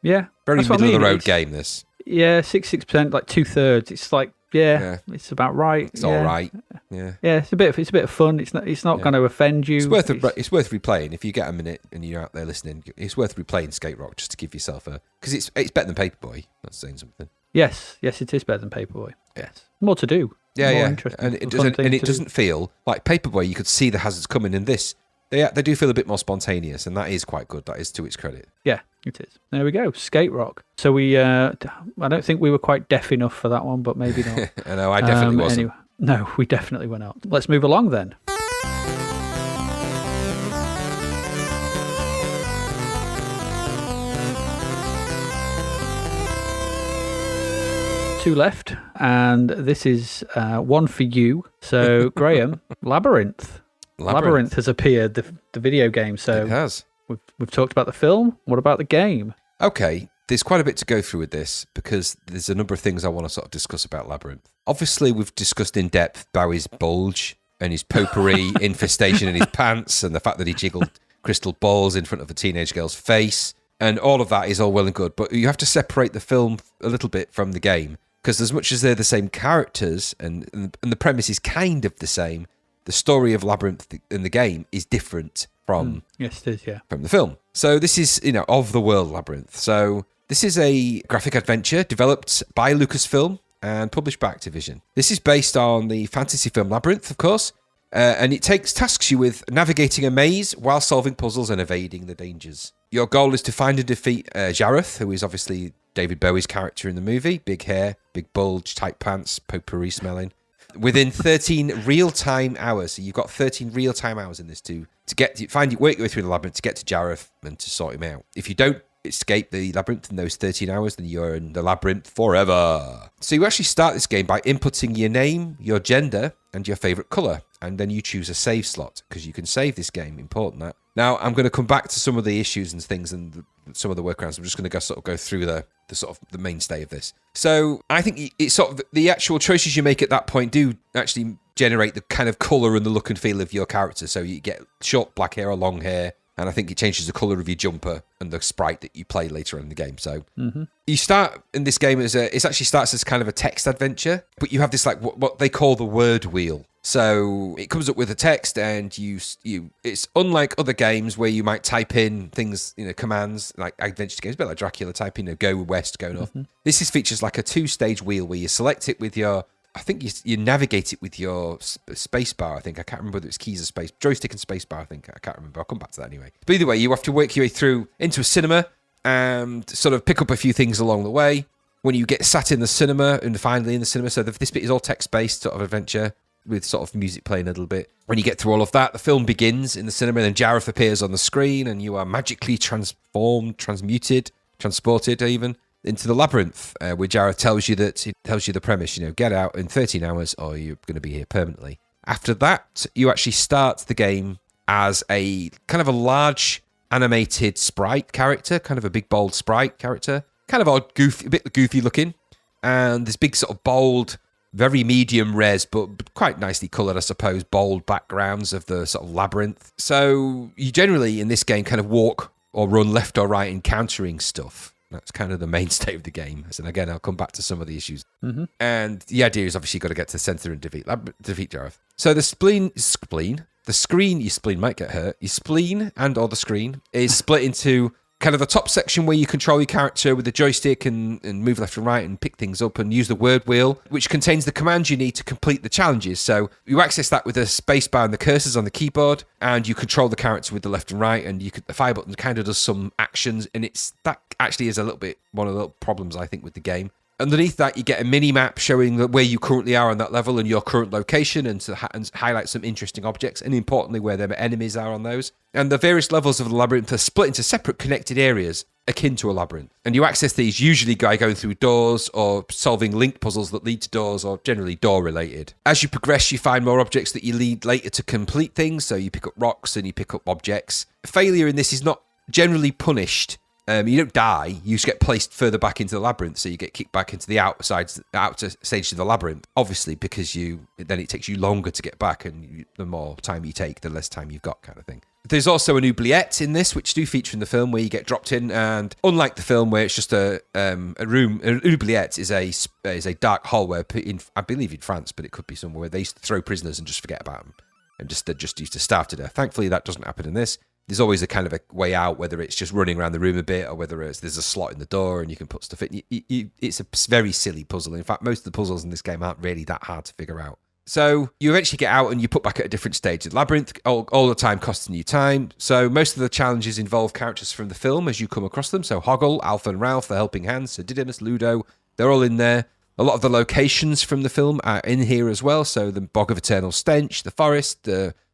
Yeah. Very middle-of-the-road game, this. Yeah, 66%, like 2/3. It's like, it's about right. It's all right. Yeah. Yeah, it's a bit of fun. It's not going to offend you. It's worth replaying if you get a minute and you're out there listening. It's worth replaying Skate Rock just to give yourself because it's better than Paperboy. That's saying something. Yes, it is better than Paperboy. Yes, more to do. Yeah, more yeah. Interesting. And it doesn't feel like Paperboy. You could see the hazards coming. In this, they do feel a bit more spontaneous, and that is quite good. That is to its credit. Yeah, it is. There we go. Skate Rock. So I don't think we were quite deaf enough for that one, but maybe not. I know, I definitely wasn't. Anyway, no, we definitely were not. Let's move along then. Two left, and this is one for you. So, Graham, Labyrinth. Labyrinth has appeared, the video game. So it has. We've talked about the film. What about the game? Okay, there's quite a bit to go through with this because there's a number of things I want to sort of discuss about Labyrinth. Obviously, we've discussed in depth Bowie's bulge and his potpourri infestation in his pants and the fact that he jiggled crystal balls in front of a teenage girl's face. And all of that is all well and good, but you have to separate the film a little bit from the game because as much as they're the same characters and the premise is kind of the same, the story of Labyrinth in the game is different from yes, it is, yeah, from the film. So this is, of the world Labyrinth. So this is a graphic adventure developed by Lucasfilm and published by Activision. This is based on the fantasy film Labyrinth, of course, and it tasks you with navigating a maze while solving puzzles and evading the dangers. Your goal is to find and defeat Jareth, who is obviously David Bowie's character in the movie. Big hair, big bulge, tight pants, potpourri smelling. Within 13 real-time hours. So you've got 13 real-time hours in this to work your way through the labyrinth to get to Jareth and to sort him out. If you don't escape the labyrinth in those 13 hours, then you're in the labyrinth forever. So you actually start this game by inputting your name, your gender, and your favourite colour. And then you choose a save slot, because you can save this game. Important that. Now, I'm going to come back to some of the issues and things and some of the workarounds. I'm just going to go through the mainstay of this. So I think it's sort of the actual choices you make at that point do actually generate the kind of colour and the look and feel of your character. So you get short black hair or long hair, and I think it changes the colour of your jumper and the sprite that you play later on in the game. So you start in this game it actually starts as kind of a text adventure, but you have this like what they call the word wheel. So it comes up with a text, and it's unlike other games where you might type in things, commands like adventure games, a bit like Dracula, type in go west, go north. This features like a 2-stage wheel where you select it with your, I think you navigate it with your space bar. I think I can't remember whether it's keys or space joystick and space bar. I think I can't remember. I'll come back to that anyway. But either way, you have to work your way through into a cinema and sort of pick up a few things along the way. When you get sat in the cinema and finally in the cinema, so this bit is all text-based sort of adventure, with sort of music playing a little bit. When you get through all of that, the film begins in the cinema, and then Jareth appears on the screen, and you are magically transported even, into the labyrinth, where Jareth tells you the premise, get out in 13 hours or you're going to be here permanently. After that, you actually start the game as a kind of a large animated sprite character, kind of a big bold sprite character, kind of odd, goofy, a bit goofy looking, and this big sort of bold, very medium res, but quite nicely coloured, I suppose, bold backgrounds of the sort of labyrinth. So you generally, in this game, kind of walk or run left or right encountering stuff. That's kind of the mainstay of the game. And again, I'll come back to some of the issues. And the idea is obviously you've got to get to the centre and defeat Jareth. So the screen and or the screen is split into kind of the top section where you control your character with the joystick and move left and right and pick things up and use the word wheel, which contains the commands you need to complete the challenges. So you access that with the spacebar and the cursors on the keyboard, and you control the character with the left and right, and the fire button kind of does some actions, and that actually is a little bit one of the little problems, I think, with the game. Underneath that, you get a mini-map showing where you currently are on that level and your current location, and to highlight some interesting objects, and importantly, where their enemies are on those. And the various levels of the labyrinth are split into separate connected areas, akin to a labyrinth. And you access these usually by going through doors or solving linked puzzles that lead to doors, or generally door-related. As you progress, you find more objects that you need later to complete things, so you pick up rocks and you pick up objects. Failure in this is not generally punished. You don't die, you just get placed further back into the labyrinth, so you get kicked back into the outer stage of the labyrinth, obviously, because then it takes you longer to get back, and the more time you take, the less time you've got, kind of thing. There's also an oubliette in this, which do feature in the film, where you get dropped in, and unlike the film, where it's just a room, an oubliette is a dark hole where, I believe in France, but it could be somewhere where they used to throw prisoners and just forget about them, and they're just used to starve to death. Thankfully, that doesn't happen in this. There's always a kind of a way out, whether it's just running around the room a bit, or whether there's a slot in the door and you can put stuff in. It's a very silly puzzle. In fact, most of the puzzles in this game aren't really that hard to figure out. So you eventually get out and you put back at a different stage of the labyrinth, all the time costing you time. So most of the challenges involve characters from the film as you come across them. So Hoggle, Alpha and Ralph, the Helping Hands, Sir Didymus, Ludo, they're all in there. A lot of the locations from the film are in here as well. So the Bog of Eternal Stench, the forest,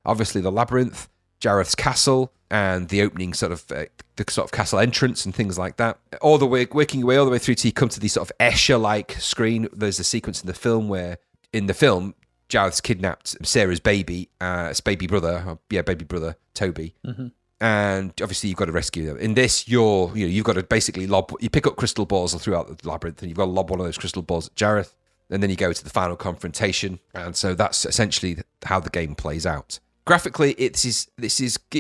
obviously the labyrinth, Jareth's castle, and the opening the castle entrance and things like that. All the way, working your way all the way through till you come to the sort of Escher-like screen. There's a sequence in the film where, Jareth's kidnapped Sarah's baby, baby brother, Toby. Mm-hmm. And obviously you've got to rescue them. In this, you've got to basically you pick up crystal balls throughout the labyrinth, and you've got to lob one of those crystal balls at Jareth, and then you go to the final confrontation. And so that's essentially how the game plays out. Graphically, it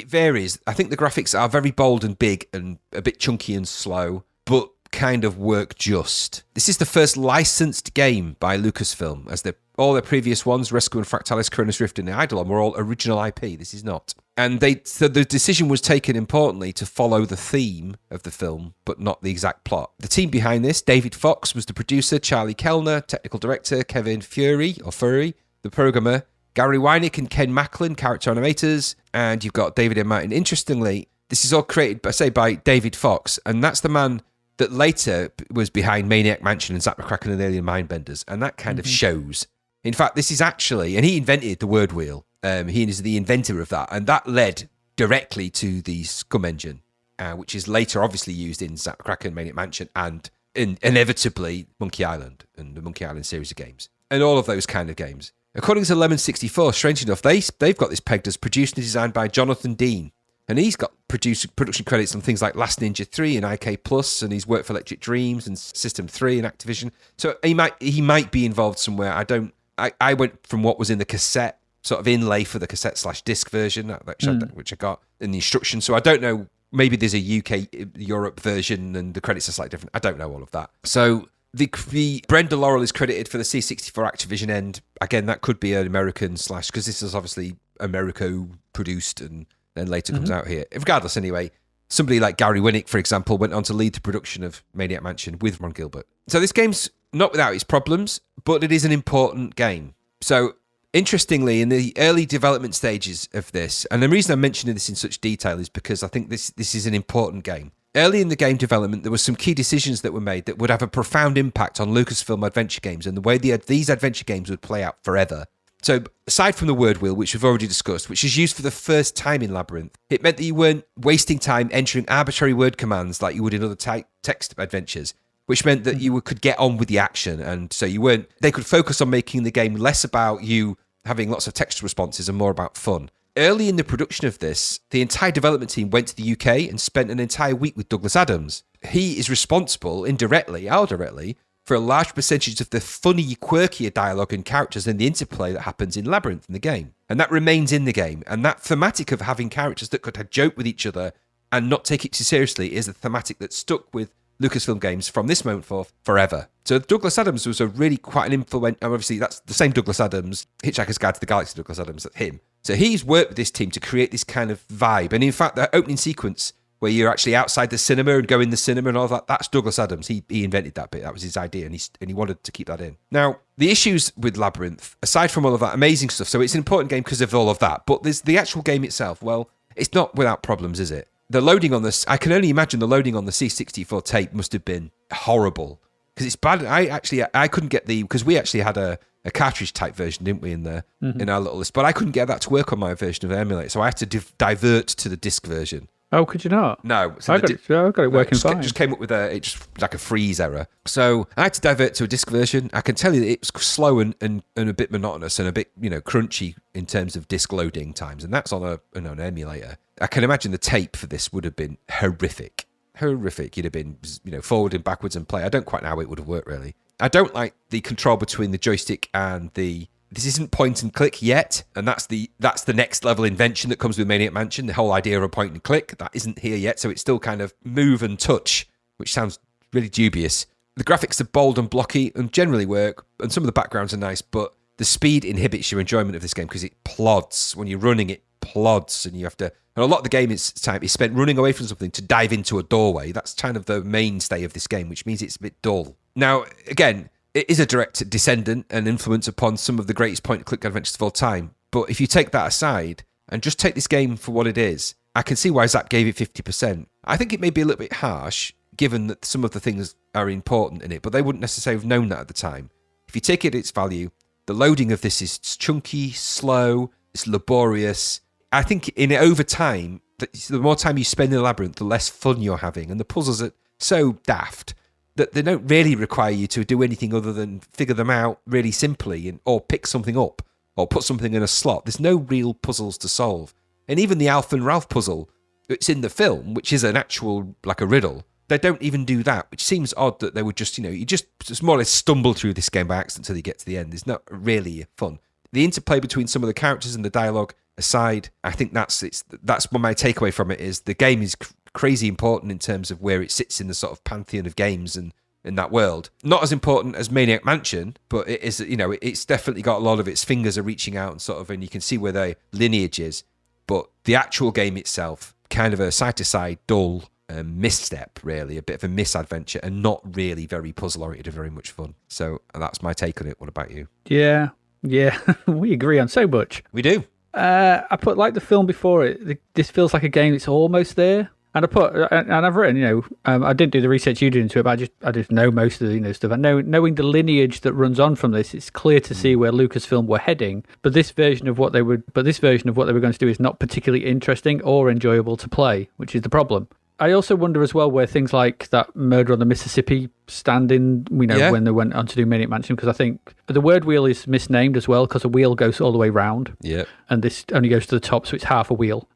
varies. I think the graphics are very bold and big and a bit chunky and slow, but kind of work just. This is the first licensed game by Lucasfilm, as all their previous ones, Rescue and Fractalis, Chronos Rift and Eidolon, were all original IP. This is not. And so the decision was taken, importantly, to follow the theme of the film, but not the exact plot. The team behind this, David Fox was the producer, Charlie Kellner, technical director, Kevin Furry, the programmer, Gary Wynick and Ken Macklin, character animators, and you've got David and Martin. Interestingly, this is all created, by David Fox, and that's the man that later was behind Maniac Mansion and Zack McCracken and Alien Mindbenders, and that kind of shows. In fact, this is actually, and he invented the word wheel. He is the inventor of that, and that led directly to the Scum engine, which is later obviously used in Zack McCracken, Maniac Mansion, and inevitably Monkey Island and the Monkey Island series of games, and all of those kind of games. According to Lemon 64, strange enough, they've got this pegged as produced and designed by Jonathan Dean. And he's got production credits on things like Last Ninja 3 and IK Plus, and he's worked for Electric Dreams and System 3 and Activision. So he might be involved somewhere. I went from what was in the cassette, sort of inlay for the cassette/disc version, which I got in the instructions. So I don't know, maybe there's a UK, Europe version and the credits are slightly different. I don't know all of that. So the Brenda Laurel is credited for the C64 Activision end. Again, that could be an American / because this is obviously Americo produced and then later comes out here. Regardless, anyway, somebody like Gary Winnick, for example, went on to lead the production of Maniac Mansion with Ron Gilbert. So this game's not without its problems, but it is an important game. So interestingly, in the early development stages of this, and the reason I'm mentioning this in such detail is because I think this is an important game. Early in the game development, there were some key decisions that were made that would have a profound impact on Lucasfilm adventure games and the way these adventure games would play out forever. So aside from the word wheel, which we've already discussed, which is used for the first time in Labyrinth, it meant that you weren't wasting time entering arbitrary word commands like you would in other text adventures, which meant that you could get on with the action. And so they could focus on making the game less about you having lots of text responses and more about fun. Early in the production of this, the entire development team went to the UK and spent an entire week with Douglas Adams. He is responsible, indirectly or directly, for a large percentage of the funny, quirkier dialogue and characters and the interplay that happens in Labyrinth in the game. And that remains in the game. And that thematic of having characters that could joke with each other and not take it too seriously is a thematic that stuck with Lucasfilm games from this moment forth forever. So Douglas Adams was quite an influential, obviously that's the same Douglas Adams, Hitchhiker's Guide to the Galaxy Douglas Adams, that's him. So he's worked with this team to create this kind of vibe. And in fact, the opening sequence where you're actually outside the cinema and go in the cinema and all that. That's Douglas Adams. He invented that bit. That was his idea, and he wanted to keep that in. Now, the issues with Labyrinth, aside from all of that amazing stuff, so it's an important game because of all of that, but there's the actual game itself. Well, it's not without problems, is it? The loading on this, I can only imagine the loading on the C64 tape must have been horrible because it's bad. I couldn't get because we actually had a cartridge type version, didn't we, in our little list, but I couldn't get that to work on my version of the emulator, so I had to divert to the disc version. Oh, could you not? No. So I got it working fine. It just came up with like a freeze error. So I had to divert to a disc version. I can tell you that it was slow and a bit monotonous and a bit, crunchy in terms of disc loading times. And that's on an emulator. I can imagine the tape for this would have been horrific. You'd have been, forward and backwards and play. I don't quite know how it would have worked, really. I don't like the control between the joystick and this isn't point and click yet, and that's the next level invention that comes with Maniac Mansion, the whole idea of a point and click. That isn't here yet, so it's still kind of move and touch, which sounds really dubious. The graphics are bold and blocky and generally work, and some of the backgrounds are nice, but the speed inhibits your enjoyment of this game because it plods. When you're running, it plods, and you have to... And a lot of the game is spent running away from something to dive into a doorway. That's kind of the mainstay of this game, which means it's a bit dull. Now, again... It is a direct descendant and influence upon some of the greatest point-and-click adventures of all time. But if you take that aside and just take this game for what it is, I can see why Zapped gave it 50%. I think it may be a little bit harsh, given that some of the things are important in it, but they wouldn't necessarily have known that at the time. If you take it at its value, the loading of this is chunky, slow, it's laborious. I think over time, the more time you spend in the Labyrinth, the less fun you're having. And the puzzles are so daft that they don't really require you to do anything other than figure them out really simply or pick something up or put something in a slot. There's no real puzzles to solve. And even the Alf and Ralph puzzle, it's in the film, which is an actual, like a riddle. They don't even do that, which seems odd that they would just, you just more or less stumble through this game by accident until you get to the end. It's not really fun. The interplay between some of the characters and the dialogue aside, I think that's what my takeaway from it is. The game is crazy important in terms of where it sits in the sort of pantheon of games and in that world. Not as important as Maniac Mansion, but it is, it's definitely got a lot of its fingers are reaching out and sort of, and you can see where their lineage is. But the actual game itself, kind of a side-to-side dull misstep, really, a bit of a misadventure and not really very puzzle-oriented, very much fun. So that's my take on it. What about you? Yeah, we agree on so much. We do. I put, like the film before it, this feels like a game that's almost there. And I've written, I didn't do the research you did into it, but I just know most of the stuff. And knowing the lineage that runs on from this, it's clear to see where Lucasfilm were heading. But this version of what they were going to do is not particularly interesting or enjoyable to play, which is the problem. I also wonder as well where things like that Murder on the Mississippi stand in, when they went on to do Maniac Mansion, because I think the word wheel is misnamed as well, because a wheel goes all the way round. Yeah. And this only goes to the top, so it's half a wheel,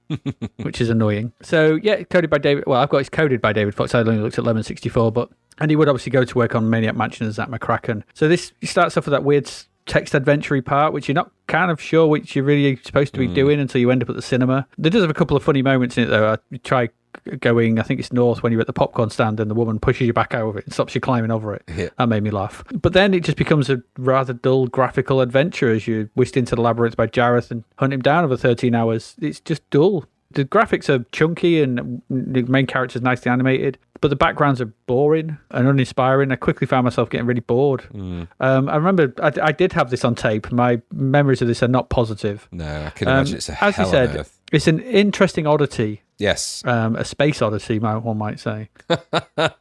which is annoying. So, yeah, coded by David. Well, I've got it's coded by David Fox. I only looked at Lemon 64, and he would obviously go to work on Maniac Mansion as Zach McCracken. So this starts off with that weird text adventure part, which you're not kind of sure which you're really supposed to be doing until you end up at the cinema. There does have a couple of funny moments in it, though. I try going, I think it's north, when you're at the popcorn stand and the woman pushes you back over it and stops you climbing over it. Yeah. That made me laugh. But then it just becomes a rather dull graphical adventure as you're whisked into the labyrinth by Jareth and hunt him down over 13 hours. It's just dull. The graphics are chunky and the main character's nicely animated, but the backgrounds are boring and uninspiring. I quickly found myself getting really bored. I remember I did have this on tape. My memories of this are not positive. No, I can imagine it's a hell as you said, on earth. It's an interesting oddity. Yes. A space odyssey, one might say.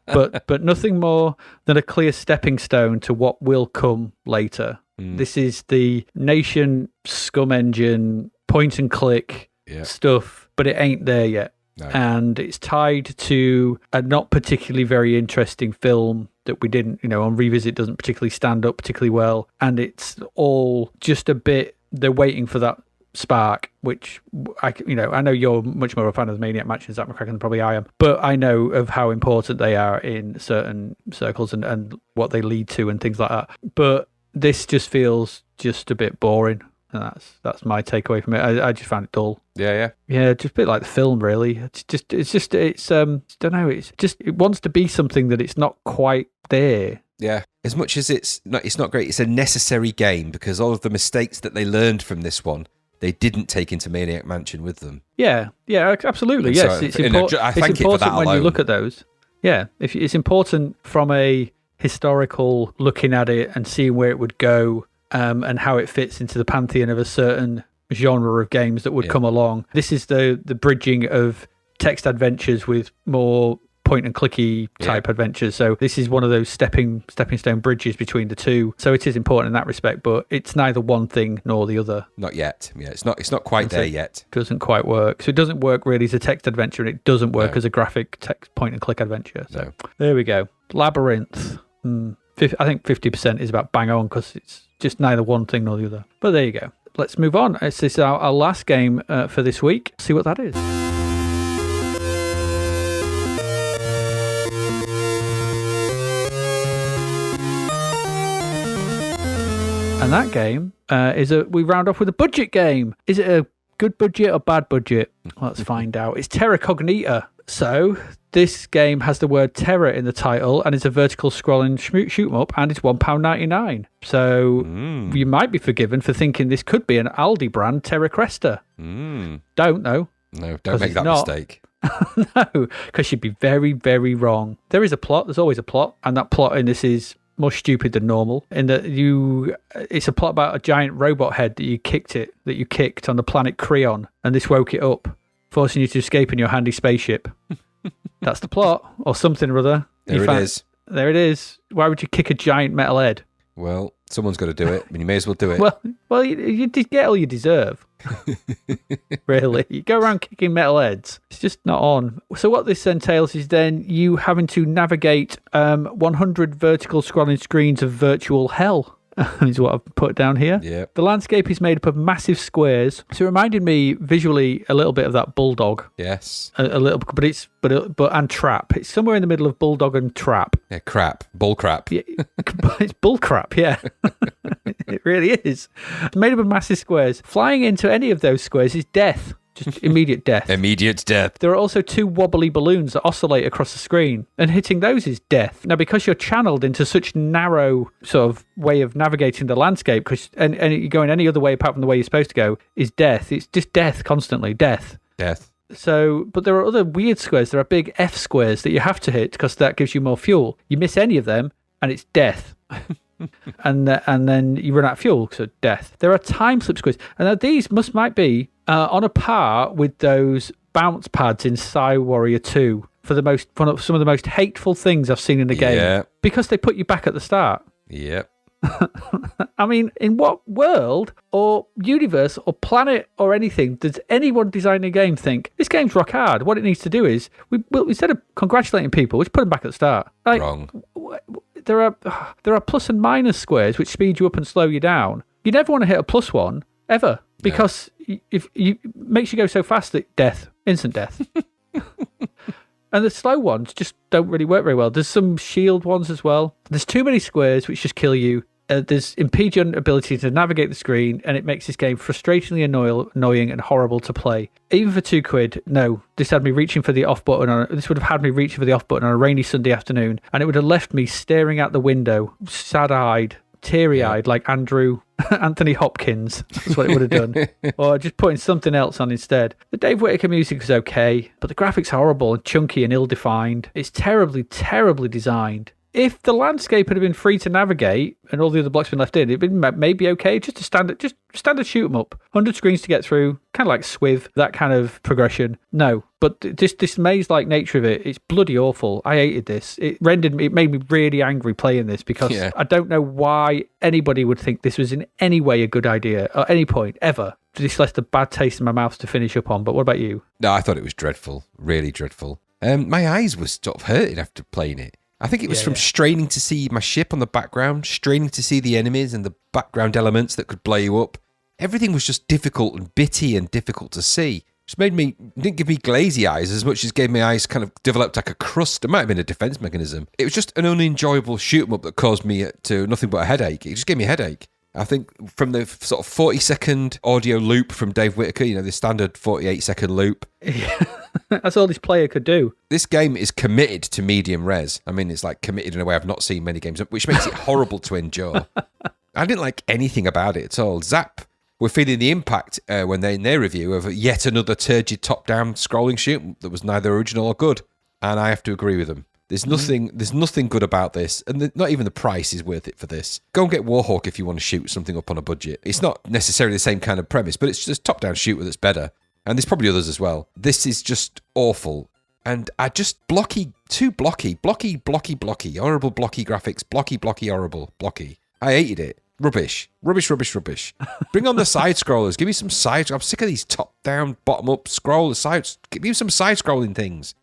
but nothing more than a clear stepping stone to what will come later. This is the nation scum engine, point and click stuff, but it ain't there yet. No. And it's tied to a not particularly very interesting film that we didn't, on revisit doesn't particularly stand up particularly well. And it's all just a bit, they're waiting for that spark, which I know you're much more a fan of the Maniac Mansion, Zach McCracken, than probably I am, but I know of how important they are in certain circles and what they lead to and things like that. But this just feels just a bit boring, and that's my takeaway from it. I just found it dull. Yeah, just a bit like the film, really. It's don't know. It wants to be something that it's not quite there. Yeah, as much as it's not great. It's a necessary game because all of the mistakes that they learned from this one, they didn't take into Maniac Mansion with them. Yeah, absolutely. And Yes, so, it's I important. thank It's it for that important when you alone. look at those. Yeah, if it's important from a historical looking at it and seeing where it would go, and how it fits into the pantheon of a certain genre of games that would come along. This is the bridging of text adventures with more point and clicky type adventures. So this is one of those stepping stone bridges between the two. So it is important in that respect, but it's neither one thing nor the other. Not yet. Yeah, it's not quite there yet. Doesn't quite work. So it doesn't work really as a text adventure, and it doesn't work as a graphic text point and click adventure. So there we go. Labyrinth. I think 50% is about bang on because it's just neither one thing nor the other. But there you go. Let's move on. This is our last game for this week. See what that is. And that game we round off with a budget game. Is it a good budget or bad budget? Let's find out. It's Terra Cognita. So this game has the word terror in the title and it's a vertical scrolling shoot 'em up, and it's £1.99. So you might be forgiven for thinking this could be an Aldi brand Terra Cresta. Don't know. No, don't make that mistake. No, because you'd be very, very wrong. There is a plot. There's always a plot, and that plot in this is more stupid than normal, in that it's a plot about a giant robot head that you kicked on the planet Creon, and this woke it up, forcing you to escape in your handy spaceship. That's the plot, or something or other. There it is. Why would you kick a giant metal head? Well, someone's got to do it, and you may as well do it. Well, you get all you deserve. Really, you go around kicking metal heads. It's just not on. So what this entails is then you having to navigate 100 vertical scrolling screens of virtual hell. Is what I've put down here. Yeah. The landscape is made up of massive squares, so it reminded me visually a little bit of that Bulldog. Yes. A little, but and Trap. It's somewhere in the middle of Bulldog and Trap. Yeah, bull crap. Yeah, it's bull crap. Yeah, it really is. It's made up of massive squares. Flying into any of those squares is death. Just immediate death. Immediate death. There are also two wobbly balloons that oscillate across the screen, and hitting those is death. Now, because you're channeled into such narrow sort of way of navigating the landscape, and you're going any other way apart from the way you're supposed to go, is death. It's just death constantly. Death. So, but there are other weird squares. There are big F squares that you have to hit because that gives you more fuel. You miss any of them, and it's death. and then you run out of fuel, so death. There are time slip squares, and now these might be on a par with those bounce pads in Psy Warrior 2 for some of the most hateful things I've seen in a game, because they put you back at the start. Yep. I mean, in what world or universe or planet or anything does anyone designing a game think this game's rock hard? What it needs to do is, instead of congratulating people, we just put them back at the start. Wrong. There are plus and minus squares which speed you up and slow you down. You never want to hit a plus one ever, because if you makes you go so fast that instant death. And the slow ones just don't really work very well. There's some shield ones as well. There's too many squares which just kill you. There's impede your ability to navigate the screen, and it makes this game frustratingly annoying and horrible to play. Even for £2, no. This had me reaching for the off button. This would have had me reaching for the off button on a rainy Sunday afternoon, and it would have left me staring out the window, sad-eyed, teary-eyed, like Anthony Hopkins. That's what it would have done. Or just putting something else on instead. The Dave Whittaker music was okay, but the graphics are horrible and chunky and ill-defined. It's terribly, terribly designed. If the landscape had been free to navigate and all the other blocks been left in, it'd been maybe okay. Just a standard shoot 'em up. 100 screens to get through, kind of like Swiv, that kind of progression. No, but this maze-like nature of it, it's bloody awful. I hated this. It made me really angry playing this, because I don't know why anybody would think this was in any way a good idea at any point ever. This left a bad taste in my mouth to finish up on. But what about you? No, I thought it was dreadful, really dreadful. My eyes were sort of hurting after playing it. I think it was from straining to see my ship on the background, straining to see the enemies and the background elements that could blow you up. Everything was just difficult and bitty and difficult to see. Just didn't give me glazy eyes as much as gave my eyes kind of developed like a crust. It might have been a defense mechanism. It was just an unenjoyable shoot 'em up that caused me to nothing but a headache. It just gave me a headache. I think from the sort of 40-second audio loop from Dave Whittaker, the standard 48-second loop. That's all this player could do. This game is committed to medium res. I mean, it's like committed in a way I've not seen many games, which makes it horrible to endure. I didn't like anything about it at all. Zap were feeling the impact when they in their review of yet another turgid top-down scrolling shoot that was neither original or good. And I have to agree with them. There's nothing good about this, and not even the price is worth it for this. Go and get Warhawk if you want to shoot something up on a budget. It's not necessarily the same kind of premise, but it's just top-down shooter that's better. And there's probably others as well. This is just awful. And I just too blocky, horrible blocky graphics, blocky, horrible, blocky. I hated it. Rubbish. Bring on the side scrollers. Give me some side. I'm sick of these top-down, bottom-up scrollers. Give me some side-scrolling things.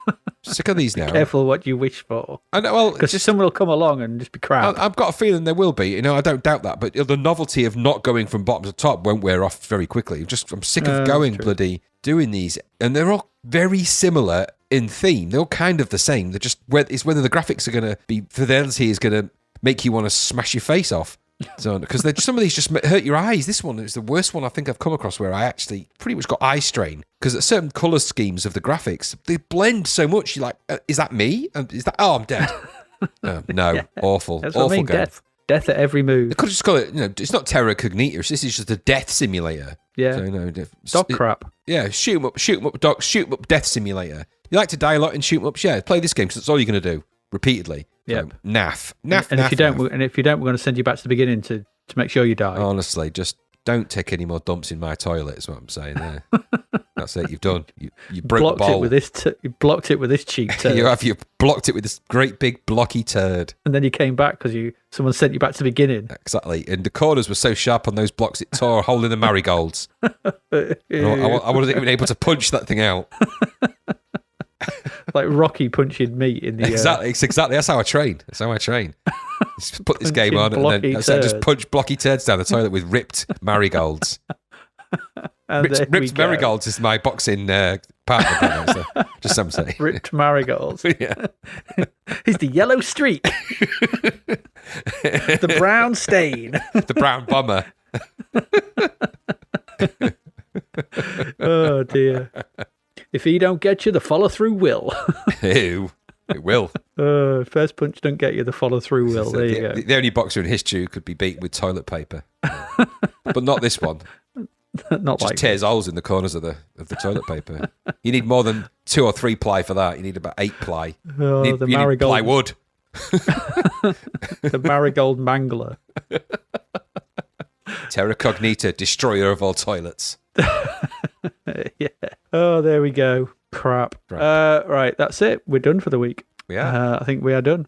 Sick of these now. Be careful what you wish for. I know. Well, because someone will come along and just be crap. I've got a feeling there will be. I don't doubt that. But the novelty of not going from bottom to top won't wear off very quickly. I'm sick of bloody doing these, and they're all very similar in theme. They're all kind of the same. They're just it's whether the graphics are going to be fidelity is going to make you want to smash your face off. So, because some of these just hurt your eyes. This one is the worst one I think I've come across where I actually pretty much got eye strain because certain colour schemes of the graphics, they blend so much. You're like, is that me? Is that? Oh, I'm dead. No, yeah. Awful. That's what I mean. Game. Death at every move. They could have just called it. It's not Terra Cognita. This is just a death simulator. Yeah. So, dog crap. Yeah. Shoot 'em up, dog. Shoot 'em up. Death simulator. You like to die a lot in shoot 'em ups? Yeah. Play this game because that's all you're going to do repeatedly. Yeah. Naff. And if you don't, we're going to send you back to the beginning to make sure you die. Honestly, just don't take any more dumps in my toilet. Is what I'm saying there. That's it. You've done. You broke the bowl. You blocked it with this cheap turd. You blocked it with this great big blocky turd. And then you came back because someone sent you back to the beginning. Exactly. And the corners were so sharp on those blocks it tore a hole in the marigolds. I wasn't even able to punch that thing out. Like Rocky punching meat in the exactly. That's how I train. Just put this game on and then I just punch blocky turds down the toilet with ripped marigolds. Ripped marigolds is my boxing partner. So just some say ripped marigolds. Yeah, he's the yellow streak, the brown stain, the brown bomber. Oh dear. If he don't get you, the follow-through will. Ew, it will. First punch don't get you, the follow-through will. There you go. The only boxer in history who could be beaten with toilet paper. But not this one. Not just like tears holes in the corners of the toilet paper. You need more than 2 or 3 ply for that. You need about 8 ply. Oh, you need plywood. The marigold mangler. Terra Cognita, destroyer of all toilets. Yeah. Oh, there we go. Crap. Right, that's it. We're done for the week. Yeah. I think we are done.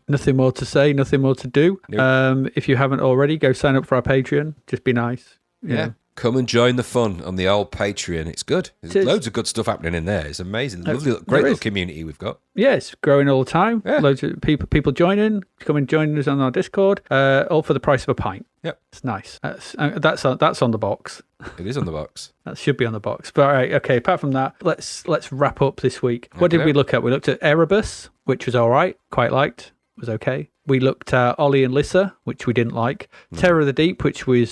Nothing more to say, nothing more to do. Nope. If you haven't already, go sign up for our Patreon. Just be nice. Yeah. Come and join the fun on the old Patreon. It's good. There's loads of good stuff happening in there. It's amazing. Lovely, great little community we've got. Yeah, it's growing all the time. Yeah. Loads of people joining, come and join us on our Discord, all for the price of a pint. Yep. It's nice. That's on the box. It is on the box. That should be on the box. But all right, okay, apart from that, let's wrap up this week. What did we look at? We looked at Erebus, which was all right, quite liked. It was okay. We looked at Olli and Lissa, which we didn't like. Terror of the Deep, which we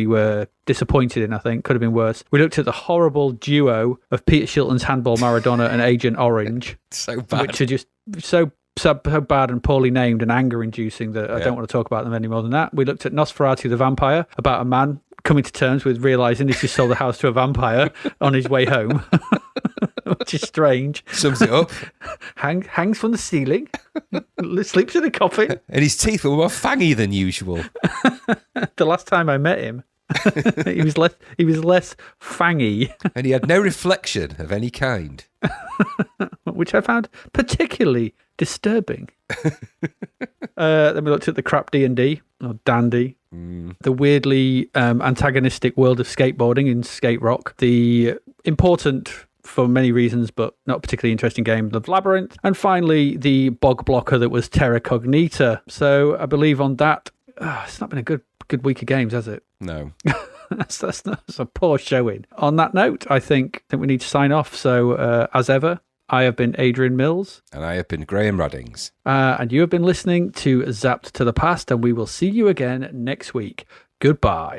were disappointed in, I think. Could have been worse. We looked at the horrible duo of Peter Shilton's Handball, Maradona and Agent Orange. So bad. Which are just so bad and poorly named and anger-inducing that I don't want to talk about them any more than that. We looked at Nosferatu the Vampire, about a man coming to terms with realising he's just sold the house to a vampire on his way home. Which is strange. Sums it up. Hangs from the ceiling, sleeps in a coffin. And his teeth were more fangy than usual. The last time I met him, he was less fangy. And he had no reflection of any kind. Which I found particularly disturbing. Then we looked at the crap D&D, or Dandy. The weirdly antagonistic world of skateboarding in Skate Rock. The important, for many reasons, but not particularly interesting game, the Labyrinth. And finally, the bog blocker that was Terra Cognita. So I believe on that, it's not been a good week of games, has it? No. That's a poor showing. On that note, I think we need to sign off. So as ever, I have been Adrian Mills. And I have been Graham Raddings. And you have been listening to Zapped to the Past, and we will see you again next week. Goodbye.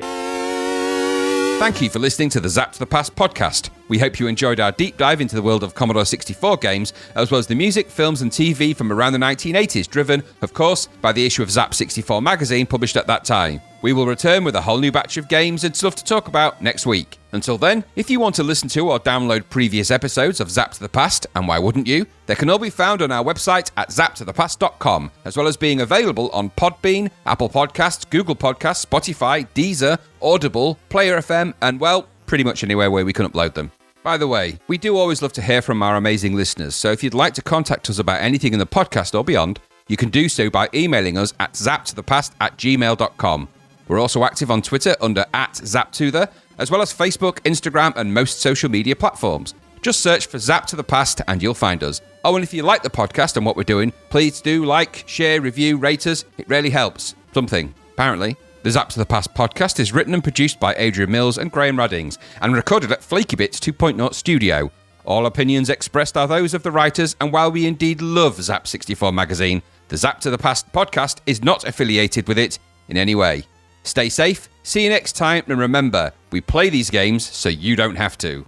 Thank you for listening to the Zapped to the Past podcast. We hope you enjoyed our deep dive into the world of Commodore 64 games, as well as the music, films and TV from around the 1980s, driven, of course, by the issue of Zap 64 magazine published at that time. We will return with a whole new batch of games and stuff to talk about next week. Until then, if you want to listen to or download previous episodes of Zapped to the Past, and why wouldn't you, they can all be found on our website at zappedtothepast.com, as well as being available on Podbean, Apple Podcasts, Google Podcasts, Spotify, Deezer, Audible, Player FM, and, well, pretty much anywhere where we can upload them. By the way, we do always love to hear from our amazing listeners, so if you'd like to contact us about anything in the podcast or beyond, you can do so by emailing us at zappedtothepast@gmail.com. We're also active on Twitter under @ZapToThe, as well as Facebook, Instagram, and most social media platforms. Just search for Zapped to the Past and you'll find us. Oh, and if you like the podcast and what we're doing, please do like, share, review, rate us. It really helps. Something, apparently. The Zapped to the Past podcast is written and produced by Adrian Mills and Graham Raddings, and recorded at Flaky Bits 2.0 Studio. All opinions expressed are those of the writers, and while we indeed love Zap64 magazine, the Zapped to the Past podcast is not affiliated with it in any way. Stay safe, see you next time, and remember, we play these games so you don't have to.